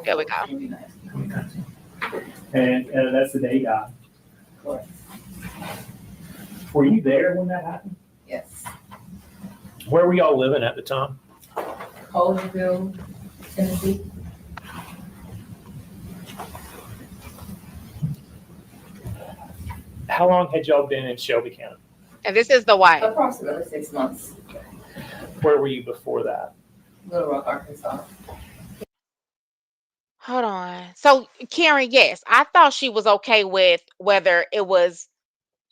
A: There we go.
E: And that's the day guy. course.
F: Were you there when that happened?
E: Yes.
F: Where were y'all living at the time?
E: Colesville, Tennessee.
F: How long had y'all been in Shelby County?
A: And this is the wife.
E: Approximately 6 months.
F: Where were you before that?
E: Little Rock, Arkansas.
A: Hold on. So, Karen, yes, I thought she was okay with whether it was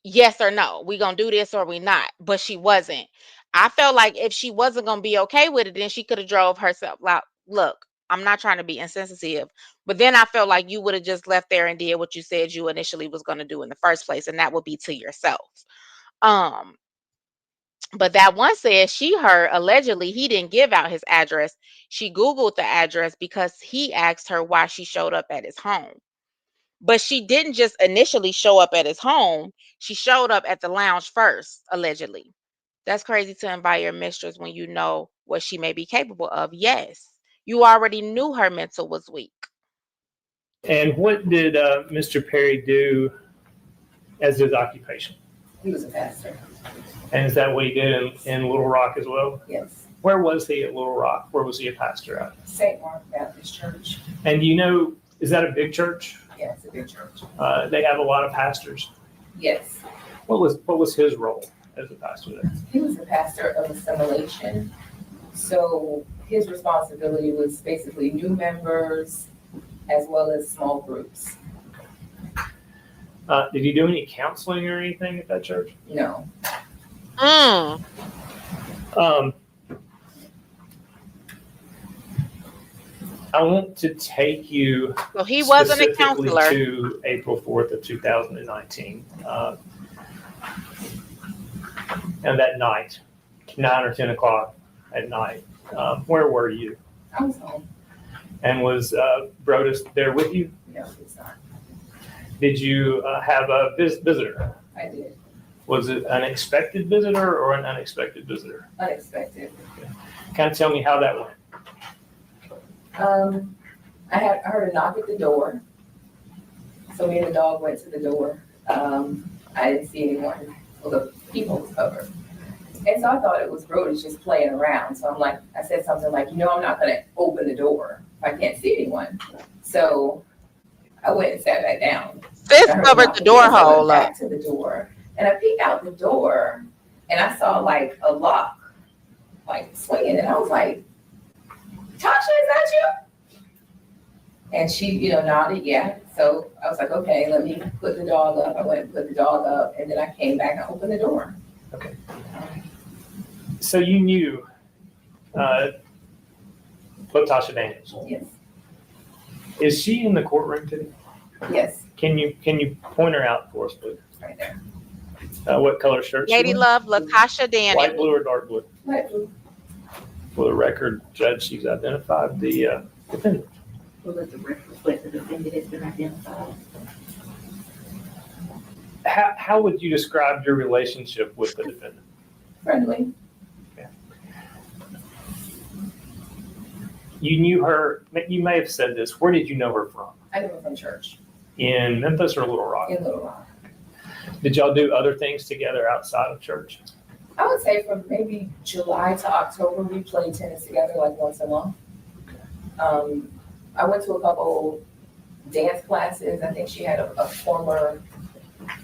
A: yes or no. We gonna do this or we not, but she wasn't. I felt like if she wasn't gonna be okay with it, then she could have drove herself. Like, look, I'm not trying to be insensitive, but then I felt like you would have just left there and did what you said you initially was gonna do in the first place, and that would be to yourself. Um, but that one said she heard allegedly he didn't give out his address. She Googled the address because he asked her why she showed up at his home. But she didn't just initially show up at his home. She showed up at the lounge first, allegedly. That's crazy to invite your mistress when you know what she may be capable of. Yes. You already knew her mental was weak.
F: And what did Mr. Perry do as his occupation?
E: He was a pastor.
F: And is that what he did in Little Rock as well?
E: Yes.
F: Where was he at Little Rock? Where was he a pastor at?
E: St. Mark Baptist Church.
F: And do you know, is that a big church?
E: Yeah, it's a big church.
F: They have a lot of pastors.
E: Yes.
F: What was his role as a pastor there?
E: He was the pastor of assimilation. So his responsibility was basically new members as well as small groups.
F: Did he do any counseling or anything at that church?
E: No.
A: Mm.
F: I want to take you
A: So he wasn't a
F: specifically
A: counselor.
F: to April 4th of 2019. And that night, 9 or 10 o'clock at night, where were you?
E: I was home.
F: And was Brodus there with you?
E: No, it's not.
F: Did you have a visitor?
E: I did.
F: Was it an expected visitor or an unexpected visitor?
E: Unexpected.
F: Kind of tell me how that went.
E: I heard a knock at the door. So me and the dog went to the door. I didn't see anyone. Well, the people was covered. And so I thought it was Brodus just playing around. So I said something like, I'm not going to open the door if I can't see anyone. So I went and sat back down.
A: Sis
E: I heard
A: covered
E: knock
A: the
E: again,
A: door
E: so I went
A: hole up.
E: back to the door. And I peeked out the door and I saw like a lock, like swinging. And I was like, Tasha, is that you? And she, nodded, yeah. So I was like, okay, let me put the dog up. I went and put the dog up, and then I came back and opened the door.
F: Okay. So you knew Latasha Daniels.
E: Yes,
F: Is she in the courtroom today?
E: yes,
F: Can you point her out for us, please?
E: right there.
F: What color shirt? she
A: Lady
F: wearing?
A: Love, Latasha
F: Light
A: Daniels.
F: blue or dark blue?
E: Light blue.
F: For the record, Judge, she's identified the defendant.
D: We'll let the record reflect the defendant has been identified.
F: How would you describe your relationship with the defendant?
E: Friendly.
F: You knew her, you may have said this, where did you know her from?
E: I knew her from church
F: In Memphis or Little Rock?
E: in Little Rock.
F: Did y'all do other things together outside of church?
E: I would say from maybe July to October, we played tennis together like once a month. I went to a couple dance classes. I think she had a former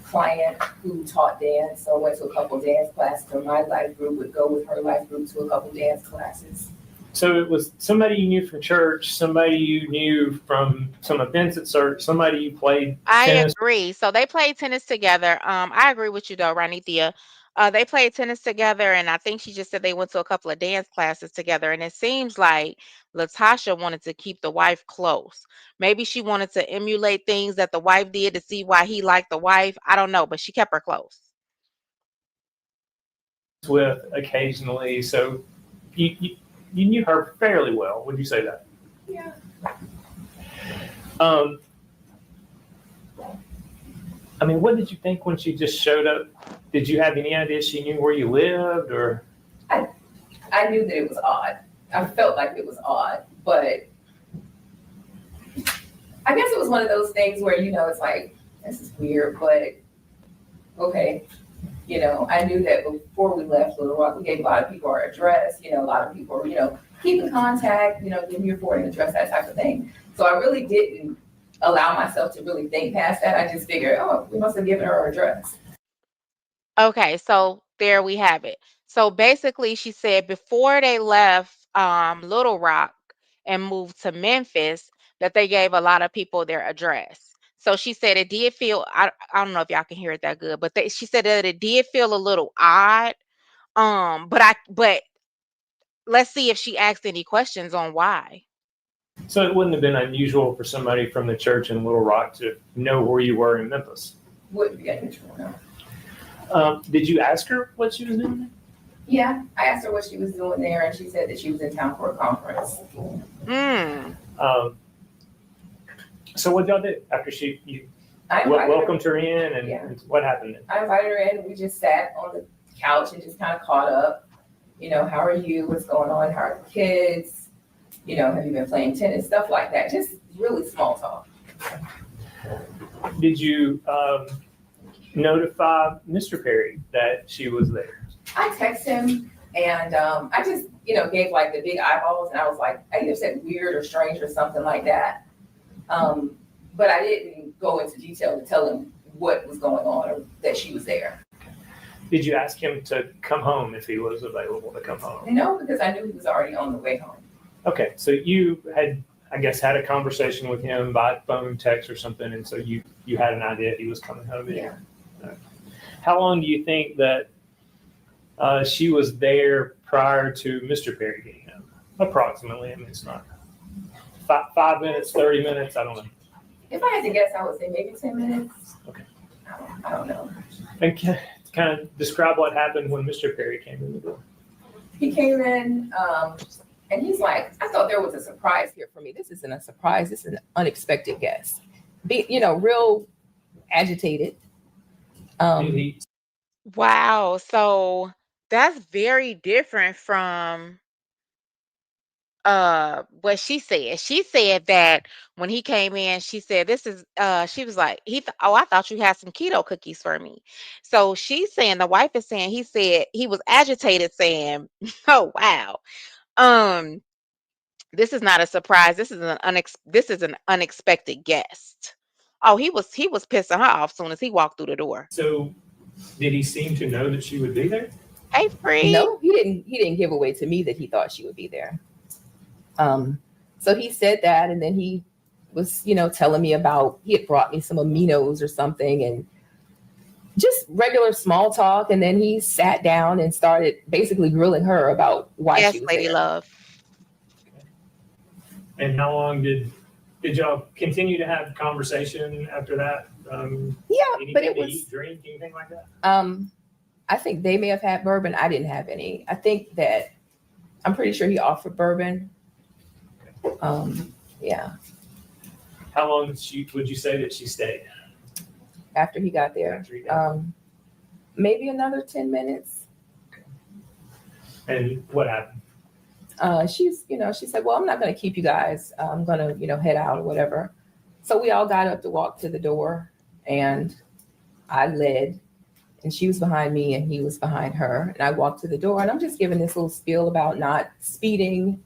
E: client who taught dance, so I went to a couple dance classes. So my life group would go with her life group to a couple dance classes.
F: So it was somebody you knew from church, somebody you knew from some events at church, somebody you played
A: I
F: tennis.
A: agree. So they played tennis together. I agree with you though, Ranithia. They played tennis together, and I think she just said they went to a couple of dance classes together. And it seems like Latasha wanted to keep the wife close. Maybe she wanted to emulate things that the wife did to see why he liked the wife. I don't know, but she kept her close.
F: With occasionally. So you knew her fairly well. Would you say that?
E: Yeah.
F: I mean, what did you think when she just showed up? Did you have any idea she knew where you lived, or?
E: I knew that it was odd. I felt like it was odd, but I guess it was one of those things where, it's like, this is weird, but okay, I knew that before we left Little Rock, we gave a lot of people our address, a lot of people, keep in contact, give me your forwarding address, that type of thing. So I really didn't allow myself to really think past that. I just figured, oh, we must have given her our address.
A: Okay, so there we have it. So basically, she said before they left Little Rock and moved to Memphis, that they gave a lot of people their address. So she said it did feel, I don't know if y'all can hear it that good, but she said that it did feel a little odd. But let's see if she asked any questions on why.
F: So it wouldn't have been unusual for somebody from the church in Little Rock to know where you were in Memphis.
E: Wouldn't be unusual, no.
F: Did you ask her what she was doing?
E: Yeah, I asked her what she was doing there, and she said that she was in town for a conference.
A: Mm.
F: So what y'all did after you
E: I invited her.
F: welcomed her in, and
E: Yeah.
F: what happened then?
E: I invited her in. We just sat on the couch and just kind of caught up. How are you? What's going on? How are the kids? Have you been playing tennis? Stuff like that. Just really small talk.
F: Did you notify Mr. Perry that she was there?
E: I texted him and I just, gave like the big eyeballs, and I was like, I either said weird or strange or something like that. But I didn't go into detail to tell him what was going on or that she was there.
F: Did you ask him to come home if he was available to come home?
E: No, because I knew he was already on the way home.
F: Okay, so you had, I guess, had a conversation with him by phone, text, or something, and so you had an idea he was coming home.
E: Yeah.
F: How long do you think that she was there prior to Mr. Perry getting home? Approximately. I mean, it's not 5 minutes, 30 minutes. I don't know.
E: If I had to guess, I would say maybe 10 minutes.
F: Okay.
E: I don't know.
F: And kind of describe what happened when Mr. Perry came in the door.
E: He came in, and he's like, I thought there was a surprise here for me. This isn't a surprise. This is an unexpected guest. Real agitated.
A: Wow. So that's very different from what she said. She said that when he came in, she said she was like, I thought you had some keto cookies for me. So she's saying, the wife is saying, he said he was agitated saying, oh wow. This is not a surprise. This is an unexpected guest. Oh, he was pissing her off soon as he walked through the door.
F: So did he seem to know that she would be there?
A: Hey, Free.
E: No, he didn't give away to me that he thought she would be there. So he said that, and then he was, telling me about, he had brought me some aminos or something, and just regular small talk. And then he sat down and started basically grilling her about why
A: Yes,
E: she was
A: Lady
E: there.
A: Love.
F: And how long did y'all continue to have conversation after that?
E: Yeah,
F: Anything
E: but it
F: to
E: was,
F: eat, drink, anything like that?
E: I think they may have had bourbon. I didn't have any. I'm pretty sure he offered bourbon. Yeah,
F: How long would you say that she stayed
E: after he got there.
F: after he got
E: Maybe another 10 minutes.
F: And what happened?
E: She said, well, I'm not going to keep you guys. I'm going to, head out or whatever. So we all got up to walk to the door, and I led, and she was behind me and he was behind her. And I walked to the door, and I'm just giving this little spiel about not speeding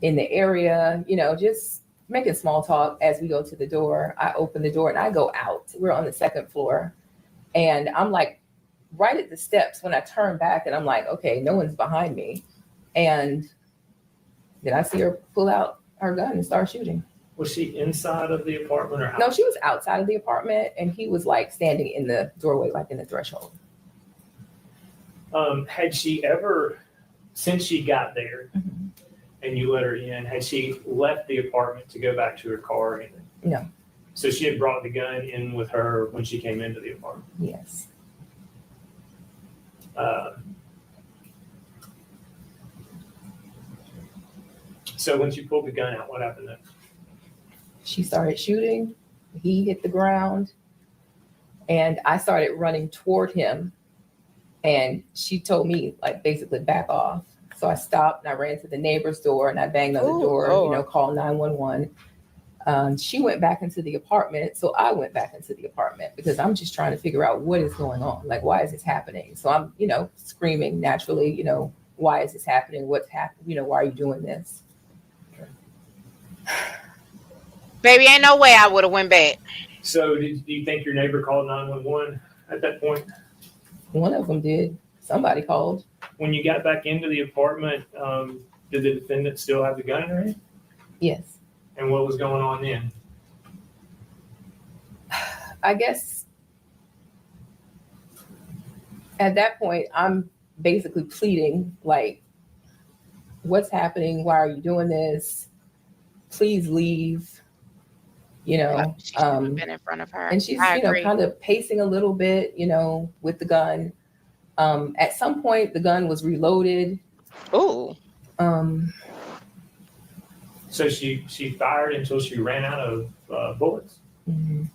E: in the area, just making small talk as we go to the door. I open the door and I go out. We're on the second floor, and I'm like right at the steps when I turn back, and I'm like, okay, no one's behind me. And then I see her pull out her gun and start shooting.
F: Was she inside of the apartment or out?
E: No, she was outside of the apartment, and he was like standing in the doorway, like in the threshold.
F: Had she ever, since she got there and you let her in, had she left the apartment to go back to her car or anything?
E: No.
F: So she had brought the gun in with her when she came into the apartment.
E: Yes.
F: So when she pulled the gun out, what happened then?
E: She started shooting. He hit the ground, and I started running toward him. And she told me, like, basically back off. So I stopped and I ran to the neighbor's door and I banged on the door,
A: Lord.
E: called 911. She went back into the apartment, so I went back into the apartment because I'm just trying to figure out what is going on. Like, why is this happening? So I'm, screaming naturally, why is this happening? What's happening? Why are you doing this?
A: Baby, ain't no way I would have went back.
F: So do you think your neighbor called 911 at that point?
E: One of them did. Somebody called.
F: When you got back into the apartment, did the defendant still have the gun in her hand?
E: Yes.
F: And what was going on then?
E: I guess at that point, I'm basically pleading, like, what's happening? Why are you doing this? Please leave.
A: She should have been in front of her.
E: And she's,
A: I agree.
E: kind of pacing a little bit, with the gun. At some point, the gun was reloaded.
A: Ooh.
F: So she fired until she ran out of bullets.
E: Mhm.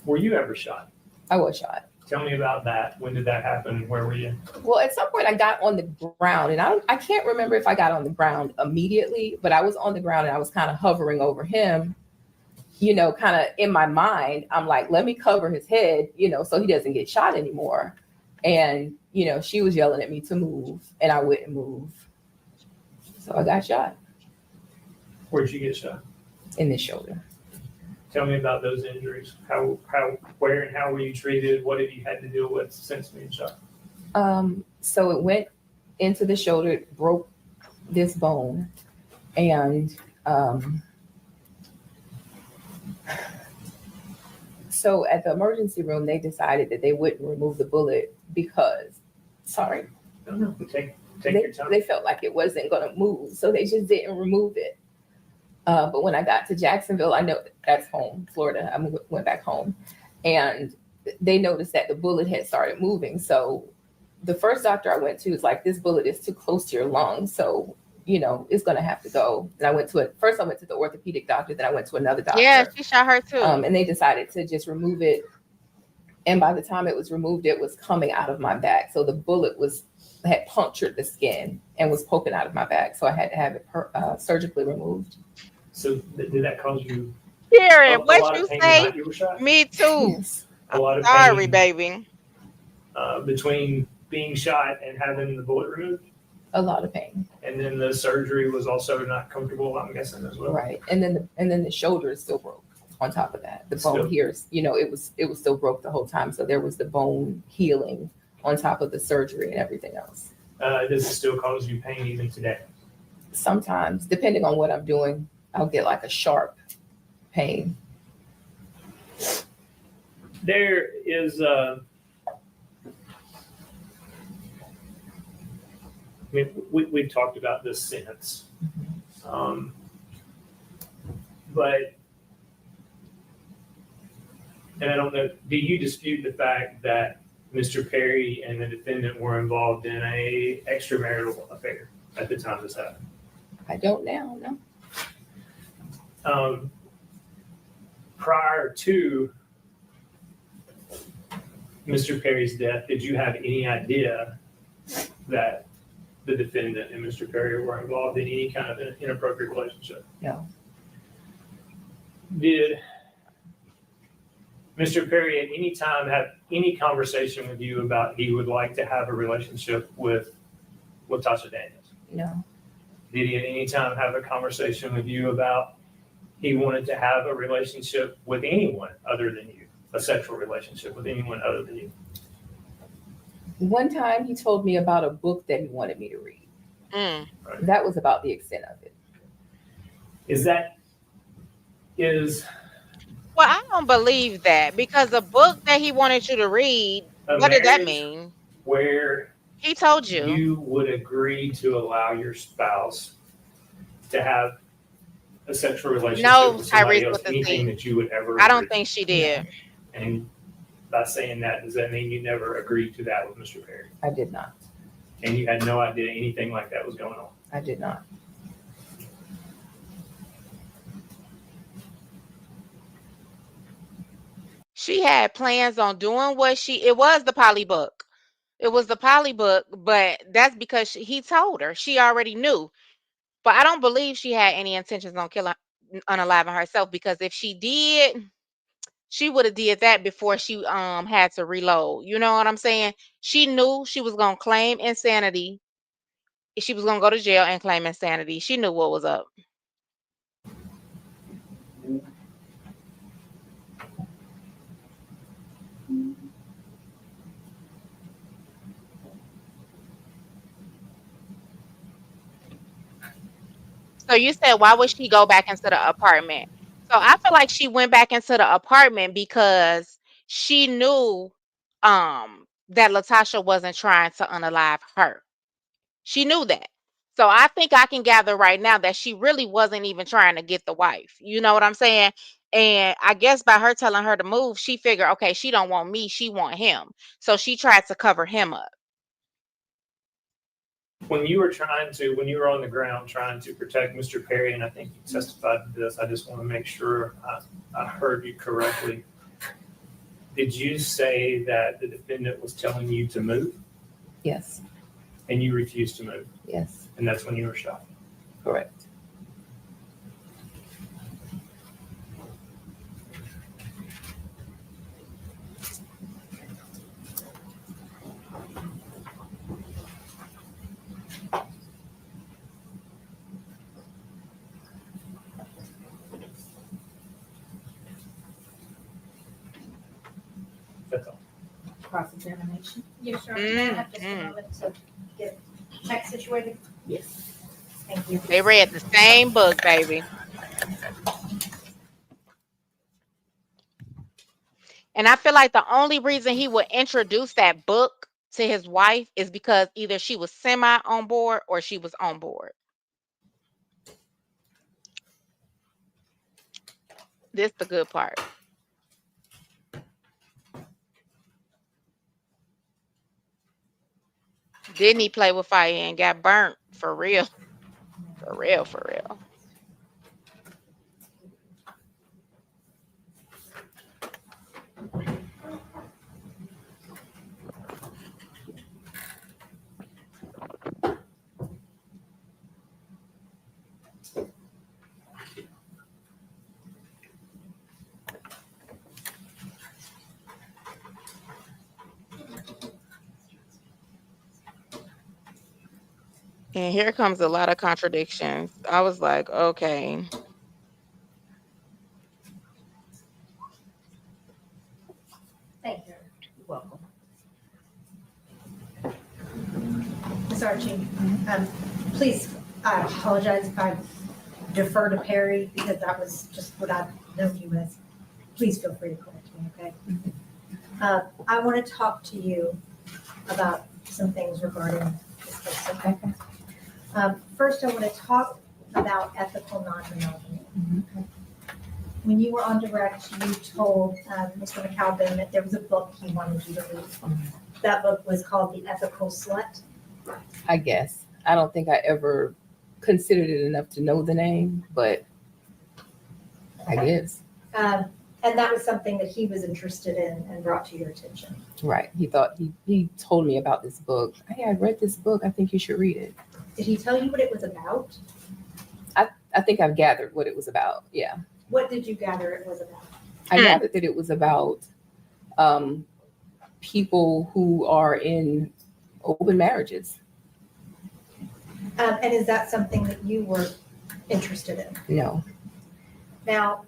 F: Were you ever shot?
E: I was shot.
F: Tell me about that. When did that happen? Where were you?
E: Well, at some point I got on the ground, and I can't remember if I got on the ground immediately, but I was on the ground and I was kind of hovering over him, kind of in my mind. I'm like, let me cover his head, so he doesn't get shot anymore. And, she was yelling at me to move, and I wouldn't move. So I got shot
F: Where'd you get shot?
E: in the shoulder.
F: Tell me about those injuries. Where and how were you treated? What have you had to deal with since being shot?
E: So it went into the shoulder, it broke this bone, and so at the emergency room, they decided that they wouldn't remove the bullet because,
F: No. Take your time.
E: they felt like it wasn't going to move, so they just didn't remove it. But when I got to Jacksonville, I know that's home, Florida. I went back home, and they noticed that the bullet had started moving. So the first doctor I went to was like, this bullet is too close to your lung, so it's going to have to go. And I went to the orthopedic doctor, then I went to another doctor.
A: Yeah, she shot her too.
E: And they decided to just remove it. And by the time it was removed, it was coming out of my back. So the bullet had punctured the skin and was poking out of my back. So I had to have it surgically removed.
F: So did that cause you
A: Karen,
F: a lot
A: what
F: of
A: you
F: pain
A: say?
F: the night you were shot?
A: Me too.
E: Yes.
F: A lot of
A: Sorry,
F: pain
A: baby.
F: between being shot and having the bullet removed?
E: A lot of pain.
F: And then the surgery was also not comfortable, I'm guessing, as well.
E: Right. And then the shoulder is still broke on top of that. The bone
F: Still.
E: here is, it was still broke the whole time. So there was the bone healing on top of the surgery and everything else.
F: Does it still cause you pain even today?
E: Sometimes, depending on what I'm doing, I'll get like a sharp pain.
F: There is we've talked about this since, but, and I don't know, do you dispute the fact that Mr. Perry and the defendant were involved in a extramarital affair at the time this happened?
E: I don't now, no.
F: Prior to Mr. Perry's death, did you have any idea that the defendant and Mr. Perry were involved in any kind of an inappropriate relationship?
E: No.
F: Did Mr. Perry at any time have any conversation with you about he would like to have a relationship with Tasha Daniels?
E: No.
F: Did he at any time have a conversation with you about he wanted to have a relationship with anyone other than you, a sexual relationship with anyone other than you?
E: One time he told me about a book that he wanted me to read.
A: Mm.
E: That was about the extent of it.
A: Well, I don't believe that because the book that he wanted you to read, what did that mean?
F: Where
A: He told you.
F: you would agree to allow your spouse to have a sexual relationship
A: No,
F: with somebody
A: Tyrese
F: else,
A: with the
F: anything
A: Z.
F: that you would ever
A: I don't
F: agree
A: think she did.
F: to. And by saying that, does that mean you never agreed to that with Mr. Perry?
E: I did not.
F: And you had no idea anything like that was going on?
E: I did not.
A: She had plans on doing it was the poly book. It was the poly book, but that's because he told her. She already knew. But I don't believe she had any intentions on killing unaliving herself, because if she did, she would have did that before she had to reload. You know what I'm saying? She knew she was gonna claim insanity. She was gonna go to jail and claim insanity. She knew what was up. So you said, why would she go back into the apartment? So I feel like she went back into the apartment because she knew that Latasha wasn't trying to unalive her. She knew that. So I think I can gather right now that she really wasn't even trying to get the wife. You know what I'm saying? And I guess by her telling her to move, she figured, okay, she don't want me, she want him. So she tried to cover him up.
F: When you were on the ground trying to protect Mr. Perry, and I think you testified to this, I just want to make sure I heard you correctly. Did you say that the defendant was telling you to move
E: Yes,
F: and you refused to move?
E: yes,
F: And that's when you were shot?
E: correct.
F: That's all.
B: Cross-examination.
G: Yes, sir. May I have just a moment to get check situated?
E: Yes.
G: Thank you.
A: They read the same book, baby. And I feel like the only reason he would introduce that book to his wife is because either she was semi on board or she was on board. This the good part. Didn't he play with fire and got burnt? For real. For real, for real. And here comes a lot of contradictions. I was like, okay.
G: Thank you.
E: You're welcome.
G: Ms. Archie, please, I apologize if I defer to Perry because that was just what I've known you as. Please feel free to correct me, okay? I want to talk to you about some things regarding this case, okay? First, I want to talk about ethical non-monogamy.
E: Mhm.
G: When you were on direct, you told Mr. McAlvin that there was a book he wanted you to read. That book was called The Ethical Slut.
E: I guess. I don't think I ever considered it enough to know the name, but I guess.
G: And that was something that he was interested in and brought to your attention.
E: Right. He told me about this book. Hey, I read this book. I think you should read it.
G: Did he tell you what it was about?
E: I think I've gathered what it was about. Yeah.
G: What did you gather it was about?
E: I gathered that it was about people who are in open marriages.
G: And is that something that you were interested in?
E: No.
G: Now,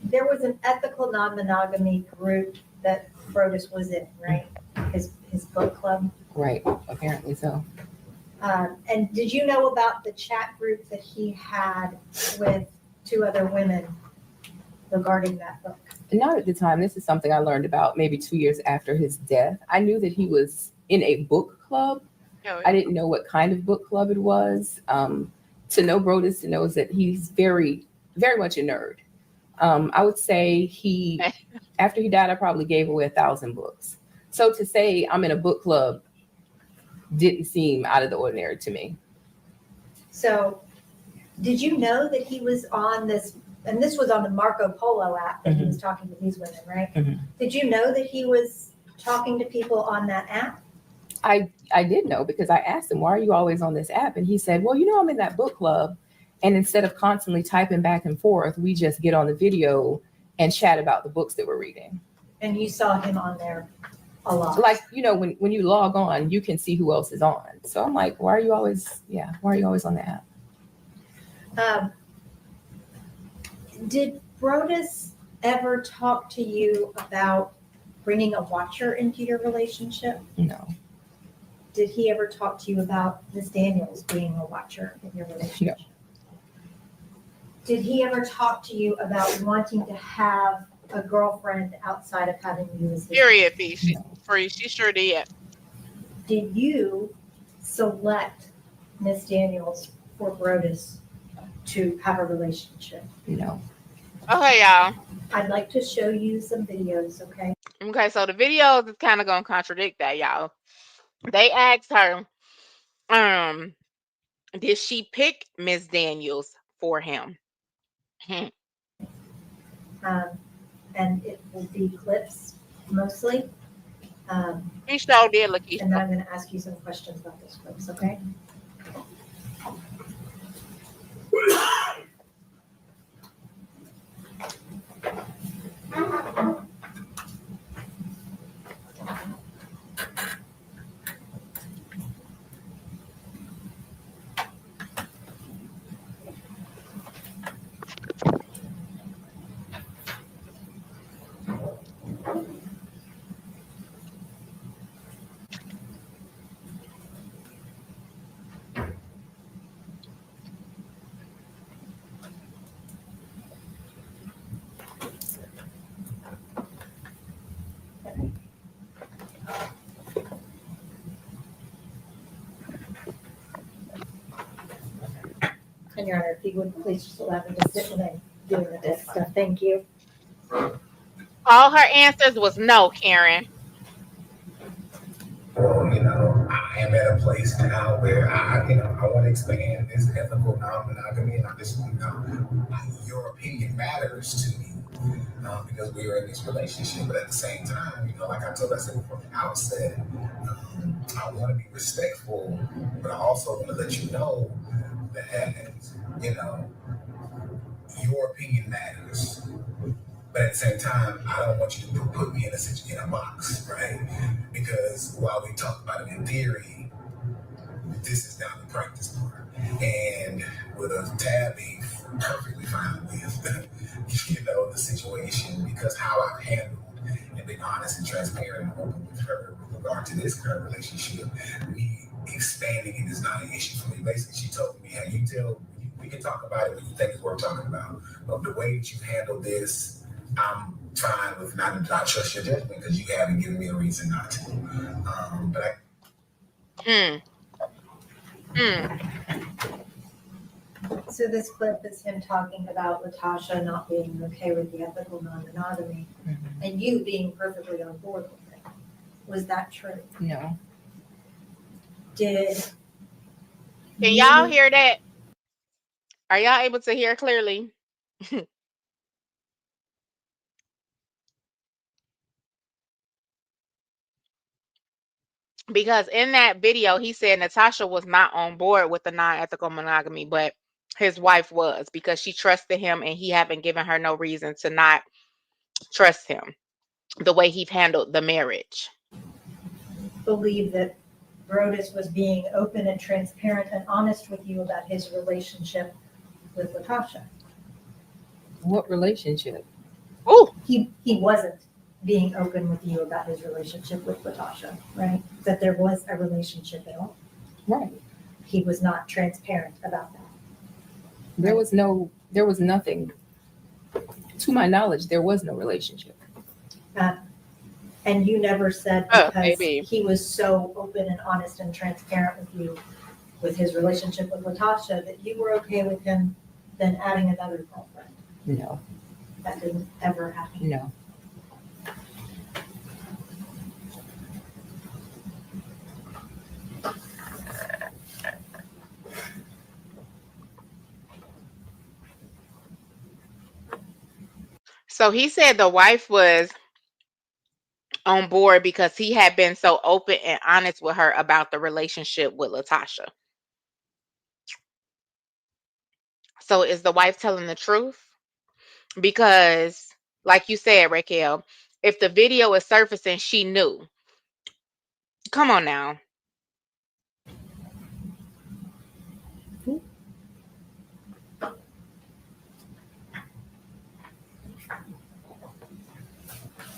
G: there was an ethical non-monogamy group that Brodus was in, right? His book club.
E: Right. Apparently so.
G: And did you know about the chat group that he had with 2 other women regarding that book?
E: Not at the time. This is something I learned about maybe 2 years after his death. I knew that he was in a book club. I didn't know what kind of book club it was. To know Brodus, to know is that he's very, very much a nerd. I would say after he died, I probably gave away 1,000 books. So to say I'm in a book club didn't seem out of the ordinary to me.
G: So did you know that he was on this, and this was on the Marco Polo app that he was talking to these women, right?
E: Mhm.
G: Did you know that he was talking to people on that app?
E: I did know because I asked him, why are you always on this app? And he said, well, I'm in that book club And instead of constantly typing back and forth, we just get on the video and chat about the books that we're reading.
G: And you saw him on there a lot.
E: Like, you know, when you log on, you can see who else is on. So I'm like, why are you always on the app?
G: Did Brodus ever talk to you about bringing a watcher into your relationship?
E: No,
G: Did he ever talk to you about Ms. Daniels being a watcher in your relationship?
E: No.
G: Did he ever talk to you about wanting to have a girlfriend outside of having you as his?
A: Period. P. She sure did.
G: Did you select Ms. Daniels for Brodus to have a relationship?
E: no.
A: Okay, y'all.
G: I'd like to show you some videos, okay?
A: Okay, so the video is kind of gonna contradict that, y'all. They asked her, did she pick Miss Daniels for him?
G: And it will be clips mostly.
A: She sure did, Lakeisha.
G: And then I'm gonna ask you some questions about those clips, okay? And Your Honor, if you would please just allow me to sit when I'm doing this stuff, thank you.
A: All her answers was no, Karen.
H: Well, you know, I am at a place now where I want to expand this ethical non-monogamy, and I just, your opinion matters to me because we are in this relationship. But at the same time, like I said from the outset, I want to be respectful, but I also want to let you know that, your opinion matters. But at the same time, I don't want you to put me in a box, right? Because while we talk about it in theory, this is now the practice part. And with a tab being perfectly fine with, the situation, because how I've handled and been honest and transparent and open with her with regard to this current relationship, me expanding it is not an issue for me. Basically, she told me, hey, we can talk about it when you think it's worth talking about. But the way that you handle this, I'm fine with not trust your judgment because you haven't given me a reason not to.
G: So this clip is him talking about Latasha not being okay with the ethical non-monogamy and you being perfectly on board with it. Was that true?
E: No.
G: Did
A: Can y'all hear that? Are y'all able to hear clearly? Because in that video, he said Natasha was not on board with the non-ethical monogamy, but his wife was because she trusted him and he haven't given her no reason to not trust him the way he handled the marriage.
G: believe that Brodus was being open and transparent and honest with you about his relationship with Latasha?
E: What relationship?
A: Ooh,
G: He wasn't being open with you about his relationship with Latasha, right? That there was a relationship at all.
E: Right.
G: He was not transparent about that.
E: There was nothing, to my knowledge, there was no relationship.
G: And you never said because
A: maybe.
G: he was so open and honest and transparent with you with his relationship with Latasha that you were okay with him then adding another girlfriend.
E: No,
G: That didn't ever happen.
E: no.
A: So he said the wife was on board because he had been so open and honest with her about the relationship with Latasha. So is the wife telling the truth? Because, like you said, Raquel, if the video is surfacing, she knew. Come on now.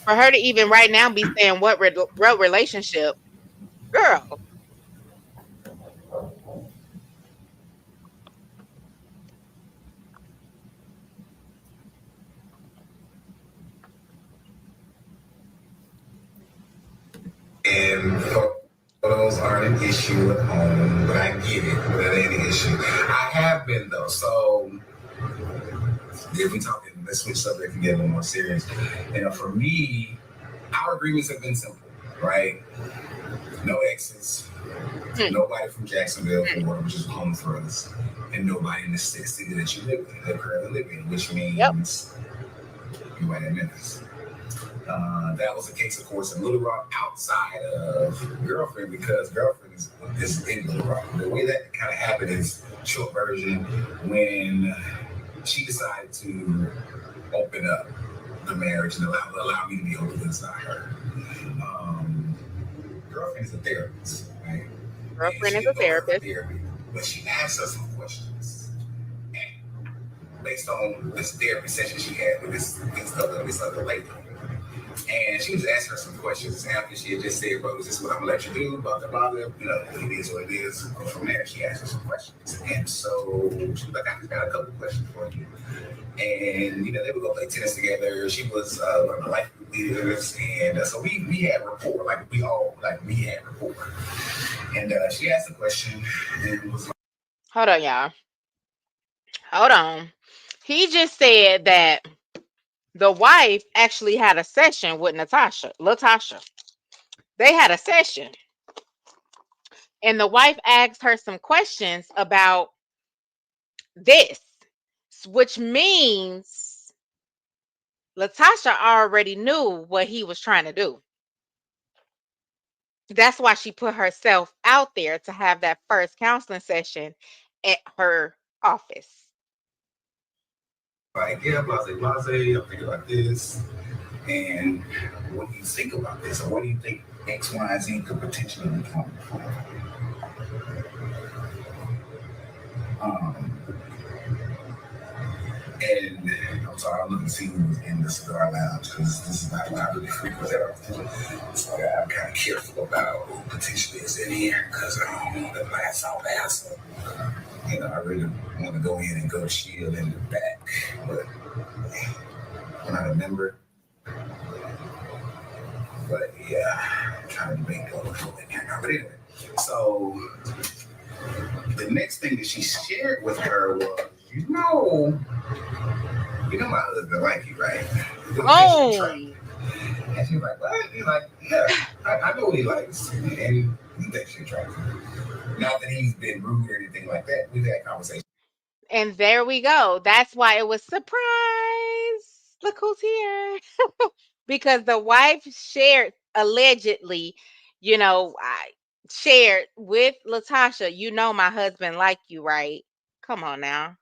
A: For her to even right now be saying what relationship, girl.
H: And photos aren't an issue at home, but I get it. That ain't an issue. I have been though. So if we talking, let's switch subject and get a little more serious. For me, our agreements have been simple, right? No exes, nobody from Jacksonville, Florida, which is home for us, and nobody in the city that you live in, that currently live in, which means you might in Memphis. That was the case, of course, in Little Rock outside of Girlfriend, because Girlfriend is in Little Rock. The way that kind of happened is, short version, when she decided to open up the marriage and allow me to be open inside her. Girlfriend is a therapist, right?
A: Girlfriend is a therapist.
H: Therapy, but she asked us some questions. And based on this therapy session she had with this other lady. And she was asking her some questions after she had just said, bro, is this what I'm gonna let you do? Blah, blah, blah. It is what it is. And from there, she asked her some questions. And so she was like, I just got a couple questions for you. And, they would go play tennis together. She was one of the life group leaders. And so we had rapport. We had rapport. And she asked a question and was like,
A: Hold on, y'all. Hold on. He just said that the wife actually had a session with Latasha. They had a session. And the wife asked her some questions about this, which means Latasha already knew what he was trying to do. That's why she put herself out there to have that first counseling session at her office.
H: like, yeah, blase, I'm thinking about this. And what do you think about this? Or what do you think X, Y, and Z could potentially become? And I'm sorry, I'm looking to see who's in the cigar lounge because this is not what I really frequent that often. So I'm kind of careful about who potentially is in here because I don't want to blast out loud. I really want to go in and go shield in the back. But I'm not a member. But yeah, I'm trying to make go in here now. But anyway, so the next thing that she shared with her was, my husband like you, right?
A: Oh.
H: And she's like, what? He's like, yeah, I know what he likes. And he thinks you're attractive. Not that he's been rude or anything like that. We've had conversations.
A: And there we go. That's why it was surprise. Look who's here. Because the wife shared, allegedly, I shared with Latasha, my husband like you, right? Come on now.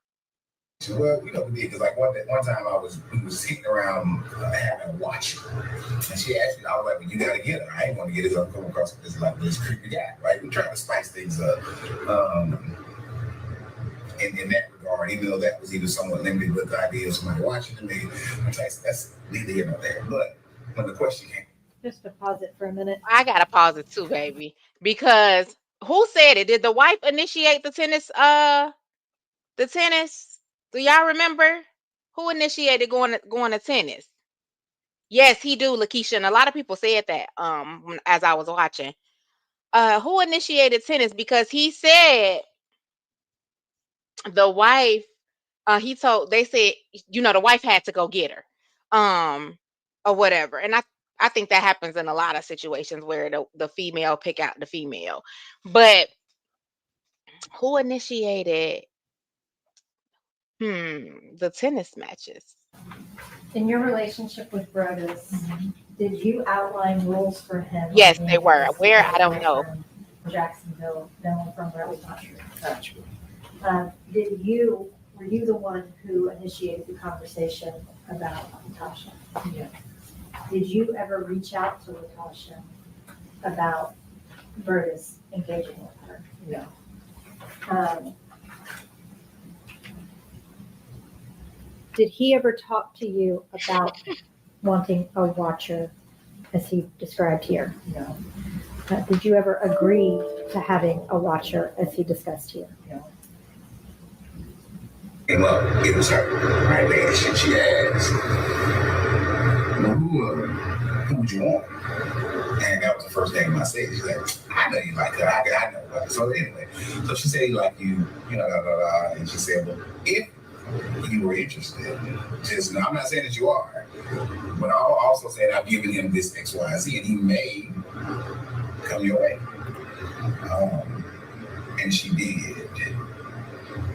H: Well, we did because one time we was sitting around having a watch, and she asked me, I was like, well, you gotta get her. I ain't gonna get it. I'm coming across this creepy guy, right? We're trying to spice things up. In that regard, even though that was even somewhat limited with the idea of somebody watching me, that's neither here nor there. But when the question came,
G: Just to pause it for a minute.
A: I gotta pause it too, baby, because who said it? Did the wife initiate the tennis? The tennis. Do y'all remember who initiated going to tennis? Yes, he do, Lakeisha, and a lot of people said that as I was watching. Who initiated tennis? Because he said the wife. They said the wife had to go get her, or whatever. And I think that happens in a lot of situations where the female pick out the female. But who initiated the tennis matches?
B: In your relationship with Brodus, did you outline rules for him?
A: Yes, they were. Where? I don't know.
B: Jacksonville, no, from where we not sure. Did you
G: were you the one who initiated the conversation about Natasha?
E: Yeah.
G: Did you ever reach out to Natasha about Burtis engaging with her?
E: No.
G: Did he ever talk to you about wanting a watcher, as he described here?
E: No.
G: Did you ever agree to having a watcher, as he discussed here?
H: Came up, it was her, right? Lady, she asked, well, who would you want? And that was the first thing I said. She's like, I know you like her. I know about it. So anyway, so she said, like you know, blah, blah, blah. And she said, well, if you were interested, just, I'm not saying that you are, but I'll also say I've given him this X, Y, Z, and he may come your way. And she did.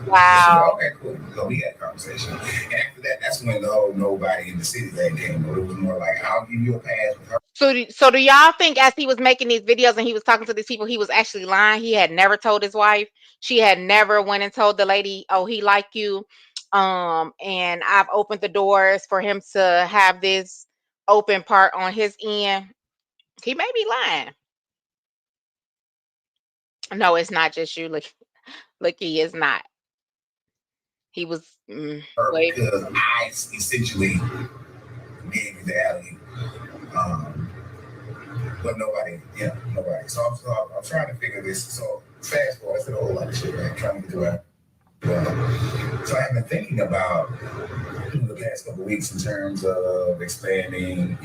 A: Wow.
H: Okay, cool. So we had a conversation. And after that, that's when the whole nobody in the city thing came. It was more like, I'll give you a pass with her.
A: So do y'all think as he was making these videos and he was talking to these people, he was actually lying? He had never told his wife. She had never went and told the lady, oh, he like you. And I've opened the doors for him to have this open part on his end. He may be lying. No, it's not just you. Look, he is not. He was wait.
H: Because I essentially gave you the alley. But nobody. So I'm trying to figure this. So fast forward, I said a whole lot of shit, right? Trying to get to it. So I've been thinking about the past couple of weeks in terms of expanding,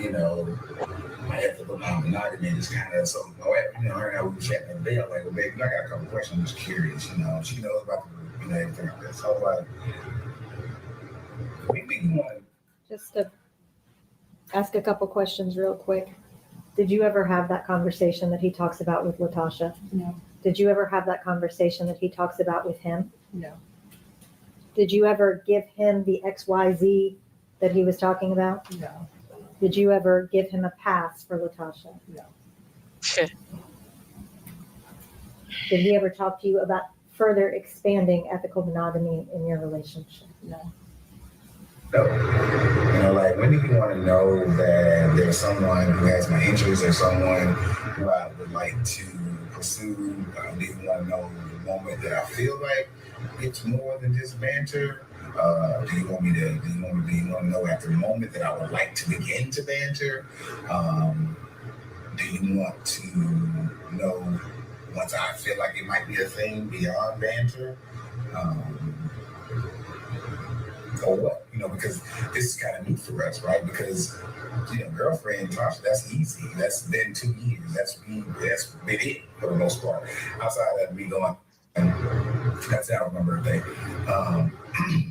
H: my ethical non-monogamy, and just kind of so, her and I were chatting the day. I'm like, well, baby, I got a couple questions. I'm just curious, She knows about everything like that. So I was like, what do you think you want?
G: Just to ask a couple questions real quick. Did you ever have that conversation that he talks about with Latasha?
E: No.
G: Did you ever have that conversation that he talks about with him?
E: No.
G: Did you ever give him the XYZ that he was talking about?
E: No.
G: Did you ever give him a pass for Latasha?
E: No.
G: Did he ever talk to you about further expanding ethical monogamy in your relationship?
E: No.
H: No. Like, when do you want to know that there's someone who has my interest or someone who I would like to pursue? Do you want to know the moment that I feel like it's more than just banter? Do you want to know at the moment that I would like to begin to banter? Do you want to know once I feel like it might be a thing beyond banter? Or what? Because this is kind of new for us, right? Because, girlfriend, Tasha, that's easy. That's been 2 years. That's been it for the most part. Outside of me going, that's out of my birthday.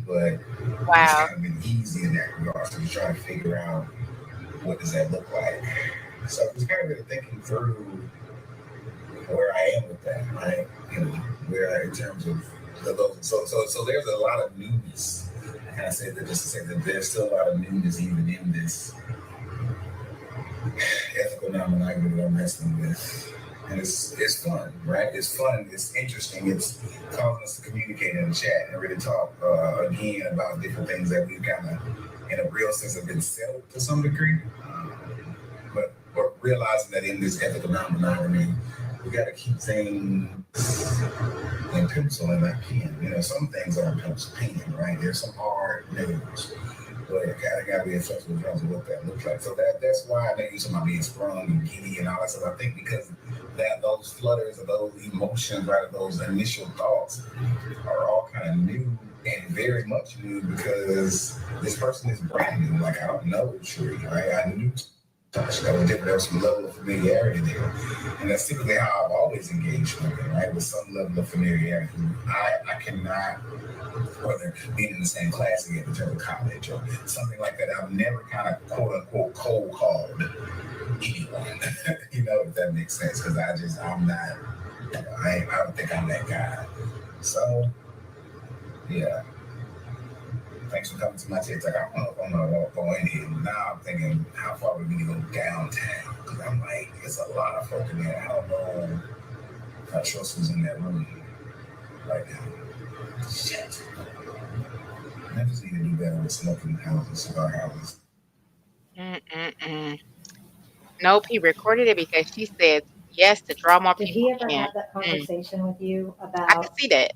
H: But
A: Wow.
H: It's kind of been easy in that regard. So you're trying to figure out what does that look like. So it's kind of been thinking through where I am with that, right? Where in terms of those. So there's a lot of newness. And I said that just to say that there's still a lot of newness even in this ethical non-monogamy that I'm wrestling with. And it's fun, right? It's fun. It's interesting. It's causing us to communicate in the chat and really talk again about different things that we've kind of, in a real sense, have been settled to some degree. But realizing that in this ethical non-monogamy, we got to keep things in pencil and not pen. Some things are in pencil pen, right? There's some hard news, but it got to be flexible in terms of what that looks like. So that's why I think you're talking about being sprung and giddy and all that stuff. I think because that those flutters or those emotions, right, or those initial thoughts are all kind of new and very much new because this person is brand new. Like, I don't know Sheree, right? I knew Tasha. That was different. There was some level of familiarity there. And that's typically how I've always engaged women, right? With some level of familiarity. I cannot, whether being in the same class again in terms of college or something like that, I've never kind of quote unquote cold called anyone, if that makes sense. Because I'm not, I don't think I'm that guy. So, yeah. Thanks for coming to my TikTok. I don't know if I'm gonna go in here. Now I'm thinking, how far would we need to go downtown? Because I'm like, there's a lot of folk in there. I don't know if I trust who's in that room right now. Shit. with smoking houses, cigar houses.
A: Mm-mm-mm. Nope, he recorded it because she said yes to draw more
B: Did
A: people
B: he ever
A: in.
B: have that conversation with you
A: I
B: about
A: can see that.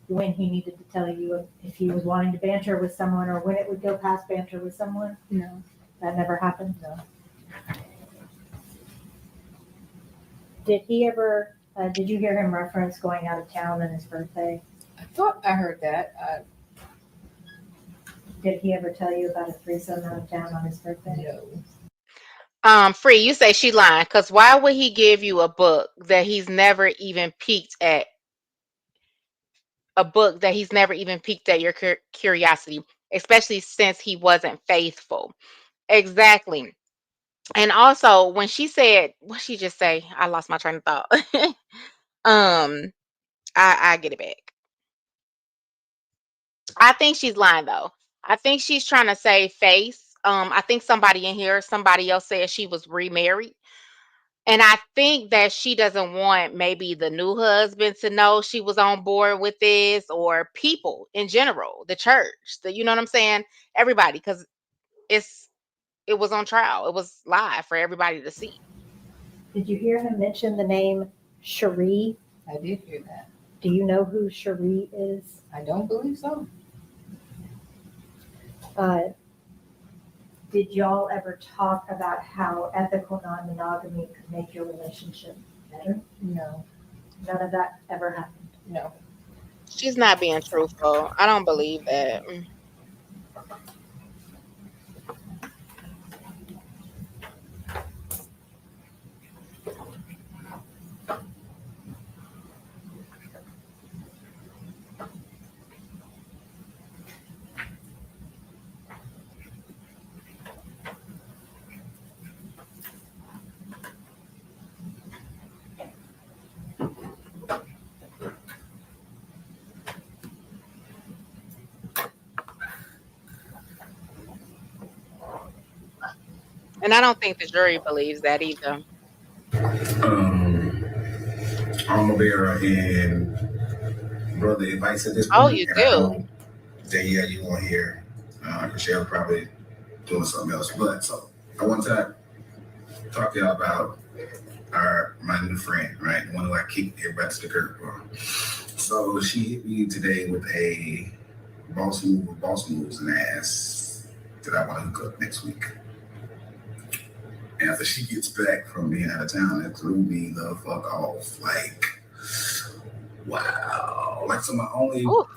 B: when he needed to tell you if he was wanting to banter with someone or when it would go past banter with someone?
C: No.
B: That never happened?
C: No.
B: Did he ever, did you hear him reference going out of town on his birthday?
C: I thought I heard that.
B: Did he ever tell you about a threesome out of town on his birthday?
C: No.
A: Free, you say she lying, because why would he give you a book that he's never even peeked at? A book that he's never even peeked at your curiosity, especially since he wasn't faithful. Exactly. And also, when she said, what she just say? I lost my train of thought. um, I get it back. I think she's lying though. I think she's trying to save face. I think somebody in here, somebody else said she was remarried. And I think that she doesn't want maybe the new husband to know she was on board with this, or people in general, the church, you know what I'm saying? Everybody, because it was on trial. It was live for everybody to see.
B: Did you hear him mention the name Cherie?
C: I did hear that.
B: Do you know who Cherie is?
C: I don't believe so.
B: Did y'all ever talk about how ethical non-monogamy could make your relationship better?
C: No.
B: None of that ever happened.
C: No.
A: She's not being truthful. I don't believe that. And I don't think the jury believes that either.
H: Alma Bear and Brother Advice at this point.
A: Oh, you
H: and
A: do?
H: I know that, yeah, you won't hear. Michelle probably doing something else. But so I want to talk to y'all about my new friend, right? The one who I kicked everybody to the curb for. So she hit me today with a boss moves and asked that I want to hook up next week. And after she gets back from being out of town, it threw me the fuck off. Like, wow. Like, so my only.
A: Ooh.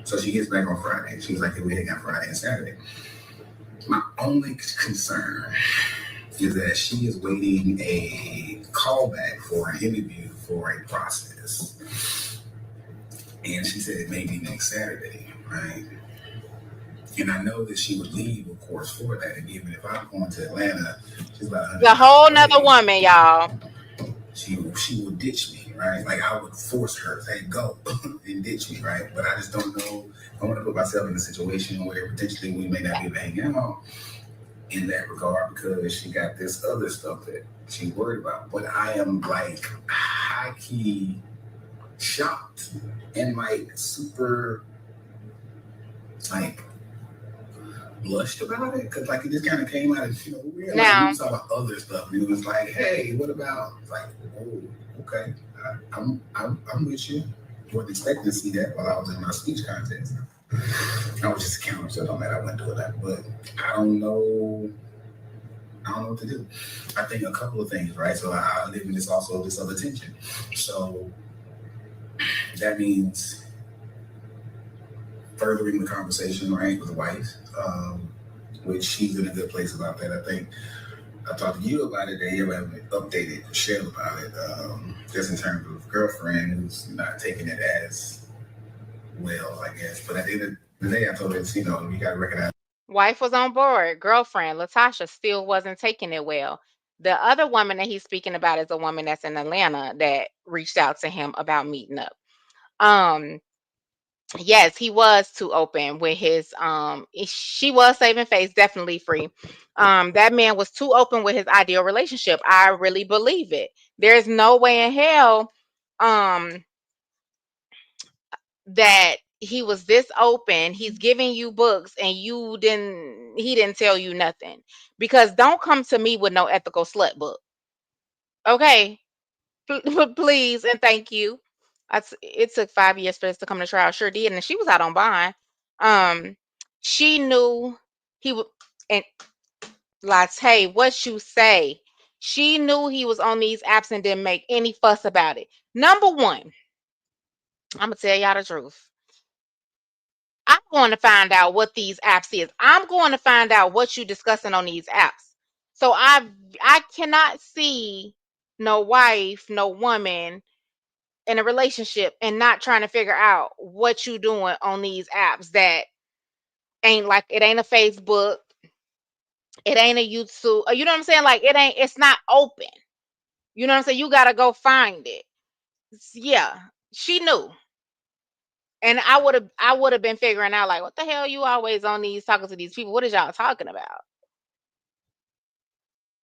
H: So she gets back on Friday. She was like, hey, we hang out Friday and Saturday. My only concern is that she is waiting a callback for an interview for a process. And she said it may be next Saturday, right? And I know that she would leave, of course, for that. And even if I'm going to Atlanta, she's about 100
A: The whole
H: miles
A: nother
H: away.
A: woman, y'all.
H: She will ditch me, right? Like I would force her to say go and ditch me, right? But I just don't know. I want to put myself in a situation where potentially we may not be able to hang out in that regard because she got this other stuff that she's worried about. But I am like high key shocked and like super like blushed about it because like it just kind of came out of nowhere.
A: Now-
H: Like, we saw about other stuff and it was like, hey, what about like, oh, okay, I'm with you. Wasn't expecting to see that while I was in my speech contest. I was just a counter, so it don't matter. I went to that, but I don't know what to do. I think a couple of things, right? So I live in this other tension. So that means furthering the conversation, right, with the wife, which she's in a good place about that. I think I talked to you about it, that you haven't updated Michelle about it, just in terms of girlfriend who's not taking it as well, I guess. But at the end of the day, I told her, you got to recognize.
A: Wife was on board. Girlfriend, Latasha, still wasn't taking it well. The other woman that he's speaking about is a woman that's in Atlanta that reached out to him about meeting up. Yes, he was too open with his she was saving face, definitely Free. That man was too open with his ideal relationship. I really believe it. There's no way in hell that he was this open, he's giving you books, and he didn't tell you nothing. Because don't come to me with no ethical slut book. Okay? Please and thank you. It took 5 years for this to come to trial. Sure did. And she was out on bond. Um, she knew he would, and Latte, what you say? She knew he was on these apps and didn't make any fuss about it. Number one, I'm gonna tell y'all the truth. I'm going to find out what these apps is. I'm going to find out what you discussing on these apps. So I cannot see no wife, no woman in a relationship and not trying to figure out what you doing on these apps that ain't like it ain't a Facebook, it ain't a YouTube. You know what I'm saying? Like it's not open. You know what I'm saying? You gotta go find it. Yeah, she knew. And I would have been figuring out like what the hell you always on these talking to these people. What is y'all talking about?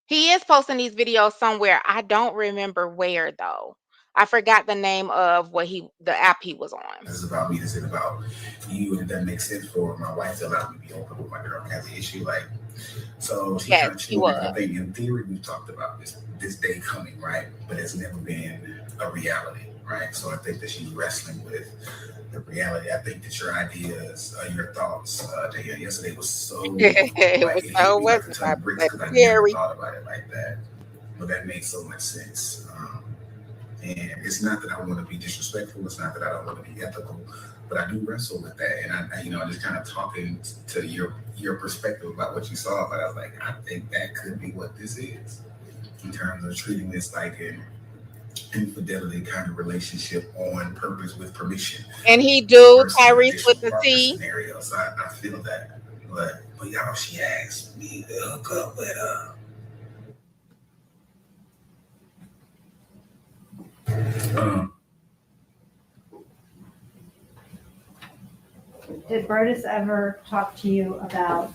A: He is posting these videos somewhere. I don't remember where though. I forgot the name of the app he was on.
H: This is about me. This is about you, and that makes sense for my wife to allow me to be open with my girl has an issue. Like, so she's
A: Yes,
H: trying to
A: he
H: show me. I
A: was.
H: think in theory we've talked about this day coming, right? But it's never been a reality, right? So I think that she's wrestling with the reality. I think that your ideas, your thoughts, yesterday was so
A: It
H: like
A: was
H: it hit
A: so
H: me like a
A: wasn't
H: ton
A: I
H: of bricks
A: but
H: because I never
A: scary.
H: thought about it like that. But that makes so much sense. And it's not that I want to be disrespectful. It's not that I don't want to be ethical, but I do wrestle with that. And I just kind of talking to your perspective about what you saw. But I was like, I think that could be what this is in terms of treating this like an infidelity kind of relationship on purpose with permission
A: And he do
H: versus an
A: Tyrese with
H: additional
A: the
H: partner
A: T.
H: scenario. So I feel that. But y'all, she asked me to hook up with
B: Did Brodus ever talk to you about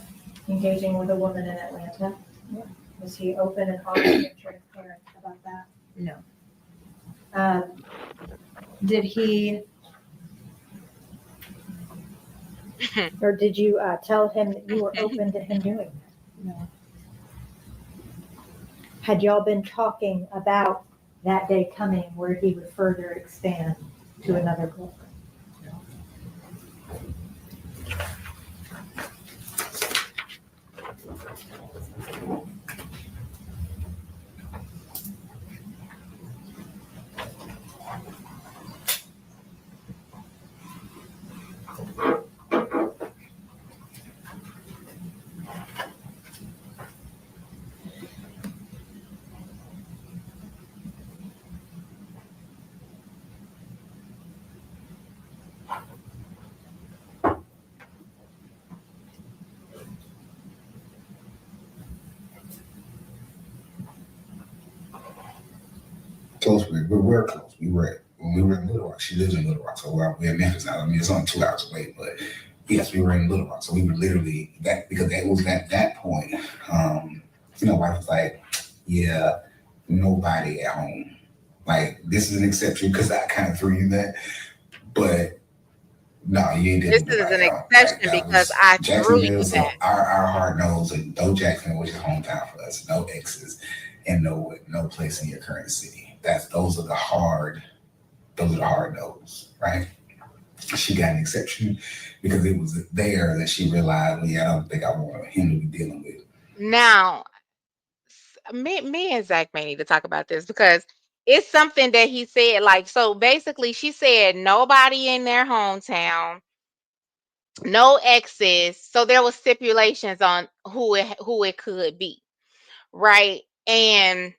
B: engaging with a woman in Atlanta?
G: Yeah.
B: Was he open and honest and transparent about that?
G: No.
B: Did he, or did you tell him that you were open to him doing that?
G: No.
B: Had y'all been talking about that day coming where he would further expand to another girlfriend?
H: close. We're close. When we were in Little Rock. She lives in Little Rock, so we're in Memphis now. I mean, it's only 2 hours away, but yes, we were in Little Rock. So we were literally that because that was at that point. Wife was like, "Yeah, nobody at home. Like this is an exception because I kind of threw you that, but." No, you ain't
A: This
H: did
A: is an
H: nobody at home. Like
A: exception
H: that
A: because
H: was
A: I threw you
H: Jacksonville. So
A: that.
H: our heart knows that no Jacksonville, which is hometown for us, no exes, and no place in your current city. Those are the hard no's, right? She got an exception because it was there that she realized, well, yeah, I don't think I want him to be dealing with.
A: Now, me and Zach may need to talk about this because it's something that he said. Like, so basically, she said nobody in their hometown, no exes. So there was stipulations on who it could be, right? And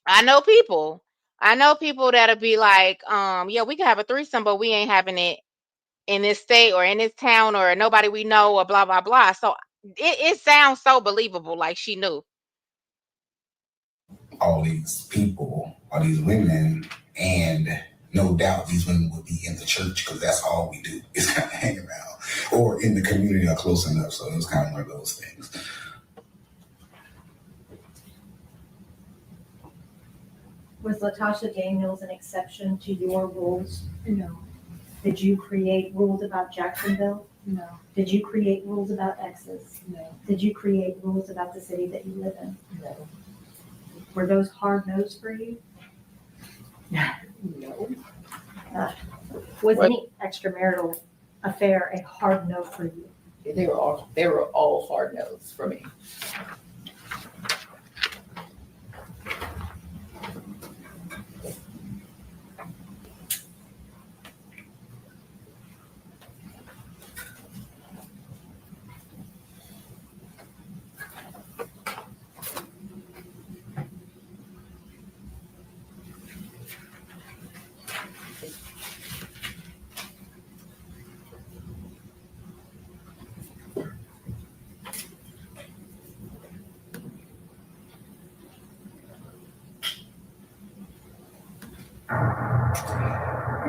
A: I know people. I know people that'll be like, yeah, we can have a threesome, but we ain't having it in this state or in this town or nobody we know or blah blah blah. So it sounds so believable, like she knew.
H: All these people, all these women, and no doubt these women would be in the church because that's all we do is kind of hang around or in the community or close enough. So it was kind of one of those things.
B: Was Latasha Daniels an exception to your rules?
G: No. Did you create rules about Jacksonville?
E: No,
G: Did you create rules about Exes?
E: no,
G: Did you create rules about the city that you live in?
E: no,
G: Were those hard no's for you?
E: no.
G: Was
A: What-
G: any extramarital affair a hard no for you?
E: They were all hard no's for me.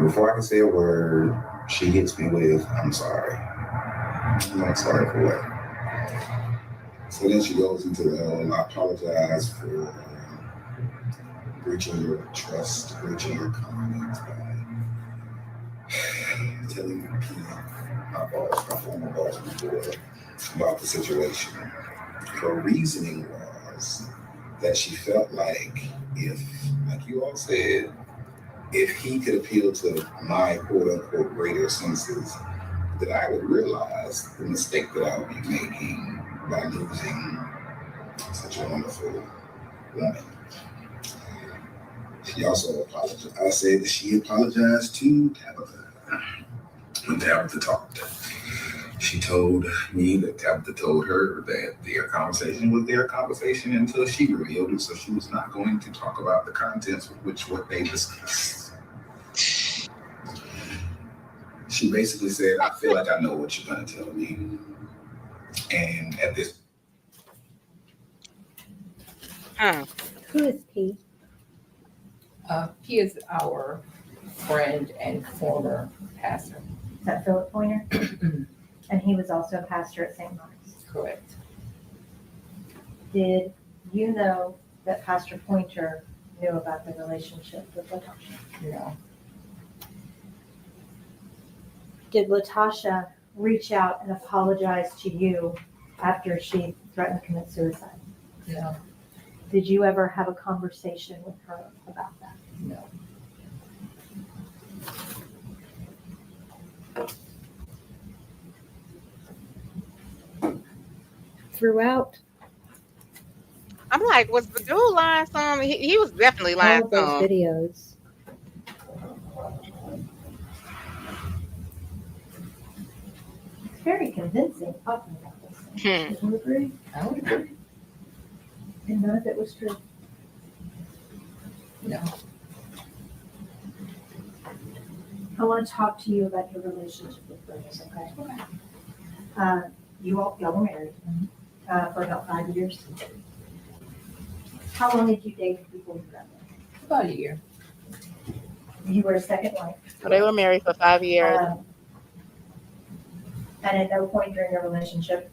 I: Before I can say a word, she hits me with, I'm sorry. I'm sorry for what? So then she goes into the whole, I apologize for breaching your trust, breaching your confidence by telling me, my boss, my former boss before, about the situation. Her reasoning was that she felt like if, like you all said, if he could appeal to my quote unquote greater senses, that I would realize the mistake that I would be making by losing such a wonderful woman. She also apologized. I said that she apologized to Tabitha when Tabitha talked. She told me that Tabitha told her that their conversation was their conversation until she revealed it, so she was not going to talk about the contents of which what they discussed. She basically said, I feel like I know what you're going to tell me. And at this
G: Who is P?
E: He is our friend and former pastor.
G: Is that Philip Pointer? And he was also a pastor at St. Mark's.
E: Correct.
G: Did you know that Pastor Pointer knew about the relationship with Latasha?
E: No,
G: Did Latasha reach out and apologize to you after she threatened to commit suicide?
E: no,
G: Did you ever have a conversation with her about that?
E: no.
G: Throughout
A: I'm like, was the dude lying some? He was definitely
G: all
A: lying
G: of those
A: some.
G: videos, it's very convincing talking about this.
A: Hmm.
G: Would you agree?
E: I would agree.
G: And none of it was true.
E: No.
G: I want to talk to you about your relationship with Bruce, okay? Y'all were married for about 5 years. How long did you date before you got married?
E: About a year.
G: You were a second wife.
A: So they were married for 5 years.
G: And at no point during your relationship,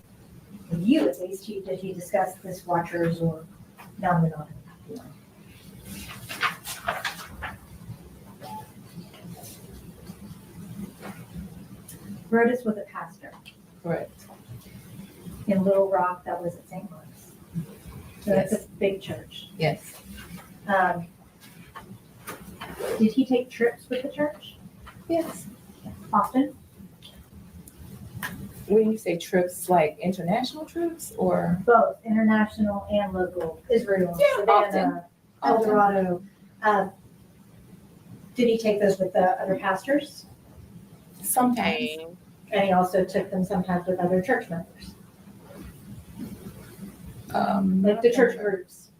G: with you at least, did he discuss this Watchers or non-monogamy? Rhodas was a pastor
E: Correct.
G: in Little Rock that was at St. Mark's. So that's a big church.
E: Yes.
G: Did he take trips with the church
E: Yes.
G: often?
E: When you say trips, like international trips or?
G: Both international and local, Israel,
E: Yeah,
G: Savannah, El
E: often.
G: Dorado. Did he take those with the other pastors?
E: Sometimes.
A: Hey.
G: And he also took them sometimes with other church members, like the church groups.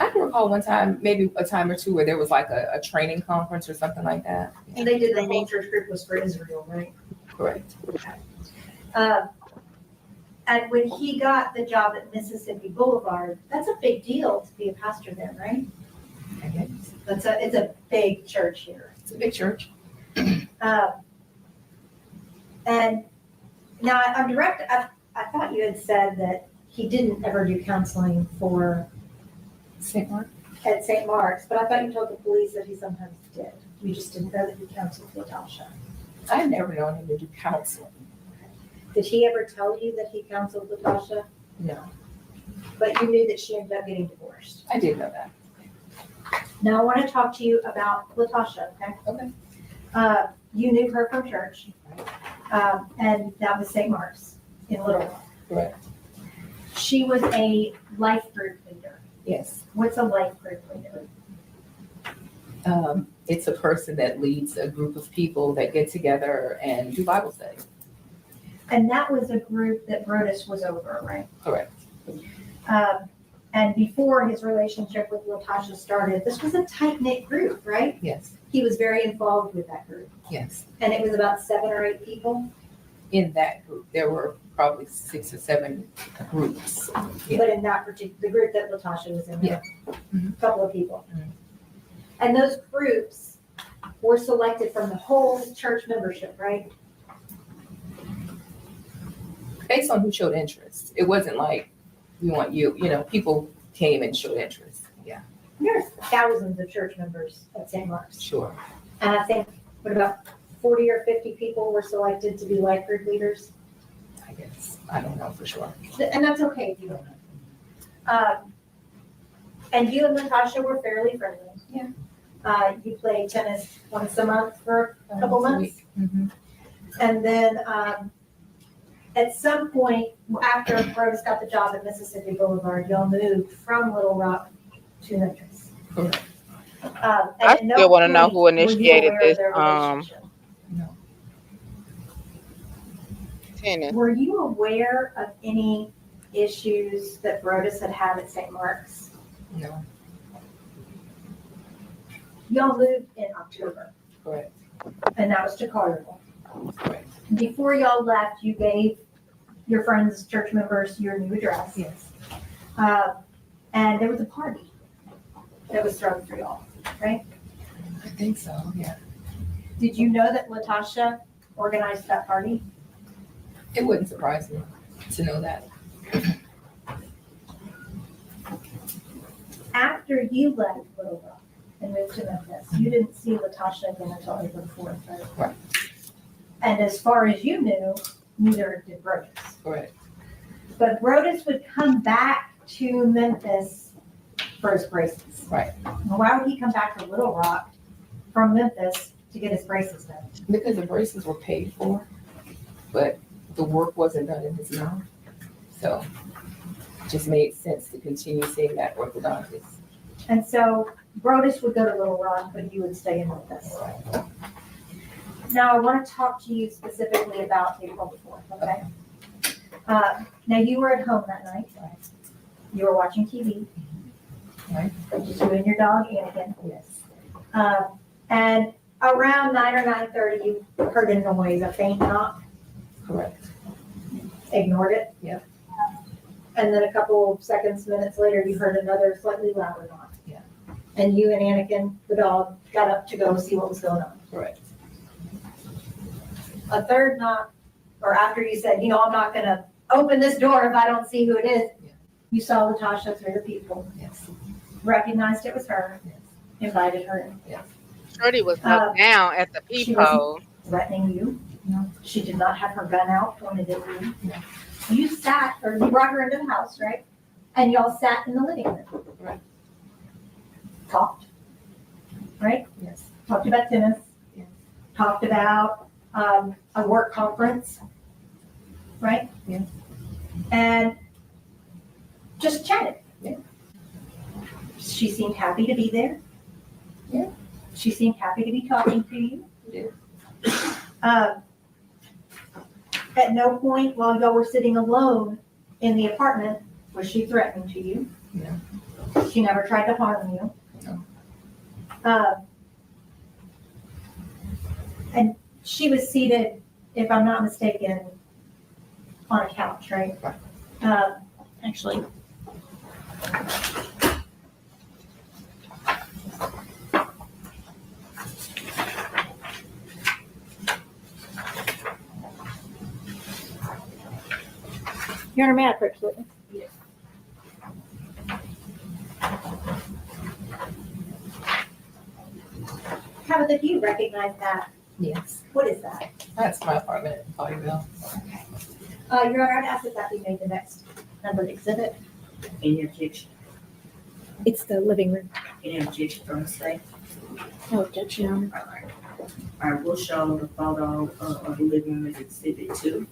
E: I can recall one time, maybe a time or two, where there was like a training conference or something like that.
G: And they did, the whole church group was for Israel, right?
E: Correct.
G: And when he got the job at Mississippi Boulevard, that's a big deal to be a pastor there, right?
E: I guess.
G: It's a big church here.
E: It's a big church.
G: And now I'm direct, I thought you had said that he didn't ever do counseling for
E: St. Mark.
G: at St. Mark's, but I thought you told the police that he sometimes did. You just didn't know that he counseled Latasha.
E: I had never known him to do counseling.
G: Did he ever tell you that he counseled Latasha?
E: No,
G: But you knew that she ended up getting divorced.
E: I did know that.
G: Now I want to talk to you about Latasha, okay?
E: Okay.
G: You knew her from church, and that was St. Mark's in Little Rock.
E: Correct.
G: She was a life group leader.
E: Yes.
G: What's a life group leader?
E: It's a person that leads a group of people that get together and do Bible study.
G: And that was a group that Brodus was over, right?
E: Correct.
G: And before his relationship with Latasha started, this was a tight-knit group, right?
E: Yes.
G: He was very involved with that group.
E: Yes.
G: And it was about 7 or 8 people.
E: In that group, there were probably 6 or 7 groups. Yeah.
G: But in that particular, the group that Latasha was in,
E: Yeah.
G: a couple of people.
E: Mhm.
G: And those groups were selected from the whole church membership, right?
E: Based on who showed interest. It wasn't like, we want you, people came and showed interest. Yeah,
G: There's thousands of church members at St. Mark's.
E: sure.
G: And I think, what about 40 or 50 people were selected to be life group leaders?
E: I guess. I don't know for sure.
G: And that's okay if you don't know. And you and Natasha were fairly friendly.
E: Yeah.
G: You played tennis once a month for a couple
E: Once a
G: months.
E: week. Mhm.
G: And then at some point, after Brodus got the job at Mississippi Boulevard, y'all moved from Little Rock to Memphis.
E: Correct.
A: I still want to know who initiated this
E: No.
A: tennis.
G: Were you aware of any issues that Brodus had had at St. Mark's?
E: No.
G: Y'all moved in October,
E: Correct.
G: and that was to Carnival.
E: Correct.
G: Before y'all left, you gave your friends, church members, your new address.
E: Yes.
G: And there was a party that was thrown for y'all, right?
E: I think so. Yeah.
G: Did you know that Latasha organized that party?
E: It wouldn't surprise me to know that.
G: After you left Little Rock and moved to Memphis, you didn't see Latasha again until April 4th, right?
E: Right.
G: And as far as you knew, neither did Brodus.
E: Correct.
G: But Brodus would come back to Memphis for his braces.
E: Right.
G: Well, why would he come back to Little Rock from Memphis to get his braces done?
E: Because the braces were paid for, but the work wasn't done in his mouth. So it just made sense to continue seeing that orthodontist.
G: And so Brodus would go to Little Rock, but you would stay in Memphis. Now, I want to talk to you specifically about April the 4th, okay? Now, you were at home that night.
E: Right.
G: You were watching TV.
E: Right.
G: Just you and your dog, Anakin.
E: Yes.
G: And around 9 or 9:30, you heard a noise, a faint knock,
E: Correct.
G: ignored it.
E: Yep.
G: And then a couple of seconds, minutes later, you heard another slightly louder knock.
E: Yeah.
G: And you and Anakin, the dog, got up to go see what was going on.
E: Correct.
G: A third knock, or after you said, I'm not gonna open this door if I don't see who it is.
E: Yeah.
G: You saw Latasha through the people,
E: Yes.
G: recognized it was her,
E: Yes.
G: invited her in.
A: Shorty was knocked down at the
G: she
A: peephole.
G: Threatening you.
E: No.
G: She did not have her gun out, pointed at you.
E: No.
G: You sat, or you brought her into the house, right? And y'all sat in the living room.
E: Right.
G: Talked. Right?
E: Yes.
G: Talked about tennis.
E: Yes.
G: Talked about a work conference. Right?
E: Yeah.
G: And just chatted.
E: Yeah.
G: She seemed happy to be there.
E: Yeah.
G: She seemed happy to be talking to you.
E: Yeah.
G: At no point while y'all were sitting alone in the apartment was she threatening to you.
E: No.
G: She never tried to harm you.
E: No.
G: And she was seated, if I'm not mistaken, on a couch, right?
E: Right.
G: Actually. You're in a matrix, Whitney.
E: Yes.
G: Tabitha, do you recognize that?
E: Yes,
G: What is that?
E: that's my apartment in Collierville.
G: Your Honor, I'd ask that be made the next numbered exhibit.
D: Any objection?
G: It's the living room.
D: Any objection from the state?
G: No objection, Your Honor.
D: All right. All right, we'll show the photo of the living room as exhibit 2.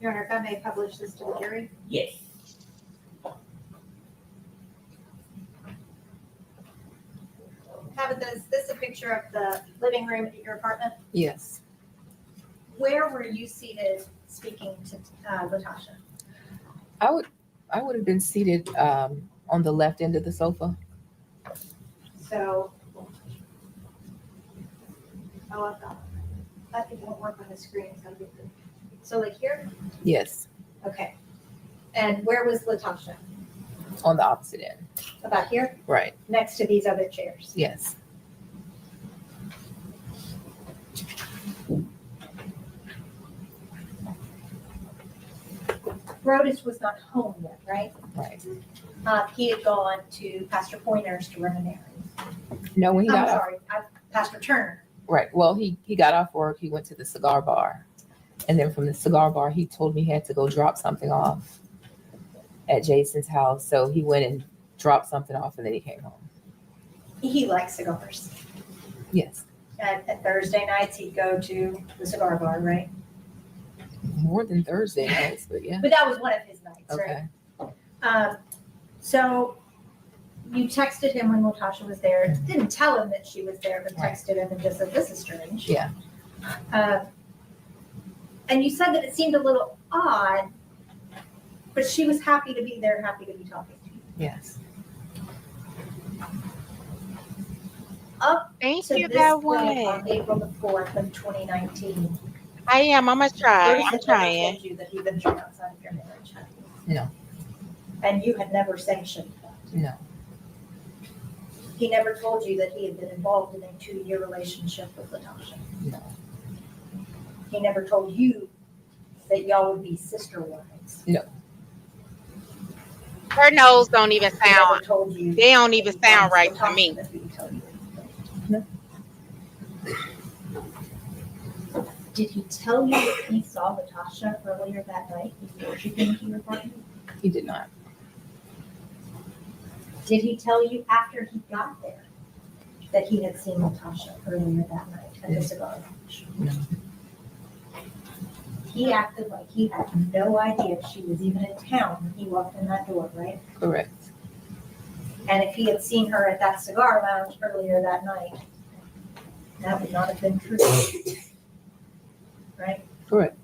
G: Your Honor, if I may publish this to the jury.
D: Yes.
G: Tabitha, is this a picture of the living room at your apartment?
E: Yes.
G: Where were you seated speaking to Latasha?
E: I would have been seated on the left end of the sofa.
G: So, I've got it. I think it won't work on the screen. So like here?
E: Yes,
G: Okay. And where was Latasha?
E: on the opposite end.
G: About here,
E: Right.
G: next to these other chairs.
E: Yes.
G: Brodus was not home yet, right?
E: Right.
G: He had gone to Pastor Pointer's to run an errand.
E: No, when he
G: I'm
E: got off.
G: sorry, Pastor Turner.
E: Right. Well, he got off work. He went to the cigar bar, and then from the cigar bar, he told me he had to go drop something off at Jason's house. So he went and dropped something off, and then he came home.
G: He likes cigars.
E: Yes.
G: And Thursday nights, he'd go to the cigar bar, right?
E: More than Thursday nights, but yeah.
G: But that was one of his nights, right?
E: Okay.
G: So you texted him when Latasha was there, didn't tell him that she was there, but
E: Right.
G: texted him and just said, this is strange.
E: Yeah.
G: And you said that it seemed a little odd, but she was happy to be there, happy to be talking to you.
E: Yes.
G: Up
A: Thank
G: to
A: you,
G: this
A: that
G: point
A: one.
G: on April the 4th of 2019.
A: I am. I'm gonna try.
G: Bruce
A: I'm
G: had never
A: trying.
G: told you that he ventured outside of your marriage, had he?
E: No.
G: And you had never sanctioned that.
E: No.
G: He never told you that he had been involved in a 2-year relationship with Latasha.
E: No.
G: He never told you that y'all would be sister wives.
A: Her nose don't even
G: He never
A: sound.
G: told you.
A: They don't even
G: that he
A: sound
G: wants
A: right to
G: Latasha
A: me.
G: that he would tell you.
E: No.
G: Did he tell you that he saw Latasha earlier that night before she came to your apartment?
E: He did not.
G: Did he tell you after he got there that he had seen Latasha earlier that night at the cigar lounge?
E: No.
G: He acted like he had no idea she was even in town when he walked in that door, right?
E: Correct.
G: And if he had seen her at that cigar lounge earlier that night, that would not have been true. Right?
E: Correct.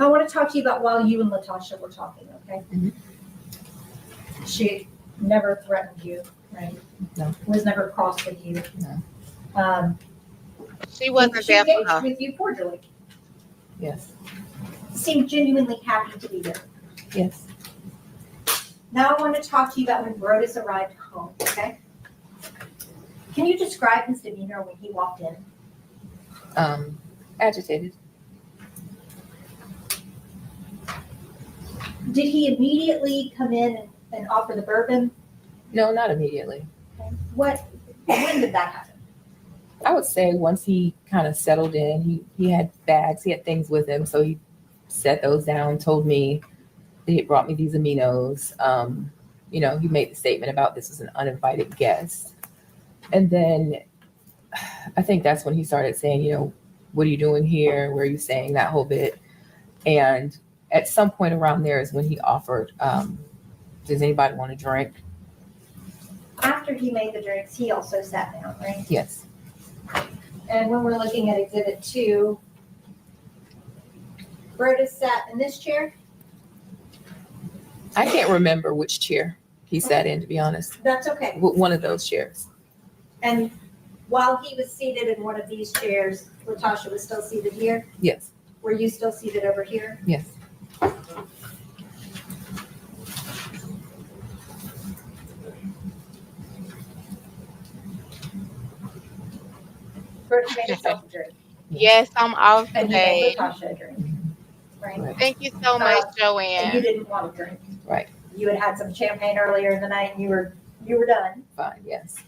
G: I want to talk to you about while you and Latasha were talking, okay?
E: Mhm.
G: She never threatened you, right?
E: No.
G: Was never cross with you.
E: No.
A: She wasn't
G: She
A: there for
G: engaged
A: her.
G: with you cordially.
E: Yes.
G: Seemed genuinely happy to be there.
E: Yes.
G: Now I want to talk to you about when Brodus arrived home, okay? Can you describe his demeanor when he walked in?
E: Agitated.
G: Did he immediately come in and offer the bourbon?
E: No, not immediately.
G: When did that happen?
E: I would say once he kind of settled in, he had bags, he had things with him. So he set those down, told me that he had brought me these aminos. He made the statement about this was an uninvited guest. And then I think that's when he started saying, what are you doing here? Where are you staying? That whole bit. And at some point around there is when he offered, does anybody want a drink?
G: After he made the drinks, he also sat down, right?
E: Yes.
G: And when we're looking at Exhibit 2, Brodus sat in this chair.
E: I can't remember which chair he sat in, to be honest.
G: That's okay.
E: One of those chairs.
G: And while he was seated in one of these chairs, Latasha was still seated here.
E: Yes.
G: Were you still seated over here?
E: Yes.
G: Brooke made herself a drink,
A: Yes, I'm off
G: and you made
A: today.
G: Latasha a drink, right?
A: Thank you so much,
G: And you
A: Joanne.
G: didn't want a drink.
E: Right.
G: You had had some champagne earlier in the night, and you were done.
E: Fine, yes.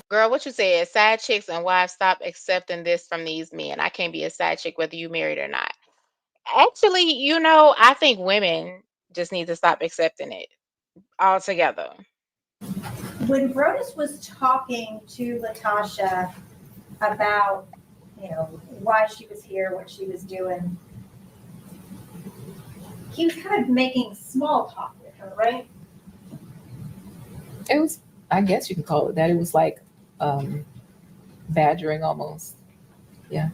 A: Girl, what you said, side chicks and wives, stop accepting this from these men. I can't be a side chick whether you married or not. Actually, I think women just need to stop accepting it altogether.
G: When Brodus was talking to Latasha about, why she was here, what she was doing, he was kind of making small talk with her, right?
E: It was, I guess you could call it that. It was like badgering almost.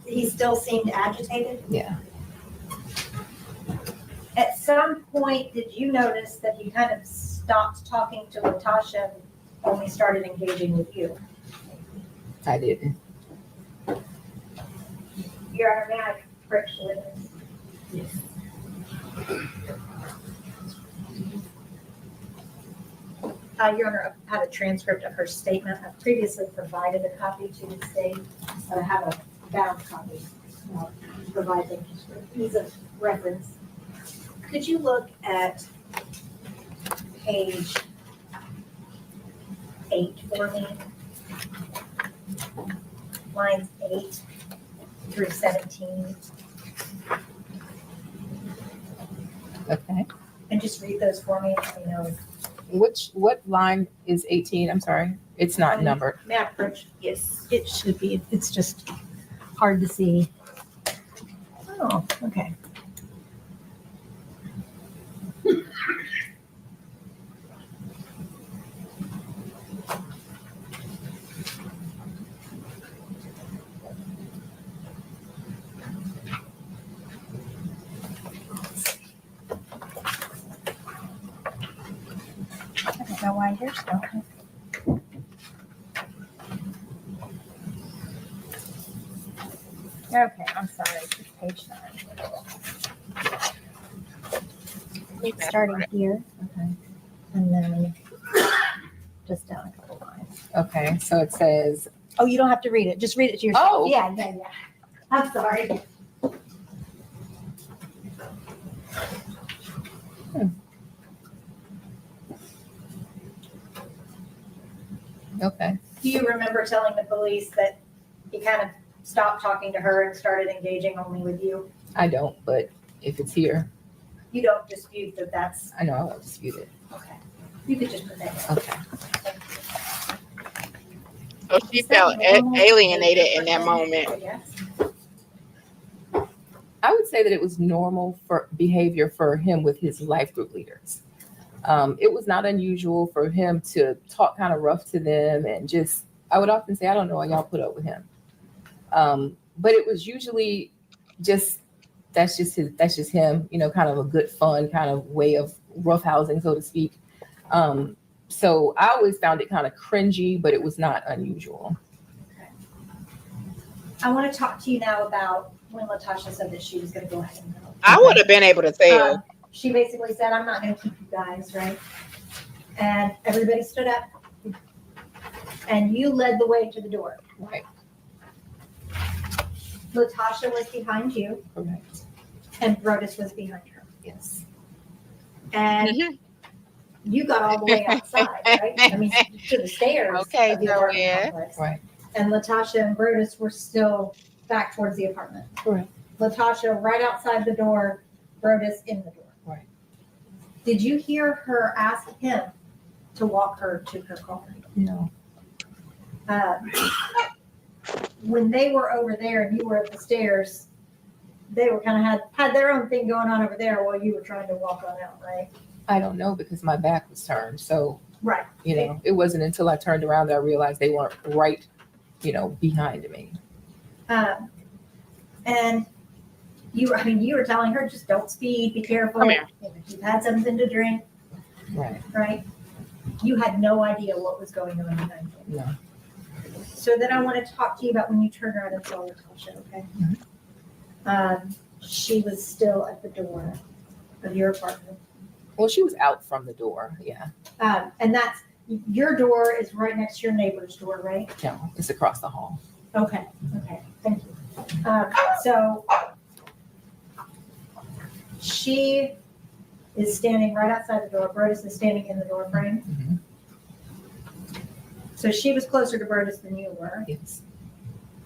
G: He still seemed agitated.
E: Yeah.
G: At some point, did you notice that he kind of stopped talking to Latasha and only started engaging with you?
E: I didn't.
G: Your Honor, may I correct the witness?
E: Yes.
G: Your Honor, I have a transcript of her statement. I previously provided a copy to the state. I have a bound copy. I'll provide them just for ease of reference. Could you look at page 8 for me? Lines 8 through 17.
E: Okay.
G: And just read those for me and let me know.
E: What line is 18? I'm sorry. It's not numbered.
G: May I approach? Yes, it should be. It's just hard to see. Oh, okay. I don't know why yours don't. Okay, I'm sorry. It's page 9. Starting here.
E: Okay.
G: And then just down a couple lines.
E: Okay. So it says,
G: Oh, you don't have to read it. Just read it to yourself.
E: Oh.
G: Yeah. I'm sorry.
E: okay.
G: Do you remember telling the police that he kind of stopped talking to her and started engaging only with you?
E: I don't, but if it's here,
G: You don't dispute that that's,
E: I know I won't dispute it.
G: okay. You could just put that in.
E: Okay.
A: So she felt alienated in that moment.
G: Yes.
E: I would say that it was normal for behavior for him with his life group leaders. It was not unusual for him to talk kind of rough to them and just, I would often say, I don't know why y'all put up with him. But it was usually just, that's just him, kind of a good fun kind of way of roughhousing, so to speak. So I always found it kind of cringy, but it was not unusual.
G: I want to talk to you now about when Latasha said that she was going to go ahead and go.
A: I would have been able to tell.
G: She basically said, I'm not going to keep you guys, right? And everybody stood up. And you led the way to the door.
E: Right.
G: Latasha was behind you.
E: Correct.
G: And Brodus was behind her.
E: Yes.
G: And you got all the way outside, right? I mean, to the stairs.
A: Okay,
G: of the apartment
A: Joanne.
G: complex.
E: Right.
G: And Latasha and Brodus were still back towards the apartment.
E: Correct.
G: Latasha right outside the door, Brodus in the door.
E: Right.
G: Did you hear her ask him to walk her to her car?
E: No.
G: When they were over there and you were at the stairs, they were kind of had their own thing going on over there while you were trying to walk on out, right?
E: I don't know because my back was turned. So,
G: Right.
E: it wasn't until I turned around that I realized they weren't right, behind me.
G: And you were telling her, just don't speed, be careful.
A: Come here.
G: If you've had something to drink,
E: Right.
G: right? You had no idea what was going on behind you.
E: No.
G: So then I want to talk to you about when you turned around and saw Latasha, okay? she was still at the door of your apartment.
E: Well, she was out from the door. Yeah.
G: And that's, your door is right next to your neighbor's door, right?
E: No, it's across the hall.
G: Okay, thank you. So she is standing right outside the door. Brodus is standing in the door frame.
E: Mhm.
G: So she was closer to Brodus than you were.
E: Yes.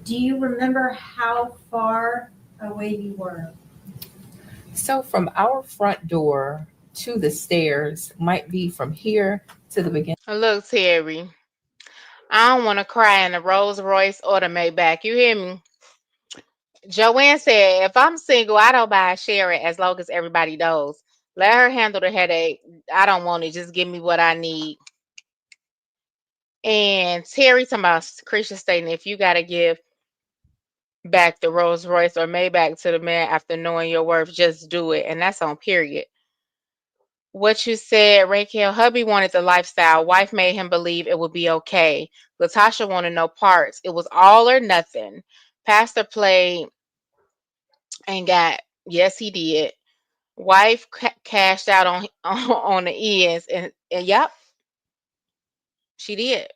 G: Do you remember how far away you were?
E: So from our front door to the stairs might be from here to the beginning.
A: Look, Terry, I don't want to cry in the Rolls Royce or the Maybach. You hear me? Joanne said, if I'm single, I don't buy a share it as long as everybody knows. Let her handle the headache. I don't want it. Just give me what I need. And Terry talking about Christian stating, if you got to give back the Rolls Royce or Maybach to the man after knowing your worth, just do it. And that's on period. What you said, Raquel, hubby wanted the lifestyle. Wife made him believe it would be okay. Latasha wanted no parts. It was all or nothing. Pastor played and got, yes, he did. Wife cashed out on on the ends, and yep, she did.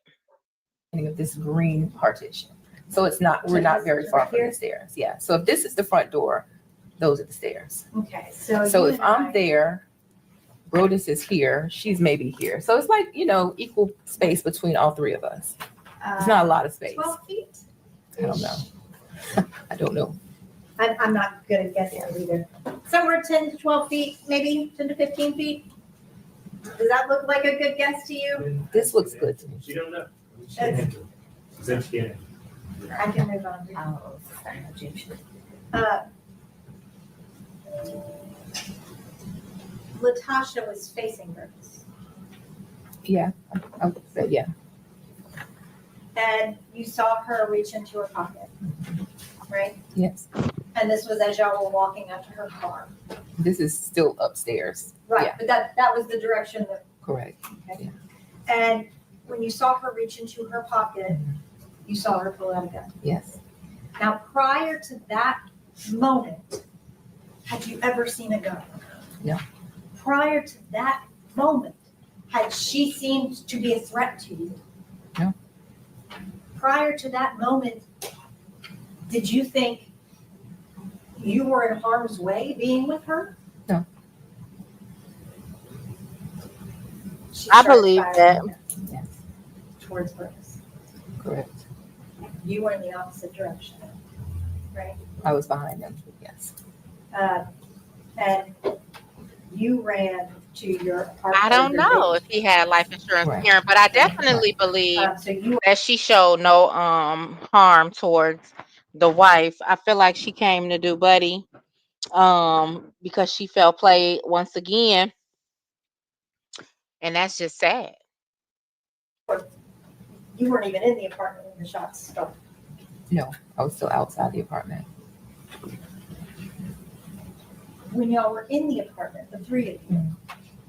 E: Of this green partition. So it's not, we're not very far from the stairs. Yeah. So if this is the front door, those are the stairs.
G: Okay, so.
E: So
G: you
E: if
G: and
E: I'm
G: I-
E: there, Brodus is here, she's maybe here. So it's like, equal space between all three of us. It's not a lot of space.
G: 12 feet?
E: I don't know. I don't know.
G: I'm not good at guessing either. Somewhere 10 to 12 feet, maybe 10 to 15 feet. Does that look like a good guess to you?
E: This looks good to me.
F: She don't know. She
G: That's-
F: can't. She said she can't.
G: I can move on.
E: Oh,
G: Latasha was facing Brodus,
E: Yeah. I would say, yeah.
G: and you saw her reach into her pocket, right?
E: Yes.
G: And this was as y'all were walking up to her car.
E: This is still upstairs.
G: Right,
E: Yeah.
G: but that was the direction that,
E: Correct.
G: and when you saw her reach into her pocket,
E: Mhm.
G: you saw her pull out a gun.
E: Yes.
G: Now, prior to that moment, had you ever seen a gun?
E: No.
G: Prior to that moment, had she seemed to be a threat to you?
E: No.
G: Prior to that moment, did you think you were in harm's way being with her?
E: No.
G: She
A: I
G: started
A: believe
G: firing
A: that.
G: a gun
E: Yes.
G: Towards Brodus.
E: Correct.
G: You were in the opposite direction, right?
E: I was behind them. Yes.
G: And you ran to your apartment.
A: I don't know if he had life insurance
E: Right.
A: here, but I definitely believe
G: So you,
A: that she showed no harm towards the wife. I feel like she came to do Buddy because she felt played once again, and that's just sad.
G: you weren't even in the apartment when the shots started.
E: I was still outside the apartment.
G: When y'all were in the apartment, the three of you,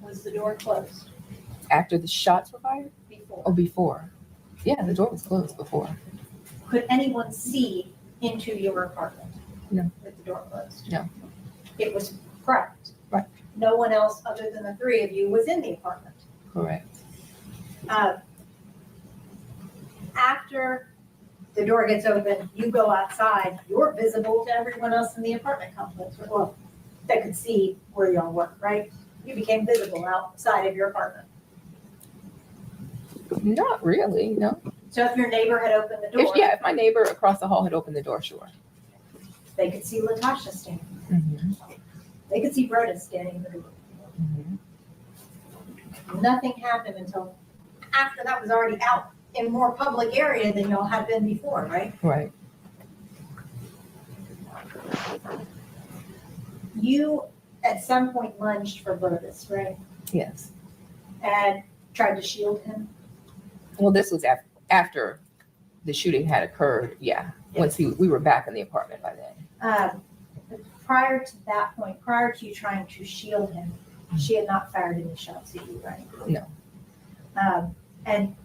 G: was the door closed
E: After the shots were fired?
G: before?
E: Oh, before. Yeah, the door was closed before.
G: Could anyone see into your apartment?
E: No.
G: With the door closed?
E: No.
G: It was correct?
E: Right.
G: No one else other than the three of you was in the apartment?
E: Correct.
G: After the door gets open, you go outside, you're visible to everyone else in the apartment complex. Well, that could see where y'all were, right? You became visible outside of your apartment.
E: Not really, no.
G: So if your neighbor had opened the door,
E: If my neighbor across the hall had opened the door, sure.
G: they could see Latasha standing.
E: Mm-hmm.
G: They could see Brodus standing in the door.
E: Mm-hmm.
G: Nothing happened until after that was already out in more public area than y'all had been before, right?
E: Right.
G: You at some point lunged for Brodus, right?
E: Yes.
G: And tried to shield him.
E: Well, this was after the shooting had occurred. Yeah. Once we were back in the apartment by then.
G: Prior to that point, prior to you trying to shield him, she had not fired any shots at you, right?
E: No.
G: And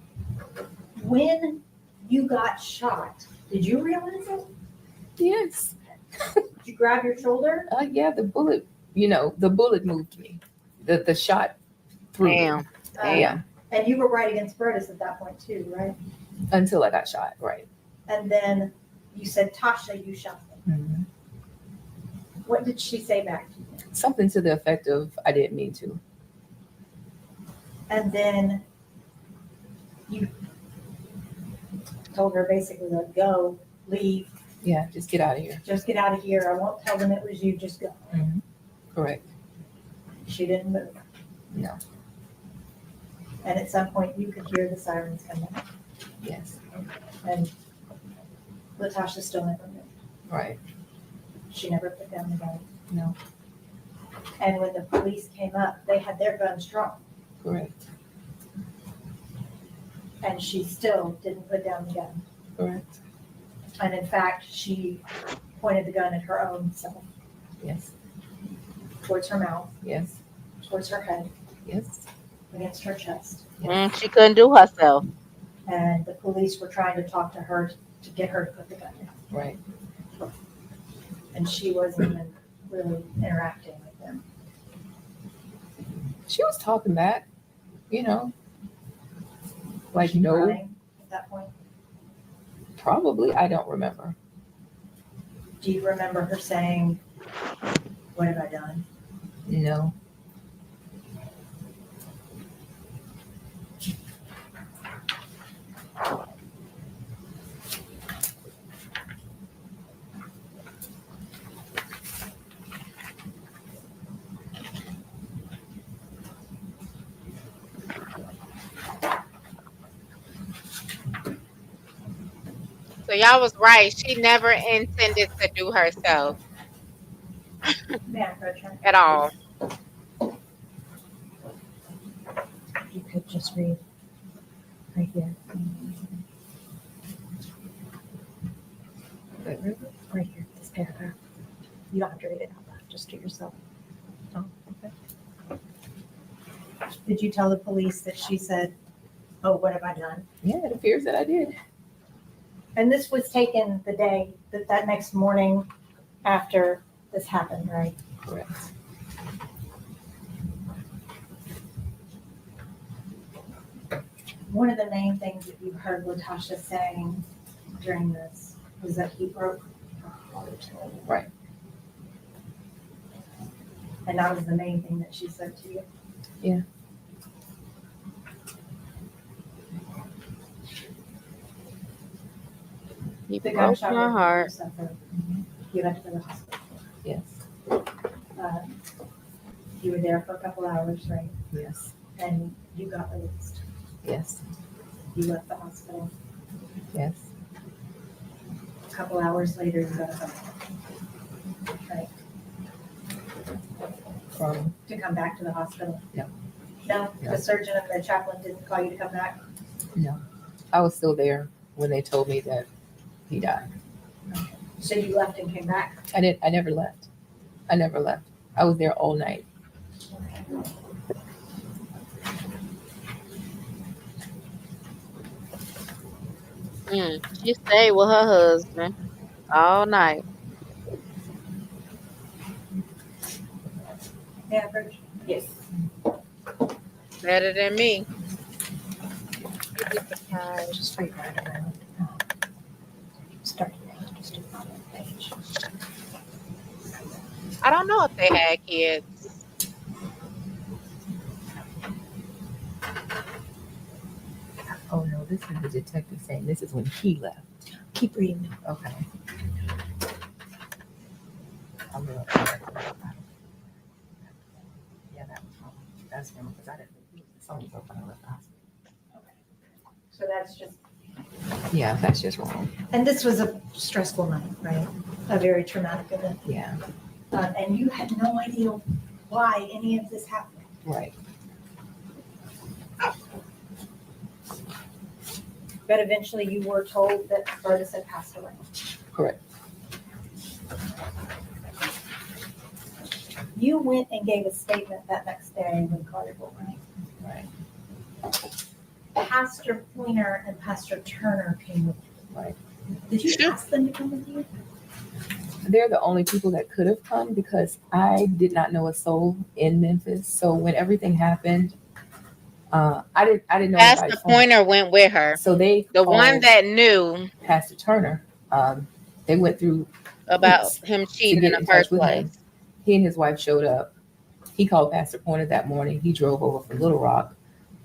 G: when you got shot, did you realize it?
E: Yes.
B: Did you grab your shoulder?
E: Yeah, the bullet, the bullet moved me. The shot through me.
A: Damn.
E: Yeah,
B: And you were right against Brodus at that point too, right?
E: until I got shot, right.
B: And then you said, Tasha, you shot me.
E: Mhm.
B: What did she say back to you?
E: Something to the effect of, I didn't mean to.
B: And then you told her basically, like, go, leave,
E: Yeah, just get out of here.
B: just get out of here. I won't tell them it was you, just go.
E: Correct.
B: She didn't move.
E: No.
B: And at some point you could hear the sirens come out.
E: Yes,
B: And Latasha still never moved.
E: right.
B: She never put down the gun.
E: No,
B: And when the police came up, they had their guns drawn.
E: correct,
B: And she still didn't put down the gun.
E: correct.
B: And in fact, she pointed the gun at her own self,
E: Yes,
B: towards her mouth,
E: yes,
B: towards her head,
E: yes.
B: against her chest.
A: She couldn't do herself.
B: And the police were trying to talk to her to get her to put the gun down.
E: Right.
B: And she wasn't even really interacting with them.
E: She was talking back, like,
B: Was she
E: no,
B: crying at that point?
E: probably. I don't remember.
B: Do you remember her saying, what have I done?
E: No.
A: So y'all was right. She never intended to do herself
B: Madam President,
A: at all.
B: you could just read right here. Right here, this paragraph. You don't have to read it out loud, just to yourself. Oh, okay. Did you tell the police that she said, oh, what have I done?
E: Yeah, it appears that I did.
B: And this was taken the day that next morning after this happened, right?
E: Correct.
B: One of the main things that you heard Latasha saying during this was that he broke her heart.
E: Right.
B: And that was the main thing that she said to you.
E: Yeah.
A: He
B: The
A: broke
B: gunshot
A: my
B: wound
A: heart.
B: you suffered, you had to go to the hospital.
E: Yes.
B: You were there for a couple hours, right?
E: Yes.
B: And you got released.
E: Yes.
B: You left the hospital.
E: Yes.
B: A couple hours later, you got home. Right,
E: From
B: to come back to the hospital.
E: No.
B: No,
E: No.
B: the surgeon and the chaplain didn't call you to come back?
E: I was still there when they told me that he died.
B: So you left and came back?
E: I never left. I never left. I was there all night.
A: She stayed with her husband all night.
B: Yeah, Bridget.
E: Yes.
A: Better than me.
B: Just straight right around. Start just do the page.
A: I don't know if they had kids.
E: Oh no, this is the detective saying this is when he left.
B: Keep reading.
E: Okay. I'm gonna. Yeah, that's him because I didn't. Someone's open. I left the hospital.
B: So that's just,
E: Yeah, that's just wrong.
B: and this was a stressful night, right? A very traumatic event.
E: Yeah.
B: And you had no idea why any of this happened.
E: Right.
B: But eventually you were told that Brodus had passed away.
E: Correct.
B: You went and gave a statement that next day when Carter went, right?
E: Right.
B: Pastor Pointer and Pastor Turner came with you.
E: Right.
B: Did you ask them to come with you?
E: they're the only people that could have come because I did not know a soul in Memphis. So when everything happened, I didn't know
A: Pastor
E: anybody's phone.
A: Pointer went with her.
E: So they
A: The one
E: called
A: that knew
E: Pastor Turner. They went through
A: about
E: hoops
A: him
E: to
A: cheating in
E: get
A: the
E: in touch
A: first
E: with
A: place.
E: him. He and his wife showed up. He called Pastor Pointer that morning. He drove over from Little Rock.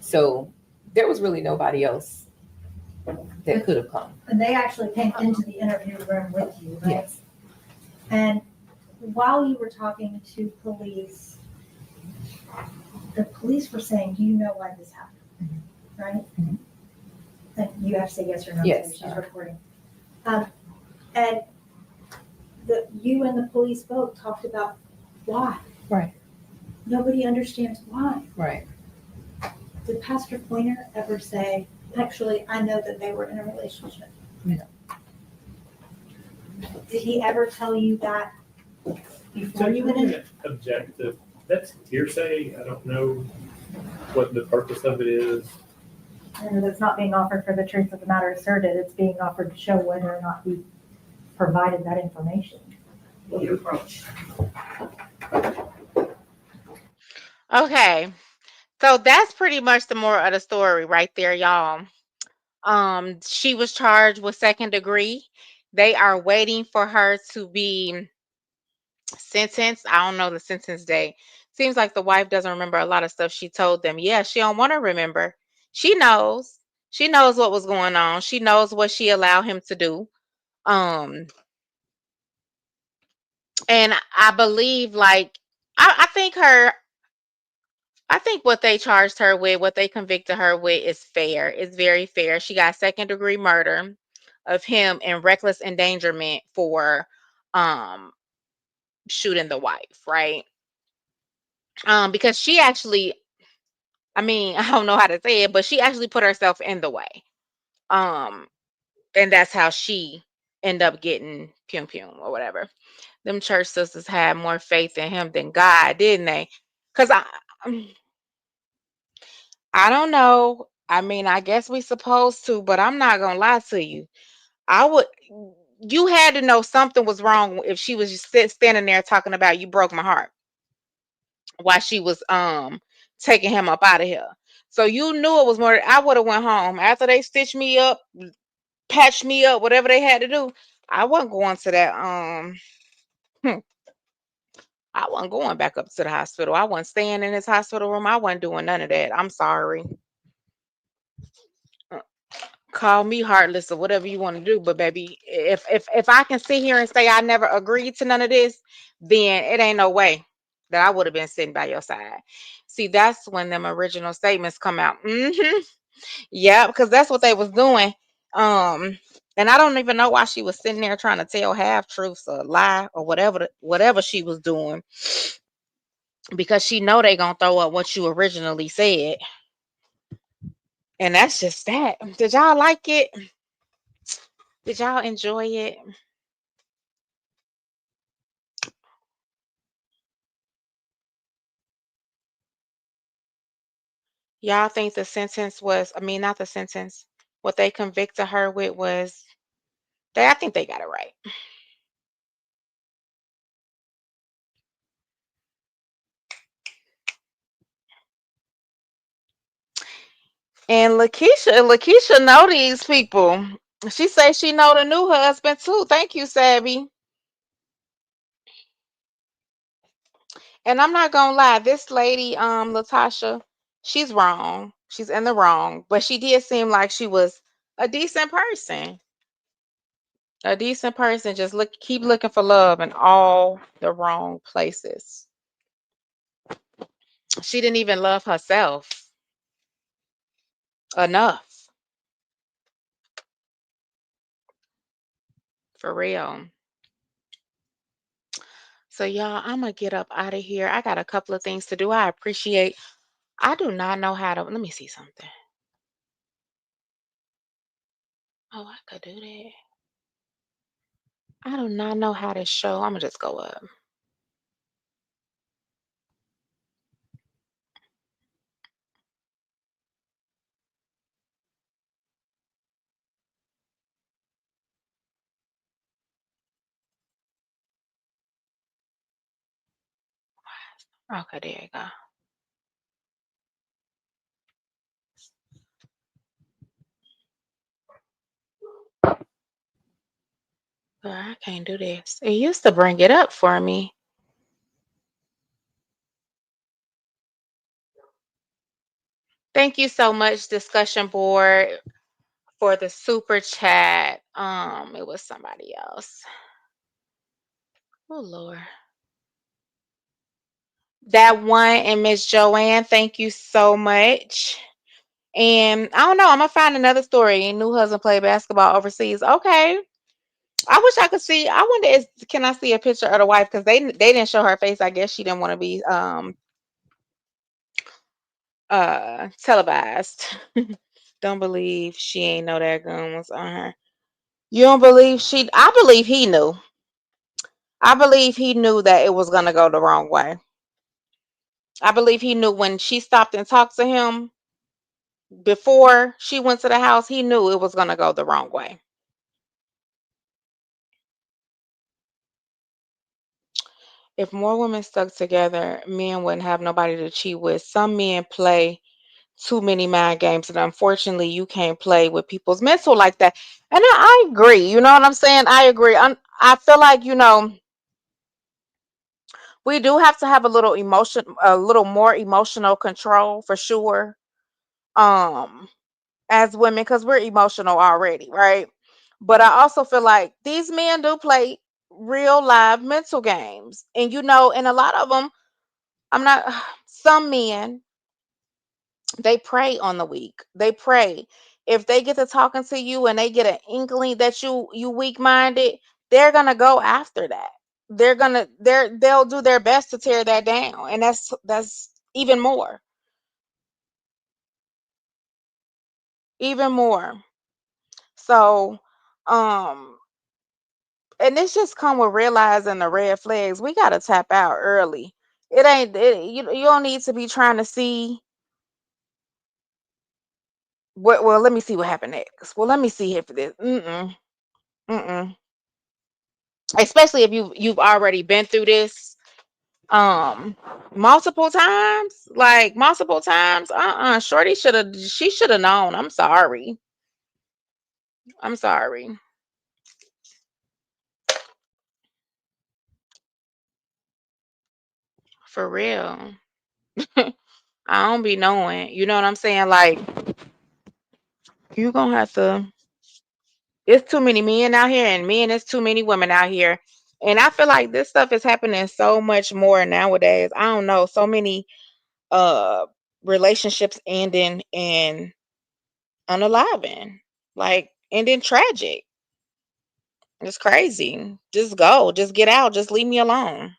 E: So there was really nobody else that could have come.
G: And they actually came into the interview room with you, right?
E: Yes.
G: And while you were talking to police, the police were saying, do you know why this happened? Right?
E: Mhm.
G: And you have to say yes or no,
E: Yes.
G: because she's recording. And you and the police both talked about why.
E: Right.
G: Nobody understands why.
E: Right.
G: Did Pastor Pointer ever say, actually, I know that they were in a relationship?
E: No.
G: Did he ever tell you that before you went in?
F: Objective. That's hearsay. I don't know what the purpose of it is.
B: And it's not being offered for the truth of the matter asserted, it's being offered to show whether or not he provided that information.
D: The approach.
A: Okay. So that's pretty much the moral of the story right there, y'all. She was charged with second degree. They are waiting for her to be sentenced. I don't know the sentence day. Seems like the wife doesn't remember a lot of stuff she told them. Yeah, she don't want to remember. She knows. She knows what was going on. She knows what she allowed him to do. Um, and I believe like I think what they charged her with, what they convicted her with is fair. It's very fair. She got second degree murder of him and reckless endangerment for um shooting the wife, right? Because she actually, I mean, I don't know how to say it, but she actually put herself in the way. Um, and that's how she ended up getting pum pum or whatever. Them church sisters had more faith in him than God, didn't they? Because I don't know. I mean, I guess we supposed to, but I'm not gonna lie to you. I would. You had to know something was wrong if she was just standing there talking about you broke my heart while she was taking him up out of here. So you knew it was more. I would have went home after they stitched me up, patched me up, whatever they had to do. I wasn't going to that. Hmm, I wasn't going back up to the hospital. I wasn't staying in his hospital room. I wasn't doing none of that. I'm sorry. Call me heartless or whatever you want to do, but baby, if I can sit here and say I never agreed to none of this, then it ain't no way that I would have been sitting by your side. See, that's when them original statements come out. Yeah, because that's what they was doing. Um, and I don't even know why she was sitting there trying to tell half truths or lie or whatever she was doing, because she know they gonna throw up what you originally said. And that's just that. Did y'all like it? Did y'all enjoy it? Y'all think the sentence was, I mean, not the sentence, what they convicted her with was, I think they got it right. And Lakeisha know these people. She say she know the new husband too. Thank you, Savvy. And I'm not gonna lie, this lady, Latasha, she's wrong. She's in the wrong, but she did seem like she was a decent person. A decent person. Just keep looking for love in all the wrong places. She didn't even love herself enough. For real. So y'all, I'm gonna get up out of here. I got a couple of things to do. I do not know how to, let me see something. Oh, I could do that. I do not know how to show. I'm gonna just go up. Okay, there you go. But I can't do this. It used to bring it up for me. Thank you so much, discussion board, for the super chat. It was somebody else. Oh Lord. That one and Miss Joanne, thank you so much. And I don't know, I'm gonna find another story. New husband played basketball overseas. Okay. I wish I could see. I wonder can I see a picture of the wife? Because they didn't show her face. I guess she didn't want to be televised. Don't believe she ain't know that gun was on her. You don't believe she I believe he knew. I believe he knew that it was gonna go the wrong way. I believe he knew when she stopped and talked to him before she went to the house, he knew it was gonna go the wrong way. If more women stuck together, men wouldn't have nobody to cheat with. Some men play too many mind games, and unfortunately, you can't play with people's mental like that. And I agree. You know what I'm saying? I agree. I feel like we do have to have a little more emotional control for sure. Um, as women, because we're emotional already, right? But I also feel like these men do play real live mental games, and and a lot of them, I'm not. Some men, they prey on the weak. They prey. If they get to talking to you and they get an inkling that you weak minded, they're gonna go after that. They'll do their best to tear that down, and that's even more, even more. So, um, and this just come with realizing the red flags. We gotta tap out early. You don't need to be trying to see what. Well, let me see what happened next. Well, let me see if this. Mm-mm. Especially if you've already been through this um multiple times, like multiple times. Shorty she should have known. I'm sorry. For real. I don't be knowing, you know what I'm saying? Like, you gonna have to. It's too many men out here, and men, it's too many women out here. And I feel like this stuff is happening so much more nowadays. I don't know, so many uh relationships ending and unaliving, like ending tragic. It's crazy. Just go, just get out, just leave me alone.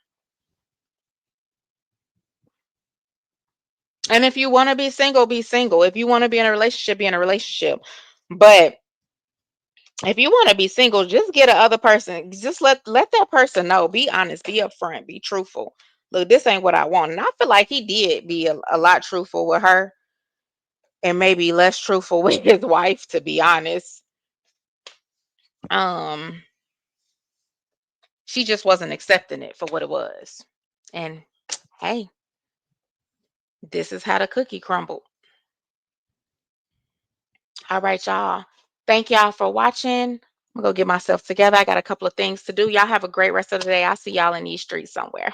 A: And if you want to be single, be single. If you want to be in a relationship, be in a relationship. But if you want to be single, just get a other person. Just let that person know. Be honest, be upfront, be truthful. Look, this ain't what I want. And I feel like he did be a lot truthful with her, and maybe less truthful with his wife, to be honest. Um, she just wasn't accepting it for what it was. And hey, this is how the cookie crumbled. All right, y'all. Thank y'all for watching. I'm gonna go get myself together. I got a couple of things to do. Y'all have a great rest of the day. I'll see y'all in these streets somewhere.